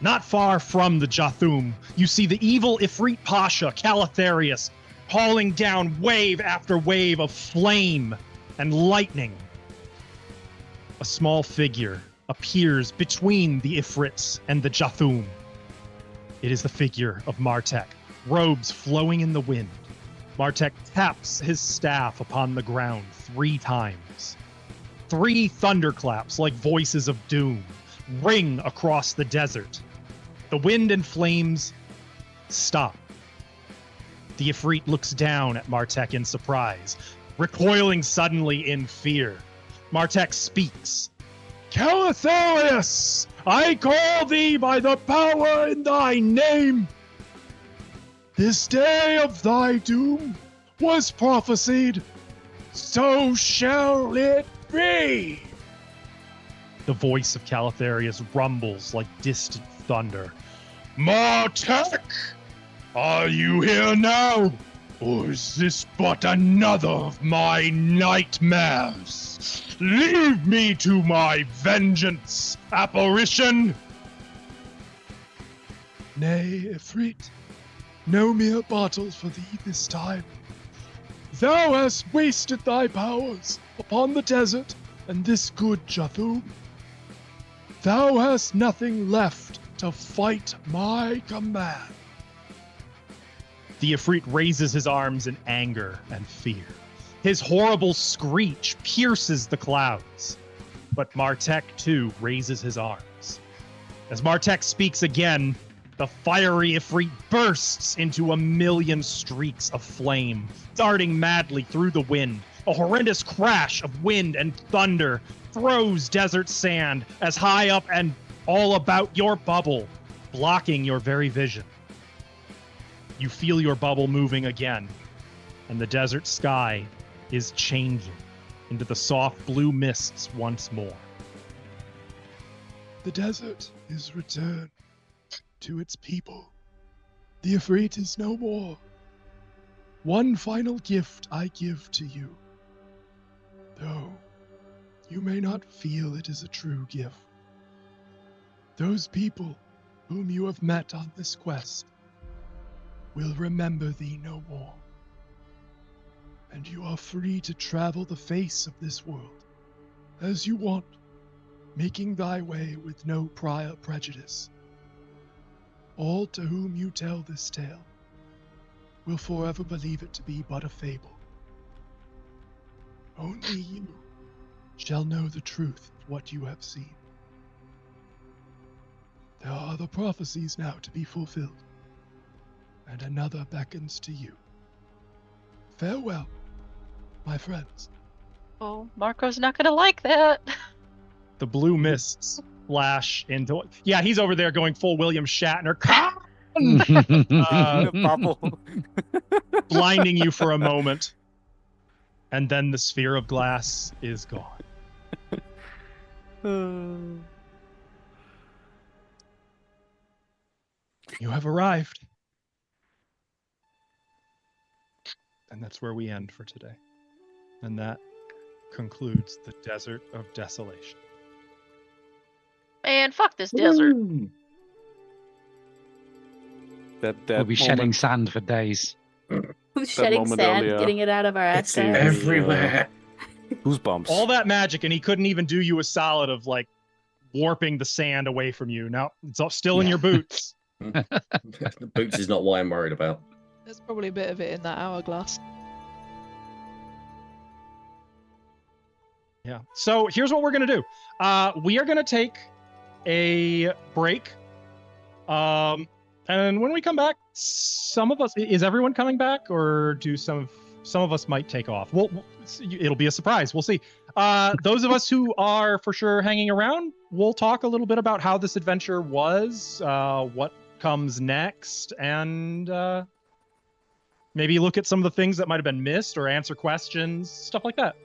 Not far from the Jathum, you see the evil Ifrit Pasha, Calatharius, hauling down wave after wave of flame and lightning. A small figure appears between the Ifrits and the Jathum. It is the figure of Martek, robes flowing in the wind. Martek taps his staff upon the ground 3 times. 3 thunderclaps like voices of doom ring across the desert. The wind and flames stop. The Ifrit looks down at Martek in surprise, recoiling suddenly in fear. Martek speaks. Calatharius, I call thee by the power in thy name. This day of thy doom was prophesied, so shall it be. The voice of Calatharius rumbles like distant thunder. Martek, are you here now? Or is this but another of my nightmares? Leave me to my vengeance, apparition! Nay, Ifrit, no mere battles for thee this time. Thou hast wasted thy powers upon the desert and this good Jathum. Thou hast nothing left to fight my command. The Ifrit raises his arms in anger and fear. His horrible screech pierces the clouds. But Martek, too, raises his arms. As Martek speaks again, the fiery Ifrit bursts into a million streaks of flame, darting madly through the wind. A horrendous crash of wind and thunder throws desert sand as high up and all about your bubble, blocking your very vision. You feel your bubble moving again, and the desert sky is changing into the soft blue mists once more. The desert is returned to its people. The Ifrit is no more. One final gift I give to you, though you may not feel it is a true gift. Those people whom you have met on this quest will remember thee no more, and you are free to travel the face of this world as you want, making thy way with no prior prejudice. All to whom you tell this tale will forever believe it to be but a fable. Only you shall know the truth of what you have seen. There are the prophecies now to be fulfilled, and another beckons to you. Farewell, my friends. Oh, Marco's not gonna like that. The blue mists flash into... Yeah, he's over there going full William Shatner. The bubble. Blinding you for a moment. And then the sphere of glass is gone. You have arrived. And that's where we end for today. And that concludes the Desert of Desolation. Man, fuck this desert. That We'll be shedding moment- sand for days. Who's shedding moment sand, earlier. getting it out of our It's assets? everywhere. Goosebumps. All that magic, and he couldn't even do you a solid of like warping the sand away from you. Now it's all still in your boots. The boots is not what I'm worried about. There's probably a bit of it in that hourglass. Yeah. So here's what we're gonna do. We are gonna take a break. And when we come back, some of us, is everyone coming back, or do some of us might take off? Well, it'll be a surprise. We'll see. Those of us who are for sure hanging around, we'll talk a little bit about how this adventure was, what comes next, and maybe look at some of the things that might have been missed or answer questions, stuff like that.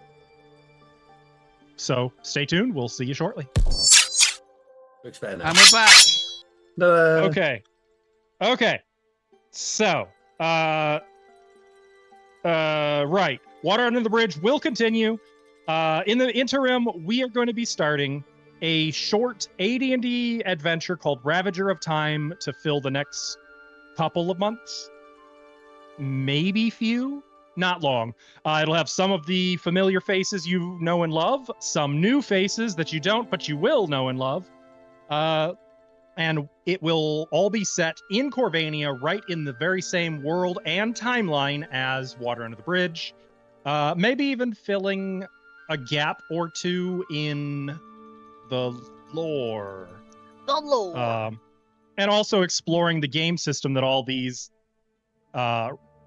So stay tuned. We'll see you shortly. Looks better now. And we're back. No. Okay. So, Right. Water Under the Bridge will continue. In the interim, we are going to be starting a short AD&D adventure called Ravager of Time to fill the next couple of months. Maybe few. Not long. It'll have some of the familiar faces you know and love, some new faces that you don't, but you will know and love. And it will all be set in Corvania, right in the very same world and timeline as Water Under the Bridge. Maybe even filling a gap or two in the lore. The lore. And also exploring the game system that all these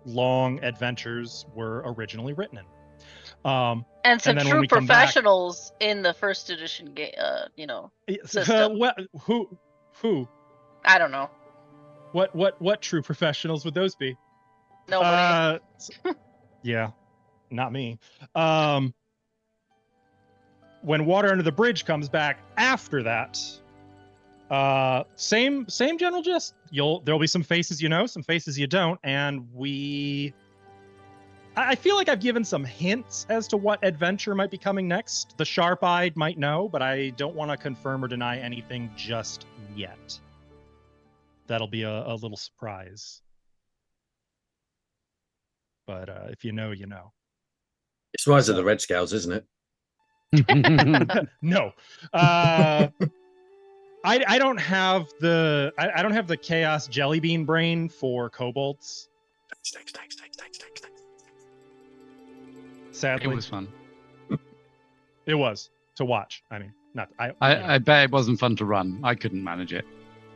long adventures were originally written in. And some then when true we come back- professionals in the first edition game, system. Who? I don't know. What true professionals would those be? Nobody. Yeah, not me. When Water Under the Bridge comes back after that, same general gist. There'll be some faces you know, some faces you don't, and I feel like I've given some hints as to what adventure might be coming next. The sharp-eyed might know, but I don't want to confirm or deny anything just yet. That'll be a little surprise. But if you know, you know. It's Rise of the Red Scales, isn't it? No. I don't have the Chaos Jelly Bean brain for kobolds. Thanks. Sadly, It was fun. It was to watch. I mean, not I bet it wasn't fun to run. I couldn't manage it.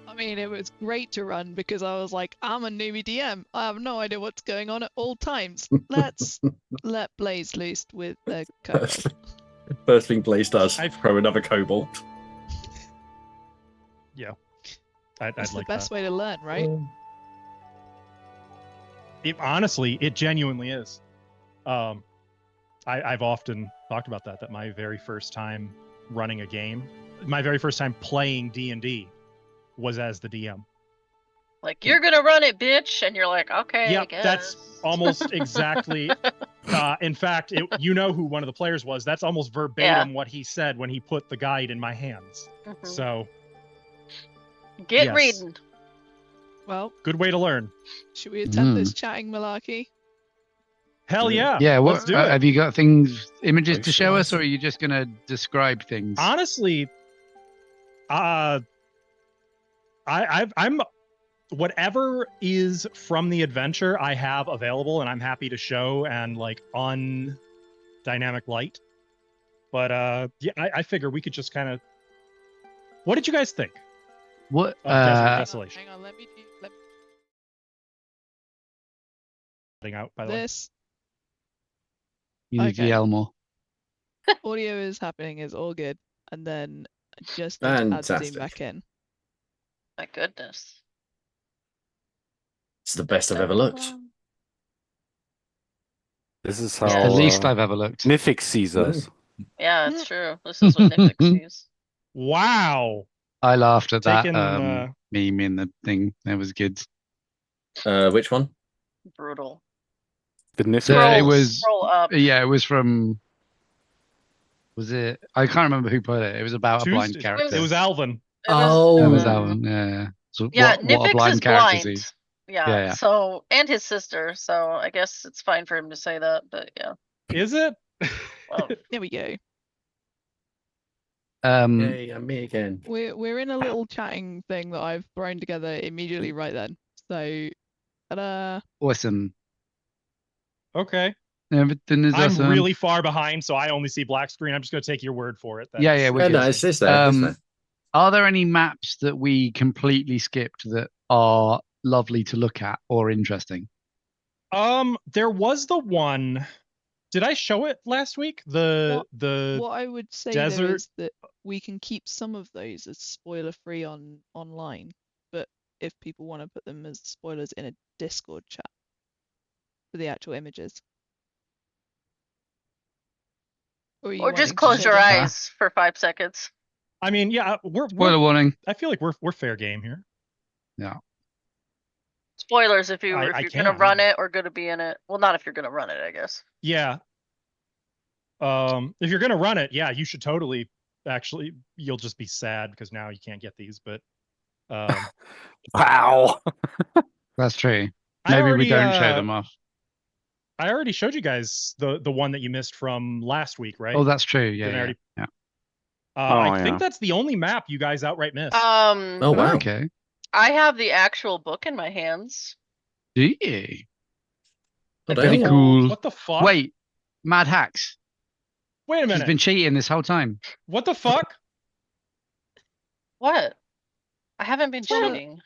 I mean, it was great to run because I was like, I'm a newbie DM. I have no idea what's going on at all times. Let's let Blaze loose with the kobold. First thing Blaze does, throw another kobold. Yeah. I'd It's the like best that. way to learn, right? Honestly, it genuinely is. I've often talked about that my very first time running a game, my very first time playing D&D was as the DM. Like, you're gonna run it, bitch, and you're like, okay, I Yep, guess. that's almost exactly. In fact, you know who one of the players was. That's almost verbatim what he said when he put the guide in my hands. Mhm. So Get yes. reading. Well, good way to learn. should we attempt this chatting malarkey? Hell yeah. Yeah, let's do it. have you got images Go to show for us, it. or are you just going to describe things? Honestly, I'm whatever is from the adventure I have available, and I'm happy to show and like on dynamic light. But yeah, I figure we could just kind of. What did you guys think What? of Desert of Desolation? Hang on, let me Thing out, by the way. this. You need to Okay. yell more. Audio is happening, is all good. And then I just need to add Zoom Fantastic. back in. My goodness. It's the best I've ever looked. This is It's how the The least I've ever looked. Nifix sees us. Yeah, it's true. This is what Nifix sees. Wow. I laughed at that Taking, meme in the thing. That was good. Which one? Brutal. The Nifix. So it was. Scroll up. Yeah, it was from. Was it? I can't remember who put it. It was about a blind Tuesday- character. It was Alvin. It was, Oh. That was that one. Yeah. So yeah, what Nifix a blind is character blind. sees. Yeah, Yeah. So, and his sister. So I guess it's fine for him to say that. But yeah. Is it? Well, There we go. Yay, and me again. We're in a little chatting thing that I've thrown together immediately right then. So, ta-da. Awesome. Okay. Everything is I'm awesome. really far behind, so I only see black screen. I'm just going to take your word for it. Yeah, yeah, Oh, no, it's there. It's there. Are there any maps that we completely skipped that are lovely to look at or interesting? There was the one. Did I show it last week? What The I would say though desert- is that we can keep some of those as spoiler free online, but if people want to put them as spoilers in a Discord chat for the actual images. Or, are you or just wanting to close show your them? eyes for 5 seconds. I mean, yeah, Spoiler warning. I feel like we're fair game here. Yeah. Spoilers if I you're gonna can. run it or gonna be in it. Well, not if you're gonna run it, I guess. Yeah. If you're gonna run it, yeah, you should totally. Actually, you'll just be sad because now you can't get these. But Wow. That's true. I Maybe we already, don't show them off. I already showed you guys the one that you missed from last week, right? Oh, that's true. Didn't I Yeah. already- Yeah. I think that's the only map you guys outright missed. Oh wow. Okay. I have the actual book in my hands. Do you? What Pretty the hell? cool. What the fuck? Wait, Mad Hacks. Wait a He's minute. been cheating this whole time. What the fuck? What? I haven't been Well, cheating.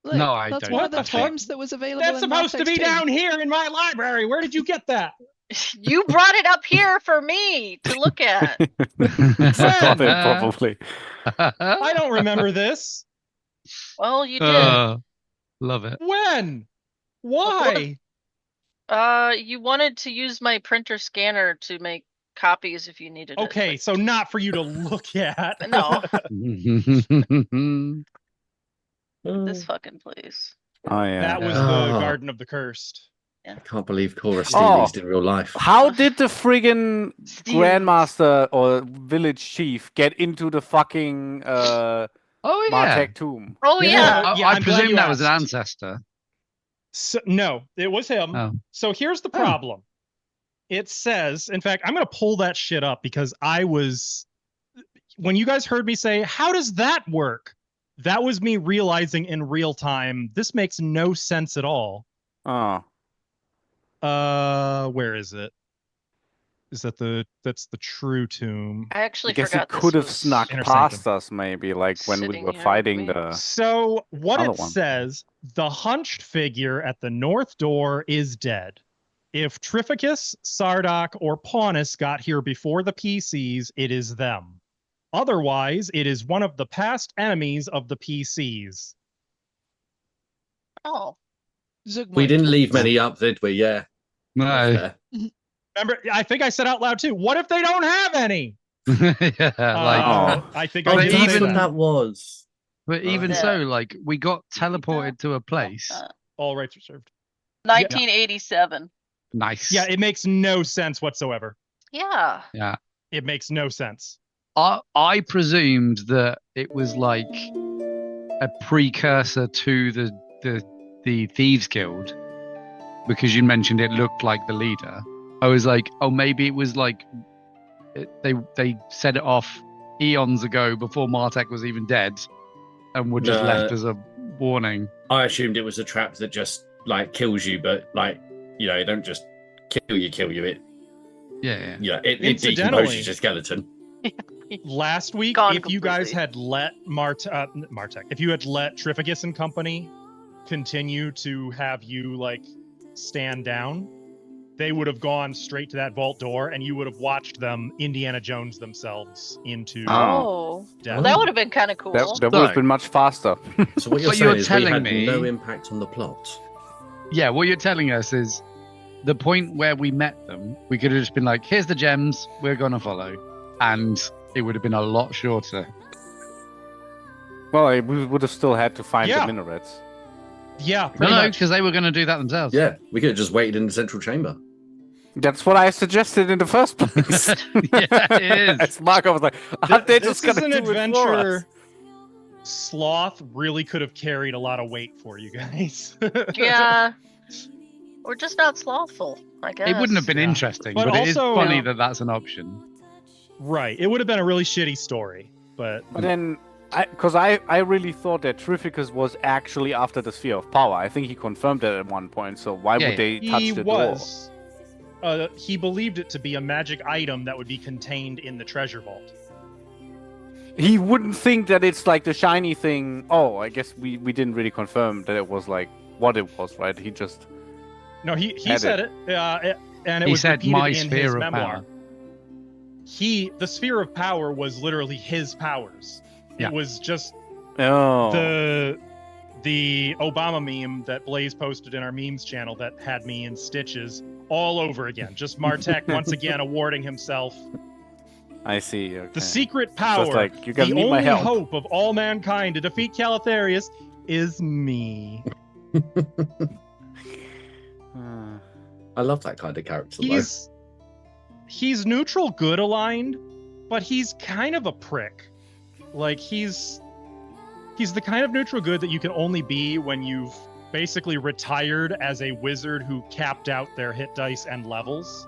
Look, No, I that's don't. one What of the the fuck? tomes that was available. That's in supposed to Narthex be too. down here in my library. Where did you get that? You brought it up here for me to look at. Forgot it, probably. I don't remember this. Well, you did. Love it. When? Why? You wanted to use my printer scanner to make copies if you needed it. Okay, so not for you to look at. No. Oh, This fucking place. Oh yeah. That was Yeah. the Oh. Garden of the Cursed. I can't believe Cora Oh. Steely's in real life. How did the friggin' Steve. Grandmaster or village chief get into the fucking Oh yeah. Martek tomb? Oh yeah. Yeah, I I'm glad presume you that was an asked. ancestor. So, no, it was him. Oh. So here's the problem. It says, in fact, I'm going to pull that shit up because when you guys heard me say, how does that work? That was me realizing in real time, this makes no sense at all. Oh. Where is it? Is that's the true tomb? I I actually guess forgot it could have this was- snuck Inner past Sanctum. us, maybe, like when we Sitting were here fighting with me. the. So what Other it one. says, the hunched figure at the north door is dead. If Trificus, Sardoc, or Paunus got here before the PCs, it is them. Otherwise, it is one of the past enemies of the PCs. Oh. We didn't leave many up, did we? Yeah. No. That's fair. Remember, I think I said out loud too, what if they don't have any? Yeah, like, I think Oh, I did that's say what that. that was. but even Yeah. so, like, we got teleported to a place. All rights reserved. 1987. Nice. Yeah, it makes no sense whatsoever. Yeah. Yeah. It makes no sense. I presumed that it was like a precursor to the Thieves Guild because you mentioned it looked like the leader. I was like, oh, maybe it was like they set it off eons ago before Martek was even dead, and were just No. left as a warning. I assumed it was a trap that just like kills you, but like it don't just kill you. It Yeah. it Incidentally- decomposes your skeleton. Last week, Gone if you guys completely. had let Martek, if you had let Trificus and company continue to have you like stand down, they would have gone straight to that vault door, and you would have watched them Indiana Jones themselves into Oh. death. Well, that would have been kind of cool. That would have been much faster. So what you're What saying you're is we telling had me- no impact on the plot. Yeah, what you're telling us is the point where we met them, we could have just been like, here's the gems, we're going to follow. And it would have been a lot shorter. Well, we would have still had to find Yeah. the minarets. Yeah, No, pretty much. because they were going to do that themselves. Yeah, we could have just waited in the central chamber. That's what I suggested in the first place. Yeah, it is. As Marco was like, aren't they This just is gonna an do it for us? adventure. Sloth really could have carried a lot of weight for you guys. Yeah. We're just not slothful, I guess. It wouldn't have been Yeah. interesting, But but, it is also- funny Yeah. that that's an option. Right. It would have been a really shitty story, but But then, because I really thought that Trificus was actually after the Sphere of Power. I think he confirmed that at one point. So why Yeah, would they touch he the was. He believed it to be a magic item that would be contained in the treasure vault. door? He wouldn't think that it's like the shiny thing. Oh, I guess we didn't really confirm that it was like what it was, right? He just No, he Had said it, and it He was said, repeated "My in sphere his of memoir. power." The sphere of power was literally his powers. Yeah. It was just oh the Obama meme that Blaze posted in our memes channel that had me in stitches all over again. Just Martek once again awarding himself I see. Okay. the secret power. like, you gotta the need my only help. hope of all mankind to defeat Calatharius is me. I love that kind of character. He's neutral good aligned, but he's kind of a prick. Like he's the kind of neutral good that you can only be when you've basically retired as a wizard who capped out their hit dice and levels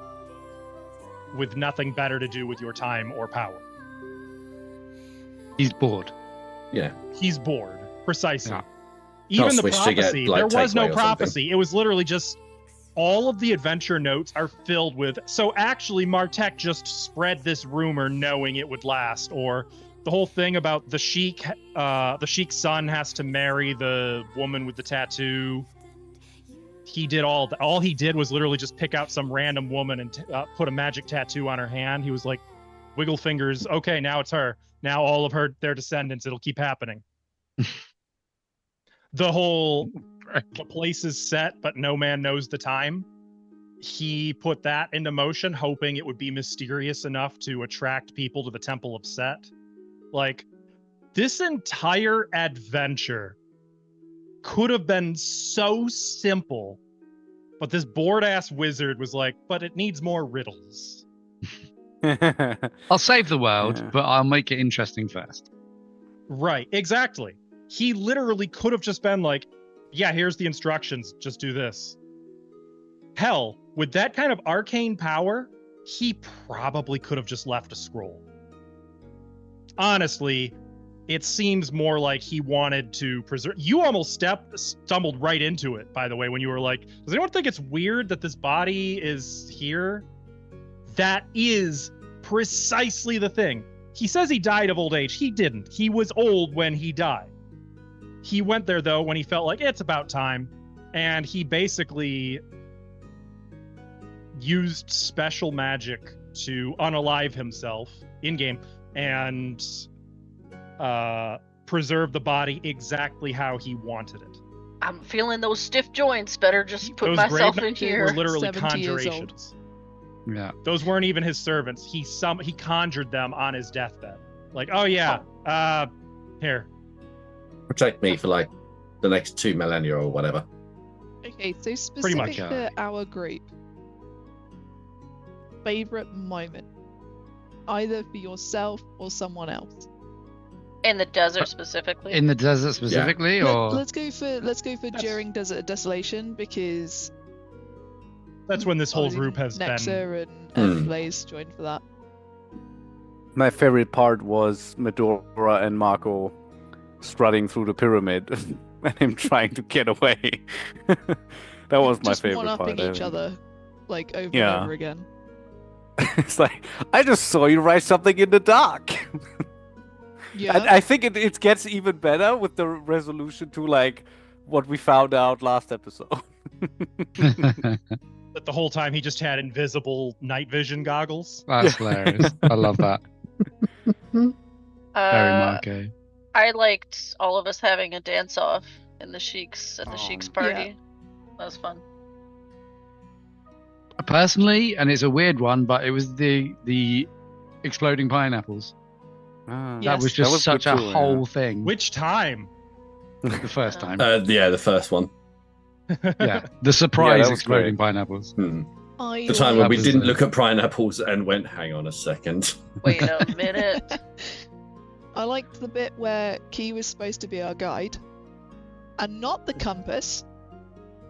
with nothing better to do with your time or power. He's bored. Yeah. He's bored. Precisely. Yeah. Even Can't the switch to get, prophecy, like, there was no takeaway or something. prophecy. It was literally just all of the adventure notes are filled with, so actually Martek just spread this rumor knowing it would last, or the whole thing about the sheik's son has to marry the woman with the tattoo. He did all he did was literally just pick out some random woman and put a magic tattoo on her hand. He was like, wiggle fingers. Okay, now it's her. Now all of their descendants, it'll keep happening. The whole, the place is set, but no man knows the time. He put that into motion, hoping it would be mysterious enough to attract people to the Temple of Set. Like, this entire adventure could have been so simple, but this bored-ass wizard was like, but it needs more riddles. I'll save the world, Yeah. but I'll make it interesting first. Right, exactly. He literally could have just been like, yeah, here's the instructions, just do this. Hell, with that kind of arcane power, he probably could have just left a scroll. Honestly, it seems more like he wanted to preserve. You almost stumbled right into it, by the way, when you were like, does anyone think it's weird that this body is here? That is precisely the thing. He says he died of old age. He didn't. He was old when he died. He went there, though, when he felt like it's about time. And he basically used special magic to unalive himself in-game and preserve the body exactly how he wanted it. I'm feeling those stiff joints. Better just put Those myself grave in knights here. were literally 70 years old. conjurations. Yeah. Those weren't even his servants. He conjured them on his deathbed. Like, oh yeah, here. Protect me for like the next 2 millennia or whatever. Okay, so Pretty much, specific to our group, favorite moment, either for yourself or someone else. In the desert specifically. In the desert specifically, or Let's go for during Desert of Desolation, because That's when this whole obviously group has been. Nexa and Blaze joined for that. My favorite part was Medora and Marco strutting through the pyramid and him trying to get away. That was my Just favorite part. one-upping each other, like over Yeah. and over again. It's like, I just saw you write something in the dark. Yeah. And I think it gets even better with the resolution to like what we found out last episode. But the whole time he just had invisible night vision goggles. that's hilarious. I love that. Very Marco. I liked all of us having a dance off in the Sheik's party. That was fun. Personally, and it's a weird one, but it was the exploding pineapples. Ah. Yeah. That was Yes. just That was such good a too, yeah. whole thing. Which time? The first time. Yeah, the first one. Yeah, the surprise was exploding great. pineapples. I The time when we was, didn't look at pineapples and went, hang on a second. Wait a minute. I liked the bit where Key was supposed to be our guide, and not the compass,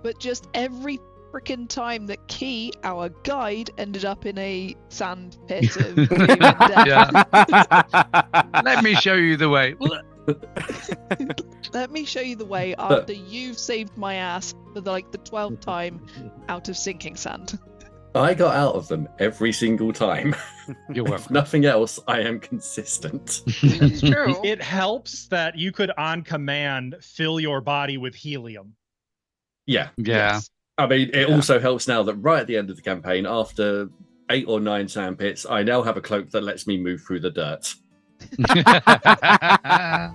but just every freaking time that Key, our guide, ended up in a sand pit of doom and death. Yeah. Let me show you the way. Let me show you the way after you've saved my ass for the 12th time out of sinking sand. I got out of them every single time. You're If welcome. nothing else, I am consistent. It's true. It helps that you could, on command, fill your body with helium. Yeah. Yeah. I mean, it Yeah. also helps now that right at the end of the campaign, after 8 or 9 sandpits, I now have a cloak that lets me move through the dirt. I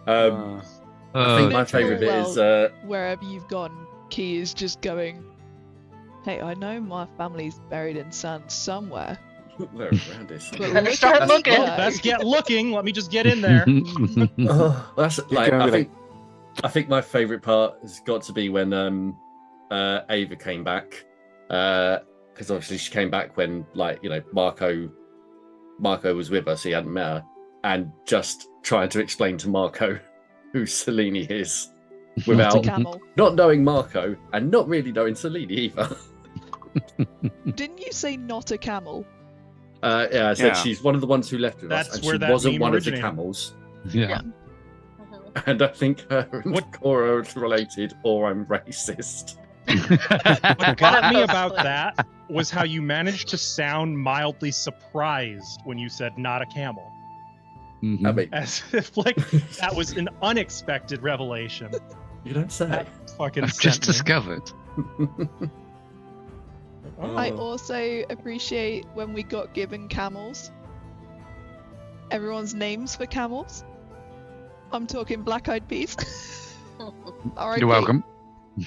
think my Well, favourite bit is Wherever you've gone, Key is just going, hey, I know my family's buried in sand somewhere. they're around this. But Better start looking. Let's get looking. Let me just get in there. Oh, that's like gonna I be think I think my favourite part has got to be when Ava came back, because obviously she came back when Marco was with us. He hadn't met her, and just trying to explain to Marco who Selene is without Camel. not knowing Marco and not really knowing Selene either. Didn't you say not a camel? I said she's one of the ones who left with us, That's and where she that wasn't meme one originated. of the camels. Yeah. And I think her and Cora are related, or I'm racist. What got me those about things. that was how you managed to sound mildly surprised when you said not a camel. Mhm. I mean, As if like that was an unexpected revelation. you don't say. That fucking I've just sent me. discovered. Oh. I also appreciate when we got given camels. Everyone's names for camels. I'm talking black-eyed peas. R.I.P. You're welcome.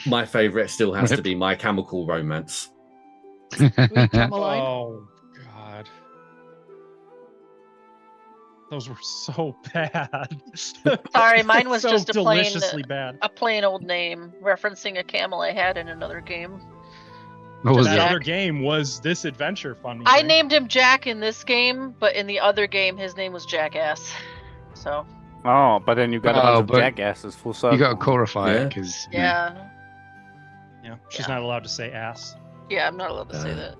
My favourite still has to Rip. be My Chemical Romance. With Cameline. Oh god. Those were so bad. Sorry, mine was so just a plain- deliciously bad. A plain old name referencing a camel I had in another game. What was That it? Jack. other game was this adventure fun. I named him Jack in this game, but in the other game, his name was Jackass. So, Oh, but then you got a Oh, bunch of but jackasses full circle. You got to chorify Yeah. it because yeah. Yeah, she's Yeah. not allowed to say ass. Yeah, I'm not allowed to say that.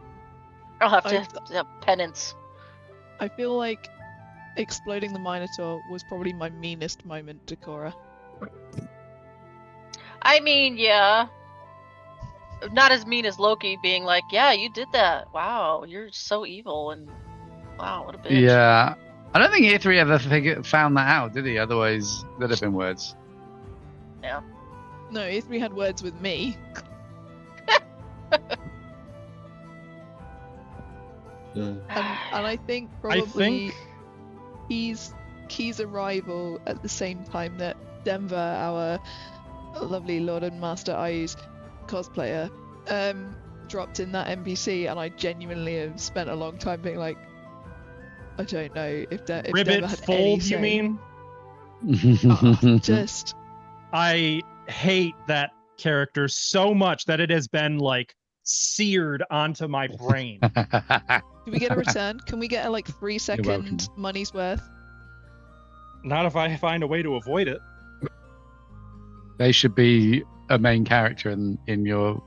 I'll have to have penance. I feel like exploding the Minotaur was probably my meanest moment to Cora. I mean, yeah. Not as mean as Loki being like, yeah, you did that. Wow, you're so evil. And wow, what a bitch. Yeah. I don't think E3 ever found that out, did he? Otherwise, there'd have been words. Yeah. No, E3 had words with me. And I think probably he's Key's arrival at the same time that Denver, our lovely Lord and Master Ayu's cosplayer, dropped in that NPC, and I genuinely have spent a long time being like, I don't know if Denver Ribbit had any fold, you say. mean? Just I hate that character so much that it has been like seared onto my brain. do we get a return? Can we get a like 3 second welcome. money's worth? Not if I find a way to avoid it. They should be a main character in your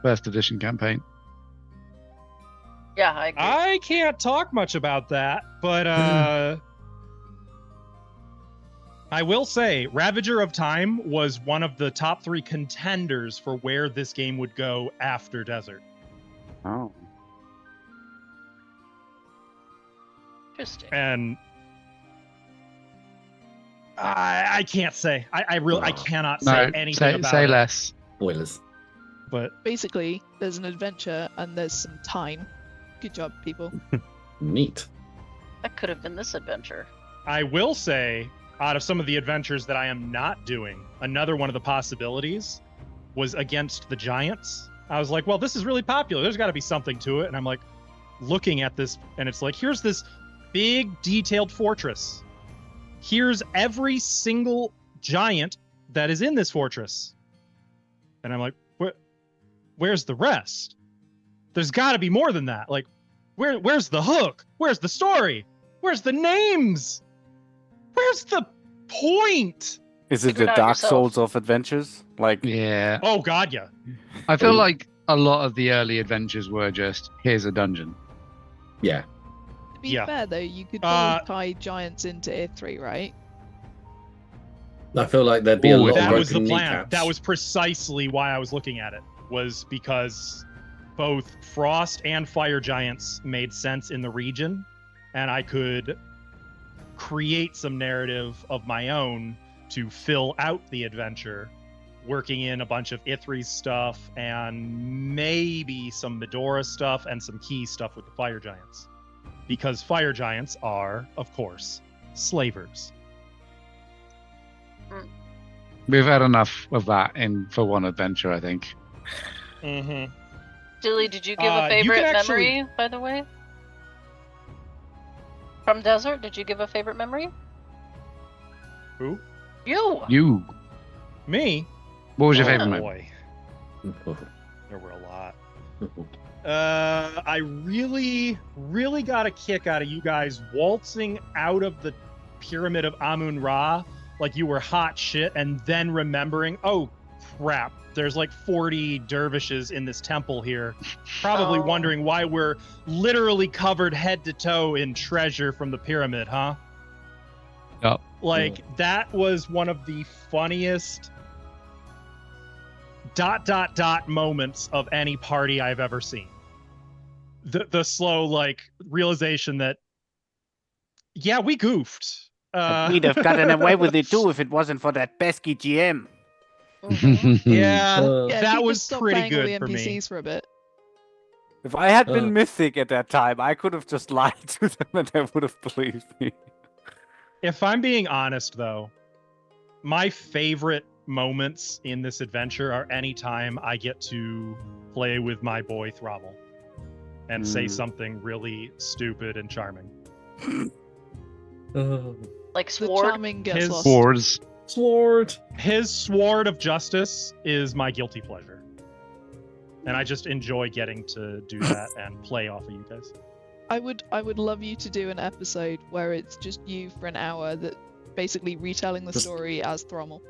first edition campaign. Yeah, I agree. I can't talk much about that, but I will say Ravager of Time was one of the top 3 contenders for where this game would go after Desert. Oh. Interesting. And I can't say. I cannot say anything about say it. less. Spoilers. But Basically, there's an adventure and there's some time. Good job, people. Neat. That could have been this adventure. I will say, out of some of the adventures that I am not doing, another one of the possibilities was against the Giants. I was like, well, this is really popular. There's got to be something to it. And I'm like looking at this, and it's like, here's this big detailed fortress. Here's every single giant that is in this fortress. And I'm like, where's the rest? There's got to be more than that. Like, where's the hook? Where's the story? Where's the names? Where's the point? Is it Figure the it out Dark yourself. Souls of adventures? Like, Yeah. Oh God, yeah. I feel like a lot of the early adventures were just, here's a dungeon. Yeah. To be Yeah. fair, though, you could probably tie giants into E3, right? I feel like there'd be a Ooh, lot of That broken was the plan. kneecaps. That was precisely why I was looking at it, was because both frost and fire giants made sense in the region, and I could create some narrative of my own to fill out the adventure, working in a bunch of Ithri stuff and maybe some Medora stuff and some key stuff with the fire giants. Because fire giants are, of course, slavers. We've had enough of that for one adventure, I think. Mm-hmm. Dilly, did you give You a can favorite actually- memory, by the way? From Desert, did you give a favorite memory? Who? You! You. Me? What was your Oh, favorite moment? boy. There were a lot. I really, really got a kick out of you guys waltzing out of the pyramid of Amun-Ra like you were hot shit, and then remembering, oh crap, there's like 40 dervishes in this temple here, probably wondering why we're literally covered head to toe in treasure from the pyramid, huh? Yep. Like, that was one of the funniest ... moments of any party I've ever seen. The slow, like, realization that, yeah, we goofed. We'd have gotten away with it too if it wasn't for that pesky GM. Yeah, Yeah, if that he was just stopped pretty playing all good the for me. NPCs for a bit. If I had been mythic at that time, I could have just lied to them and they would have believed me. If I'm being honest, though, my favorite moments in this adventure are anytime I get to play with my boy Thrommel and say something really stupid and charming. Like The sword. charming gets His lost. Swords. Sword. His sword of justice is my guilty pleasure. And I just enjoy getting to do that and play off of you guys. I would love you to do an episode where it's just you for an hour that basically retelling the Just- story as Thrommel.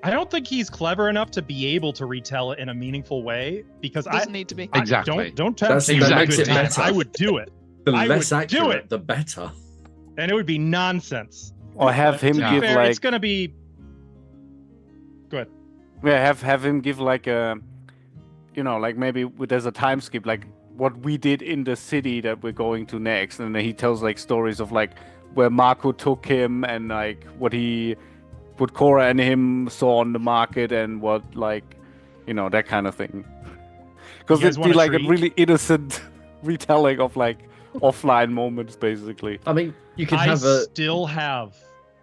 I don't think he's clever enough to be able to retell it in a meaningful way because Doesn't need to be. Exactly. don't tempt That's- me that with makes good it times. better. I would do it. The I less would do accurate, it. the better. And it would be nonsense. Or have him To be give fair, like it's gonna be... Go ahead. yeah, have him give like a, you know, like maybe there's a time skip, like what we did in the city that we're going to next, and then he tells like stories of like where Marco took him and like what Cora and him saw on the market and what, like, you know, that kind of thing. Because You guys it'd want be a like a treat? really innocent retelling of like offline moments, basically. I mean, you could I have a. still have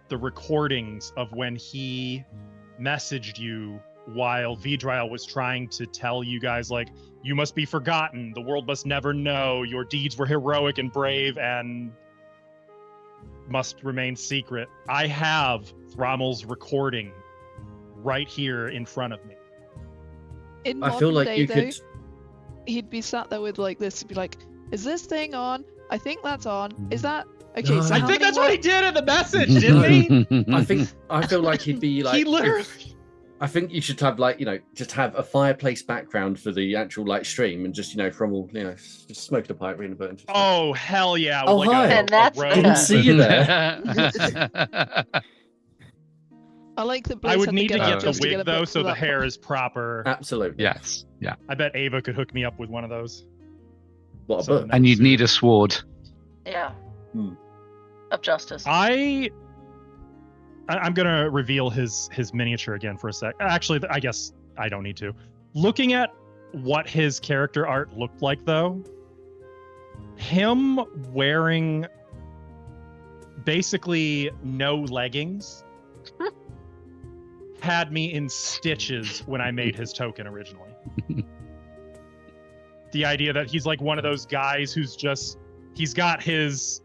the recordings of when he messaged you while Vidril was trying to tell you guys, like, you must be forgotten. The world must never know. Your deeds were heroic and brave and must remain secret. I have Thrommel's recording right here in front of me. In I modern feel like day, you though, could. he'd be sat there with like this. He'd be like, "Is this thing on? I think that's on. Is that okay?" No. So I how think many that's what he more- did in the message, didn't he? I feel like he'd be like. He literally... I think you should have like, you know, just have a fireplace background for the actual like stream and just, you know, from all, you know, just smoke the pipe, reading a book. And just, Oh, hell yeah. Oh, like hi. And that's robe. didn't see you there. I like that. I Blaze would had need to get get the just to get wig, a book though, for so the that hair one. is proper. Absolutely. Yes. Yeah. I bet Ava could hook me up with one of those. What a So book. And you'd need a sword. Yeah. Hmm. Of justice. I'm gonna reveal his miniature again for a sec. Actually, I guess I don't need to. Looking at what his character art looked like, though, him wearing basically no leggings had me in stitches when I made his token originally. The idea that he's like one of those guys who's just, he's got his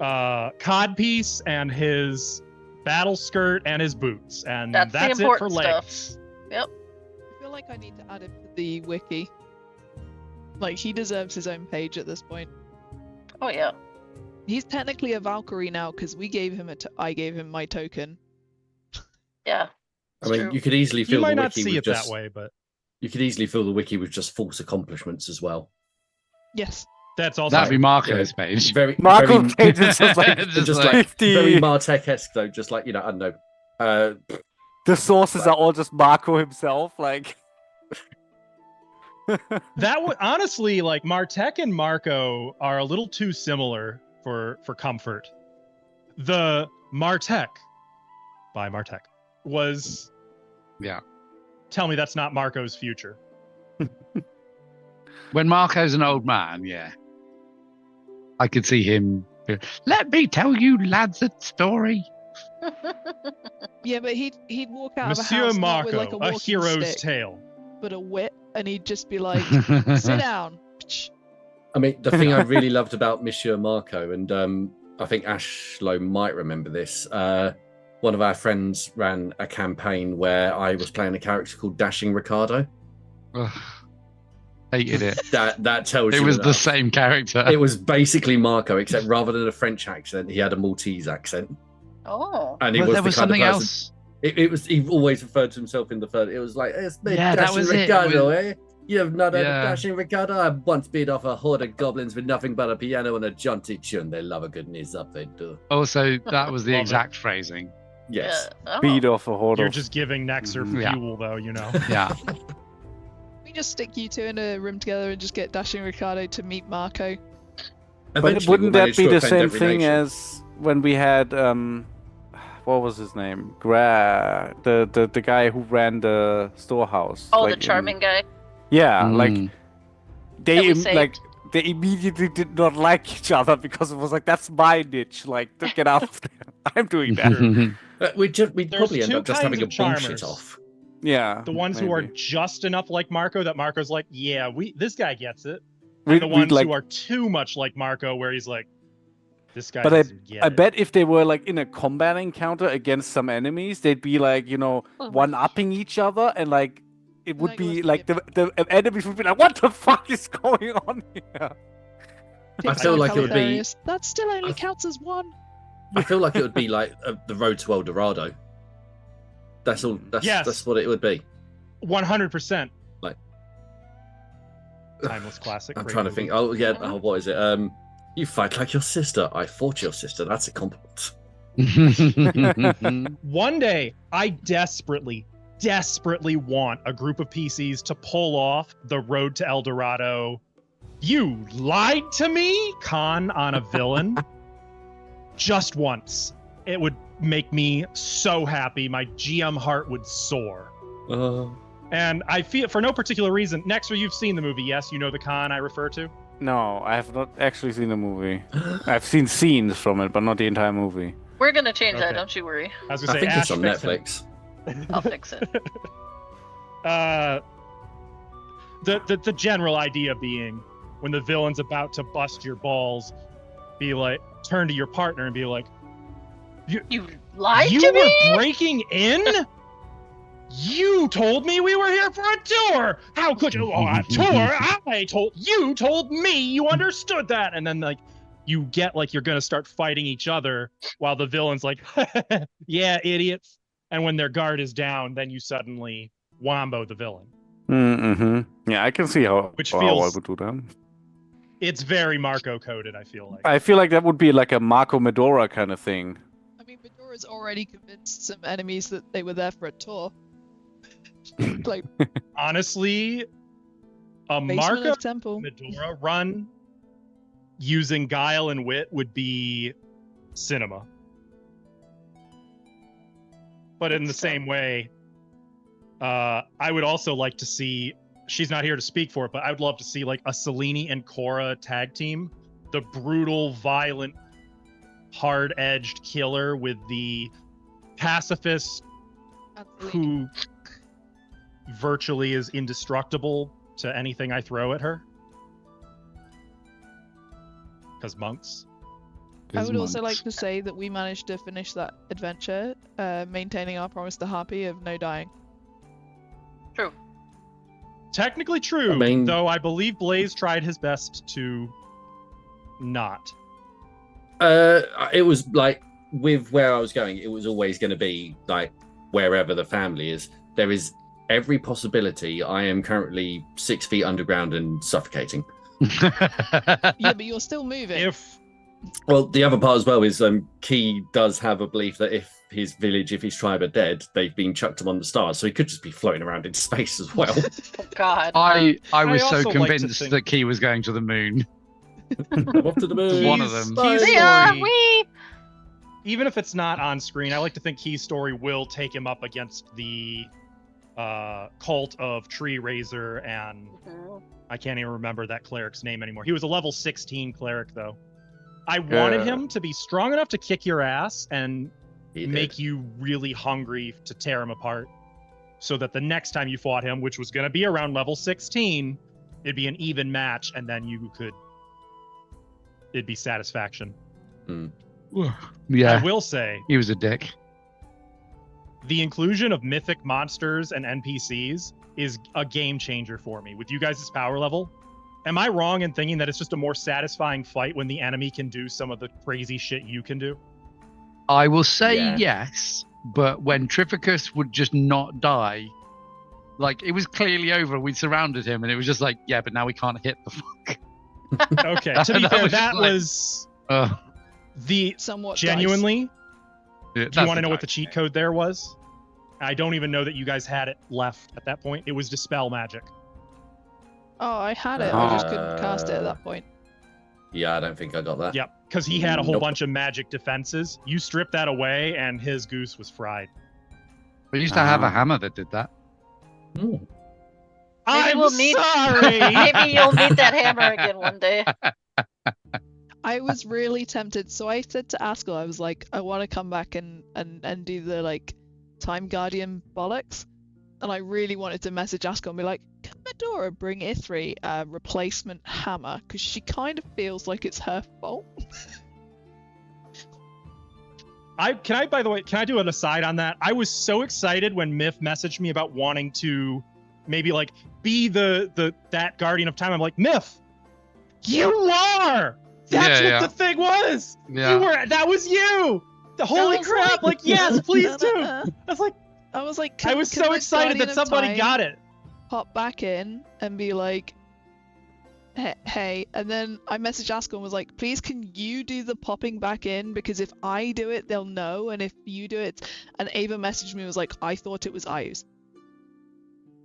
codpiece and his battle skirt and his boots, and That's the it for important legs. stuff. Yep. I feel like I need to add him to the wiki. Like, he deserves his own page at this point. Oh yeah. He's technically a Valkyrie now because we gave him I gave him my token. Yeah. I mean, true. you could easily You fill the might not wiki see with it just. that way, but You could easily fill the wiki with just false accomplishments as well. Yes. that's also That'd be Marco's page. Very, Marco very, pages just like just like like 50. very Martech-esque though. Just like, you know, I don't know. The sources are all just Marco himself, like. that would honestly, like, Martek and Marco are a little too similar for comfort. The Martek by Martek was, Yeah. tell me that's not Marco's future. When Marco's an old man, yeah. I could see him. Let me tell you lads a story. Yeah, but he'd walk out of a Monsieur house not Marco, with like a a walking hero's stick, tale. but a whip, and he'd just be like, "Sit down." I mean, the thing I really loved about Monsieur Marco, and I think Ashlo might remember this, one of our friends ran a campaign where I was playing a character called Dashing Ricardo. Ugh, hated it. That tells It you was the enough. same character. It was basically Marco, except rather than a French accent, he had a Maltese accent. Oh. And he But was there the was kind something of person. else. It was. He always referred to himself in the third. It was like, it's me, Yeah, that Dashing was it. Ricardo, It was- eh? You have not heard Yeah. of Dashing Ricardo? I once beat off a horde of goblins with nothing but a piano and a jaunty tune. They love a good knees up, they do. Also, that was the Love it. exact phrasing. Yes. Yeah. Oh. Beat off a horde You're of... just giving Nexer Yeah. fuel, though, you know. Yeah. We just stick you two in a room together and just get Dashing Ricardo to meet Marco. But Eventually, wouldn't we'll that manage be to the offend same every thing nation. as when we had what was his name? The guy who ran the storehouse. Oh, like the charming guy. Yeah, like Mm. they That we saved? they immediately did not like each other because it was like, that's my niche. Like, get out of there. I'm doing that. We'd There's probably end two up just kinds having a of bullshit charmers. off. Yeah. The ones who are maybe. just enough like Marco that Marco's like, yeah, this guy gets it. We- And the we'd ones like- who are too much like Marco, where he's like, this guy But doesn't get I it. bet if they were like in a combat encounter against some enemies, they'd be like, Oh my one-upping each other, and like it would Like, be let's like get the enemies would be like, what the fuck is going on here? I feel like it would be. Hilarious. That still only counts as one. I feel like it would be like the road to El Dorado. That's all. Yes. That's what it would be. 100%. Like- Timeless classic. I'm great trying to movie. think. Oh yeah. Oh, what is it? You fight like your sister. I fought your sister. That's a compliment. One day, I desperately want a group of PCs to pull off the Road to El Dorado. You lied to me, con on a villain. Just once. It would make me so happy. My GM heart would soar. And I feel, for no particular reason, Nexer, you've seen the movie, yes? You know the con I refer to? No, I have not actually seen the movie. I've seen scenes from it, but not the entire movie. We're gonna change that, Okay. don't you worry. I was gonna I say, think Ash it's on fixed it. Netflix. I'll fix it. The general idea being, when the villain's about to bust your balls, be like, turn to your partner and be like, You lied you to were me? breaking in? You told me we were here for a tour. How could you? Oh, a tour? You told me you understood that. And then like you get like you're gonna start fighting each other while the villain's like, yeah, idiots. And when their guard is down, then you suddenly wombo the villain. Mm-hmm. Yeah, I can see how Which how I feels- would do that. It's very Marco coded, I feel like. I feel like that would be like a Marco Medora kind of thing. I mean, Medora's already convinced some enemies that they were there for a tour. Like, Honestly, a basement Marco of temple. Medora run using guile and wit would be cinema. But in the Good stuff. same way, I would also like to see, she's not here to speak for it, but I would love to see like a Selene and Cora tag team. The brutal, violent, hard-edged killer with the pacifist who virtually is indestructible to anything I throw at her. Because monks. I would also like to say that we managed to finish that adventure, maintaining our promise to Harpy of no dying. True. Technically true, I mean- though I believe Blaze tried his best to not. It was like with where I was going. It was always going to be like wherever the family is. There is every possibility. I am currently 6 feet underground and suffocating. Yeah, but you're still moving. If Well, the other part as well is Key does have a belief that if his village, if his tribe are dead, they've been chucked him on the stars, so he could just be floating around in space as well. Oh God. I was I so also like to convinced think- that Key was going to the moon. I'm off to the moon. One of them. Key's See ya, story, wee! even if it's not on screen, I like to think Key's story will take him up against the cult of Tree Razor, and I can't even remember that cleric's name anymore. He was a level 16 cleric, though. I wanted Yeah. him to be strong enough to kick your ass and He make did. you really hungry to tear him apart, so that the next time you fought him, which was going to be around level 16, it'd be an even match, and then it'd be satisfaction. Yeah, I will say, he was a dick. the inclusion of mythic monsters and NPCs is a game changer for me with you guys' power level. Am I wrong in thinking that it's just a more satisfying fight when the enemy can do some of the crazy shit you can do? I will say Yeah. yes, but when Trificus would just not die, like it was clearly over. We surrounded him, and it was just like, yeah, but now we can't hit the fuck. Okay, to be That fair, was that just like- was the Somewhat genuinely. Yeah, Do you want to know what the cheat code there was? I don't even know that you guys had it left at that point. It was Dispel Magic. Oh, I had it. I just couldn't cast it at that point. Yeah, I don't think I got that. Yep, because he had a whole Nope. bunch of magic defenses. You stripped that away, and his goose was fried. We used to have a hammer that did that. Hmm. I'm we'll need- sorry. Maybe you'll need that hammer again one day. I was really tempted, so I said to Askell, I was like, I want to come back and do the like Time Guardian bollocks, and I really wanted to message Askell and be like, can Medora bring Ithri a replacement hammer, because she kind of feels like it's her fault. By the way, can I do an aside on that? I was so excited when Myth messaged me about wanting to maybe like be that guardian of time. I'm like, Myth, you are. That's what the thing was. Yeah. That was you. Holy was crap! Like, yes, please do. I I was like, was can so this excited Guardian that of somebody Time got it. pop back in and be like, hey, and then I messaged Askell and was like, please can you do the popping back in, because if I do it they'll know, and if you do it, and Ava messaged me and was like, I thought it was Ives.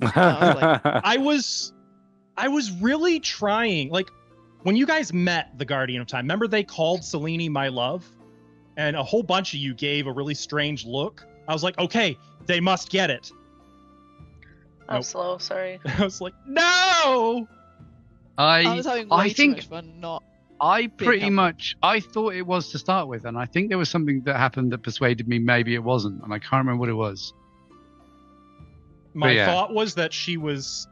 I was really trying, like, when you guys met the Guardian of Time, remember they called Selene my love, and a whole bunch of you gave a really strange look. I was like, okay, they must get it. I'm Nope. slow, sorry. I was like, no. I was having way I too think much fun not I pretty helpful. much I thought it was to start with, and I think there was something that happened that persuaded me maybe it wasn't, and I can't remember what it was. My yeah. thought was that she was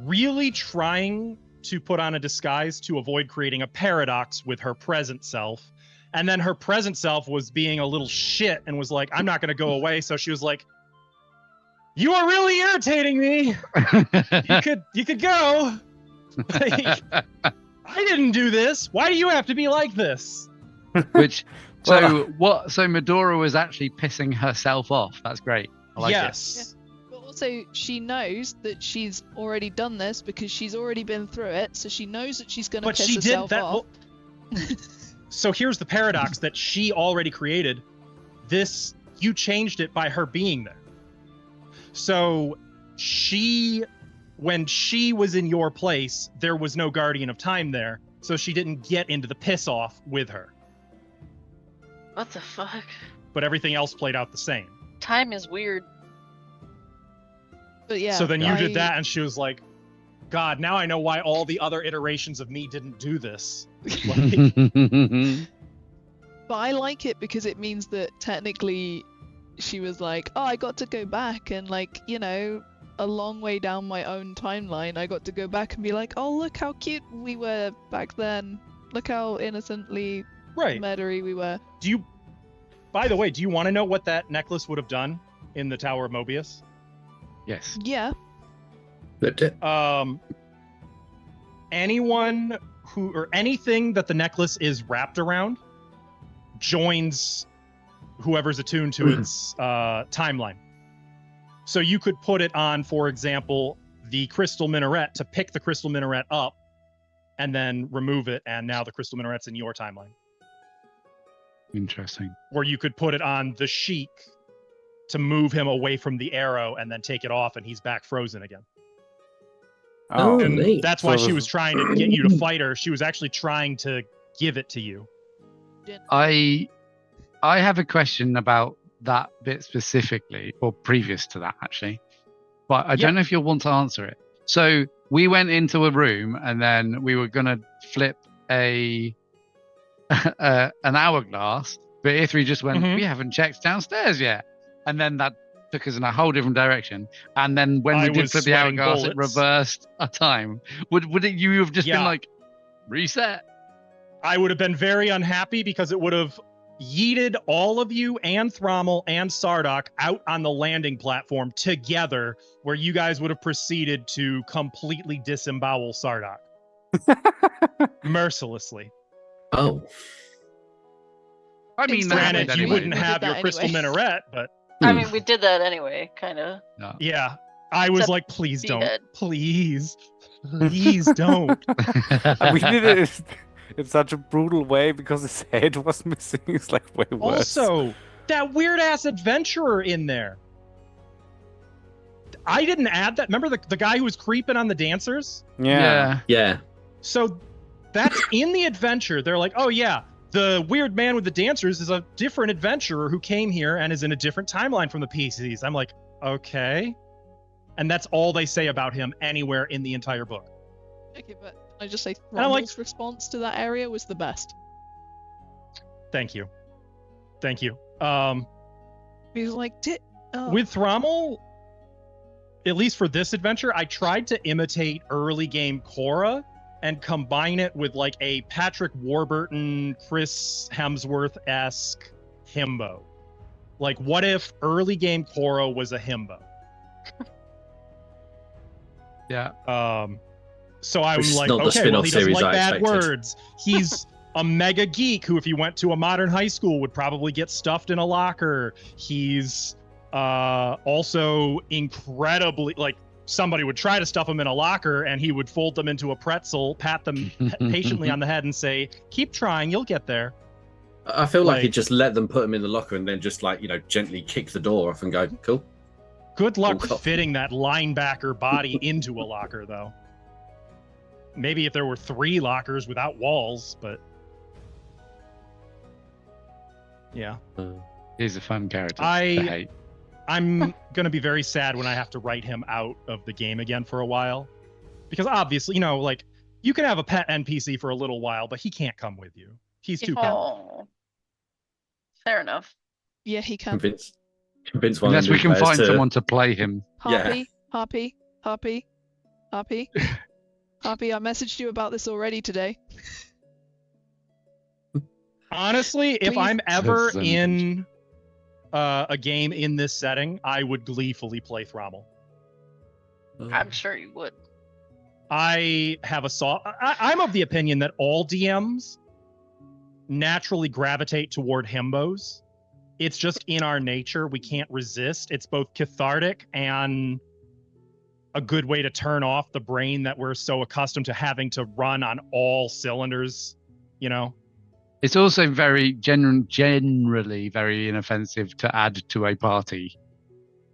really trying to put on a disguise to avoid creating a paradox with her present self. And then her present self was being a little shit and was like, I'm not going to go away. So she was like, you are really irritating me. You could go. Like, I didn't do this. Why do you have to be like this? Which so Medora was actually pissing herself off. That's great. I like Yes. But also she knows that she's already done this because she's already been through it, so she knows that she's going to But piss she did herself that. off. So here's the paradox that she already created. This, you changed it by her being there. So when she was in your place, there was no Guardian of Time there. So she didn't get into the piss off with her. What the fuck? But everything else played out the same. Time is weird. But yeah. So then you did that and she was like, God, now I know why all the other iterations of me didn't do this. Like, it. But I like it because it means that technically she was like, oh, I got to go back and, like, you know, a long way down my own timeline, I got to go back and be like, oh, look how cute we were back then. Look how innocently right. murdery we were. By the way, do you want to know what that necklace would have done in the Tower of Mobius? Yes. Yeah. Anyone or anything that the necklace is wrapped around joins whoever's attuned to its timeline. So you could put it on, for example, the crystal minaret to pick the crystal minaret up and then remove it, and now the crystal minaret's in your timeline. Interesting. Or you could put it on the Sheik to move him away from the arrow and then take it off and he's back frozen again. Oh, And neat. that's why she was trying to get you to fight her. She was actually trying to give it to you. I have a question about that bit specifically, or previous to that actually, but I don't know if you'll want to answer it. So we went into a room and then we were gonna flip an hourglass, but Ithri just went, we haven't checked downstairs yet, and then that took us in a whole different direction. And then when we did flip the hourglass, it reversed a time. Would it you have just been like reset? I would have been very unhappy because it would have yeeted all of you and Thrommel and Sardok out on the landing platform together, where you guys would have proceeded to completely disembowel Sardok. Mercilessly. Oh. I mean, that Granted, happened you anyway. wouldn't We did have your that crystal anyway. minaret, but I mean, we did that anyway, kind of. No. yeah. I was Except like, please don't. behead. Please. Please don't. And we did it in such a brutal way because his head was missing. It's like way worse. Also, that weird-ass adventurer in there. I didn't add that. Remember the guy who was creeping on the dancers? Yeah. Yeah. So that's in the adventure. They're like, oh yeah, the weird man with the dancers is a different adventurer who came here and is in a different timeline from the PCs. I'm like, okay. And that's all they say about him anywhere in the entire book. Okay, but can I just say I'm like- Thrombel's response to that area was the best. Thank you. Thank you. He was like, With Thrommel, at least for this adventure, I tried to imitate early game Korra and combine it with like a Patrick Warburton, Chris Hemsworth-esque himbo. Like, what if early game Korra was a himbo? Yeah. So I'm Which is like, not the okay, well, spin-off he doesn't series like I bad expected. words. He's a mega geek who, if he went to a modern high school, would probably get stuffed in a locker. He's also incredibly, like, somebody would try to stuff him in a locker and he would fold them into a pretzel, pat them patiently on the head and say, keep trying, you'll get there. I feel like Like- he just let them put him in the locker and then just like, gently kick the door off and go, cool. Good luck Cool cop. fitting that linebacker body into a locker, though. Maybe if there were 3 lockers without walls, but yeah. He's a fun character. to I- hate. I'm going to be very sad when I have to write him out of the game again for a while. Because obviously, like, you can have a pet NPC for a little while, but he can't come with you. He's too pet. Oh. Fair enough. yeah, he can. Convince one Unless of the we new can players find to... someone to play him. Harpy, Harpy, Harpy, Harpy. Harpy, I messaged you about this already today. Honestly, if Please. I'm ever That's in a game in this setting, I would gleefully play Thrommel. I'm sure you would. I have a I'm of the opinion that all DMs naturally gravitate toward himbos. It's just in our nature. We can't resist. It's both cathartic and a good way to turn off the brain that we're so accustomed to having to run on all cylinders, It's also very generally very inoffensive to add to a party.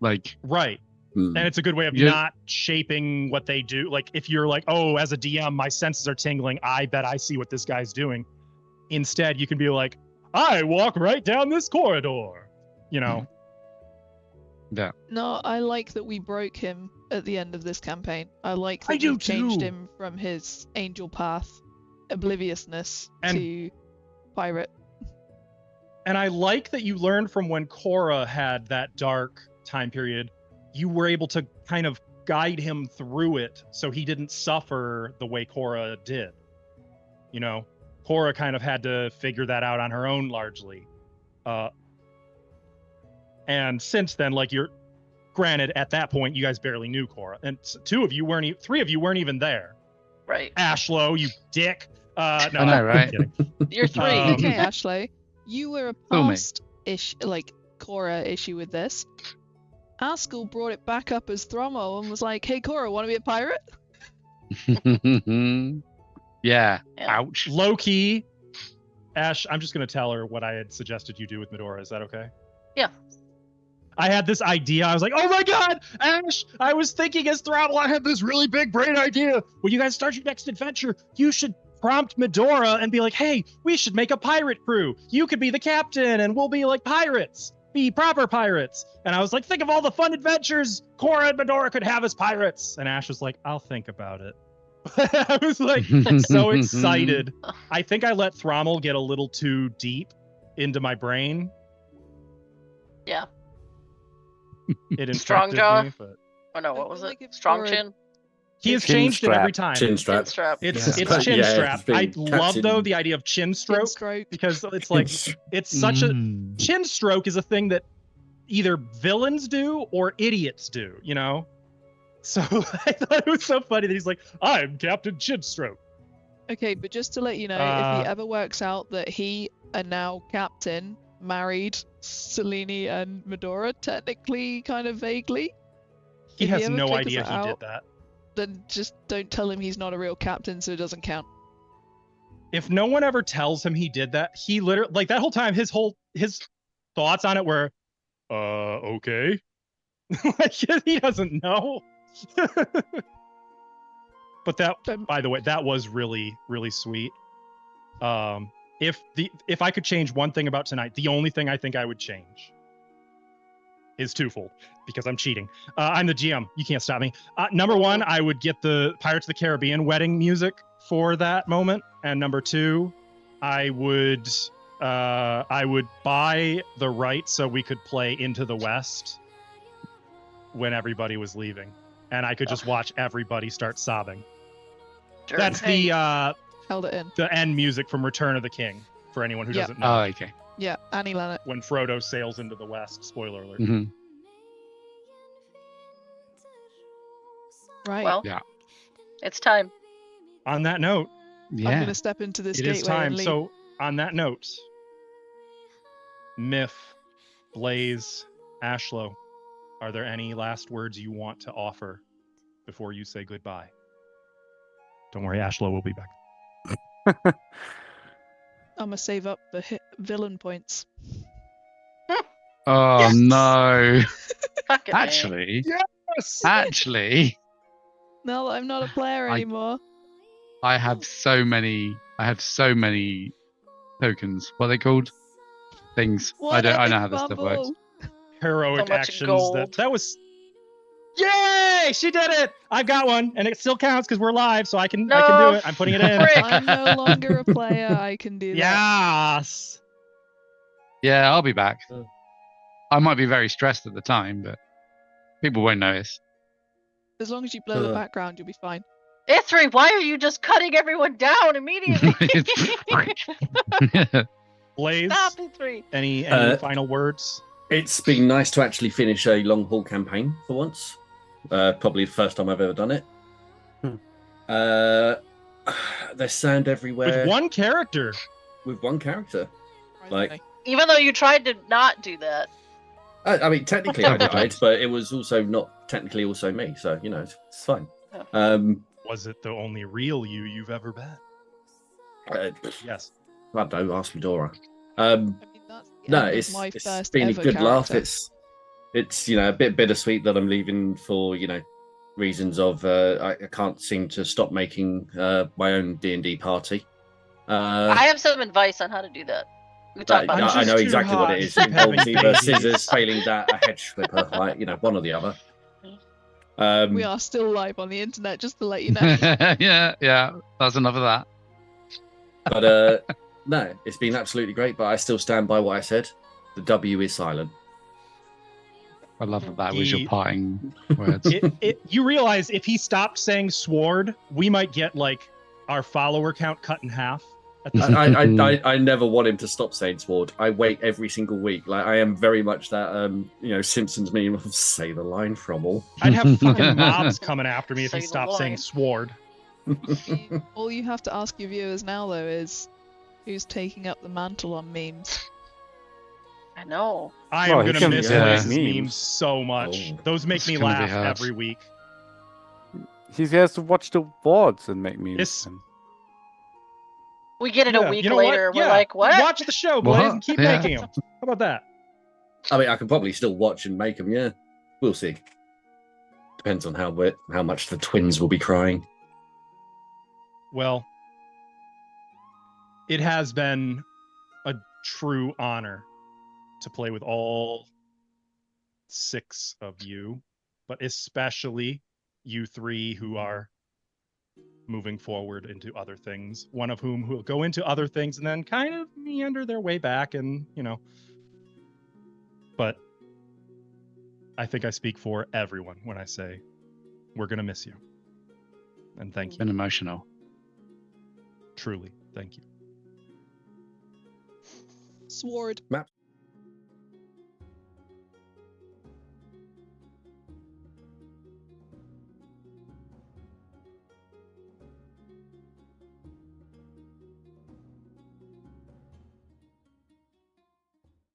Like, Right. Hmm. And it's a good way of Yeah. not shaping what they do. Like, if you're like, oh, as a DM, my senses are tingling, I bet I see what this guy's doing. Instead, you can be like, I walk right down this corridor. yeah. No, I like that we broke him at the end of this campaign. I like that I do we changed too. him from his angel path, obliviousness, And- to pirate. And I like that you learned from when Korra had that dark time period, you were able to kind of guide him through it so he didn't suffer the way Korra did. Korra kind of had to figure that out on her own largely. And since then, like, granted, at that point, you guys barely knew Korra. And 3 of you weren't even there. Right. Ashlow, you dick. No, I know, I'm right? kidding. You're 3. Okay, Ashley, you were a Fool me. past Korra issue with this. Our school brought it back up as Thromo and was like, "Hey, Korra, want to be a pirate?" Yeah. Yeah. Ouch. Low key, Ash, I'm just going to tell her what I had suggested you do with Medora. Is that okay? Yeah. I had this idea. I was like, oh my God, Ash, I was thinking as Throttle, I had this really big brain idea. When you guys start your next adventure, you should prompt Medora and be like, hey, we should make a pirate crew. You could be the captain and we'll be like pirates. Be proper pirates. And I was like, think of all the fun adventures Korra and Medora could have as pirates. And Ash was like, I'll think about it. I was like so excited. I think I let Thrommel get a little too deep into my brain. Yeah. It Strong infected jaw? me, but Oh no, I what was feel it? like if Strong Korra- chin? He has Chin changed it every strap. time. Chin Chin strap. strap. It's Yeah. chin Yeah, strap. it's been I love Captain- though the idea of chin Chin stroke stroke. because it's like it's such a chin stroke is a thing that either villains do or idiots do, you know? So I thought it was so funny that he's like, I'm Captain Chin Stroke. Okay, but just to let you know, if he ever works out that he and now Captain married Selene and Medora, technically, kind of vaguely. He If has ever no figures idea that he out, did that. Then just don't tell him he's not a real captain, so it doesn't count. If no one ever tells him he did that, he literally like that whole time his thoughts on it were, okay. Like he doesn't know. But that, by the way, that was really, really sweet. If I could change one thing about tonight, the only thing I think I would change is twofold because I'm cheating. I'm the GM. You can't stop me. Number one, I would get the Pirates of the Caribbean wedding music for that moment, and number two, I would buy the rights so we could play Into the West when everybody was leaving, and I could just watch everybody start sobbing. Sure. That's Hey, Held it in. the end music from Return of the King for anyone who Yep. doesn't know. Oh, okay. Yeah, Annie Lennox. When Frodo sails into the West. Spoiler alert. hmm Right. Well, Yeah. it's time. On that note, I'm Yeah. gonna step into this it gateway is time. and leave. So, on that note, Myth, Blaze, Ashlow, are there any last words you want to offer before you say goodbye? Don't worry, Ashlow will be back. I'm gonna save up the villain points. Oh Yes! no. Fuck it, man. Actually, Yes! actually, Now that I'm not a player I- anymore. I have so many tokens. What are they called? Things. I know how this stuff works. Heroic So much actions gold. that was. Yay! She did it! I've got one, and it still counts because we're live, so I can do No, it. I'm putting it in. frick. I'm no longer a player. I can do that. Yes. Yeah, I'll be back. Oh. I might be very stressed at the time, but people won't notice. As long as you blur the background, you'll be fine. Ithri, why are you just cutting everyone down immediately? Blaze, Stop, Ithri. any final words? It's been nice to actually finish a long haul campaign for once. Probably the first time I've ever done it. There's sound everywhere. With one character. With one character. Like, Even though you tried to not do that. I mean, technically I died, but it was also not technically also me. So, you know, it's fine. Was it the only real you've ever been? Yes. I don't know, ask Medora. I mean, that's the No, end of it's my first been a ever good laugh. character. It's you know a bit bittersweet that I'm leaving for reasons of I can't seem to stop making my own D&D party. I have some advice on how to do that. We talk about I'm I know just too exactly what hot it is. for It involves having either babies. scissors, failing that, a hedge flipper, one or the other. We are still live on the internet, just to let you know. yeah. That's enough of that. But no, it's been absolutely great. But I still stand by what I said. The W is silent. I love that was your He- parting words. You realize if he stopped saying sword, we might get like our follower count cut in half. At this I never want him to stop saying sword. I wait every single week. Like I am very much that Simpsons meme of say the line from all. I'd have fucking mobs coming after me if Say he the stopped saying line. sword. All you have to ask your viewers now, though, is who's taking up the mantle on memes. I know. I Oh, am he gonna can miss make Blaze's memes. memes so much. Oh. Those make It's me gonna be laugh hard. every week. He has to watch the VODs and make memes. It's- and- We get it Yeah, a week you know later. what? We're Yeah. like, what? Watch the show, Blaze, What? and keep Yeah. making them. How about that? I mean, I can probably still watch and make them. Yeah, we'll see. Depends on how much the twins will be crying. Well, it has been a true honor to play with all 6 of you, but especially you 3 who are moving forward into other things, one of whom will go into other things and then kind of meander their way back and, but I think I speak for everyone when I say we're going to miss you. And thank It's you. been emotional. Truly, thank you. Sword. Map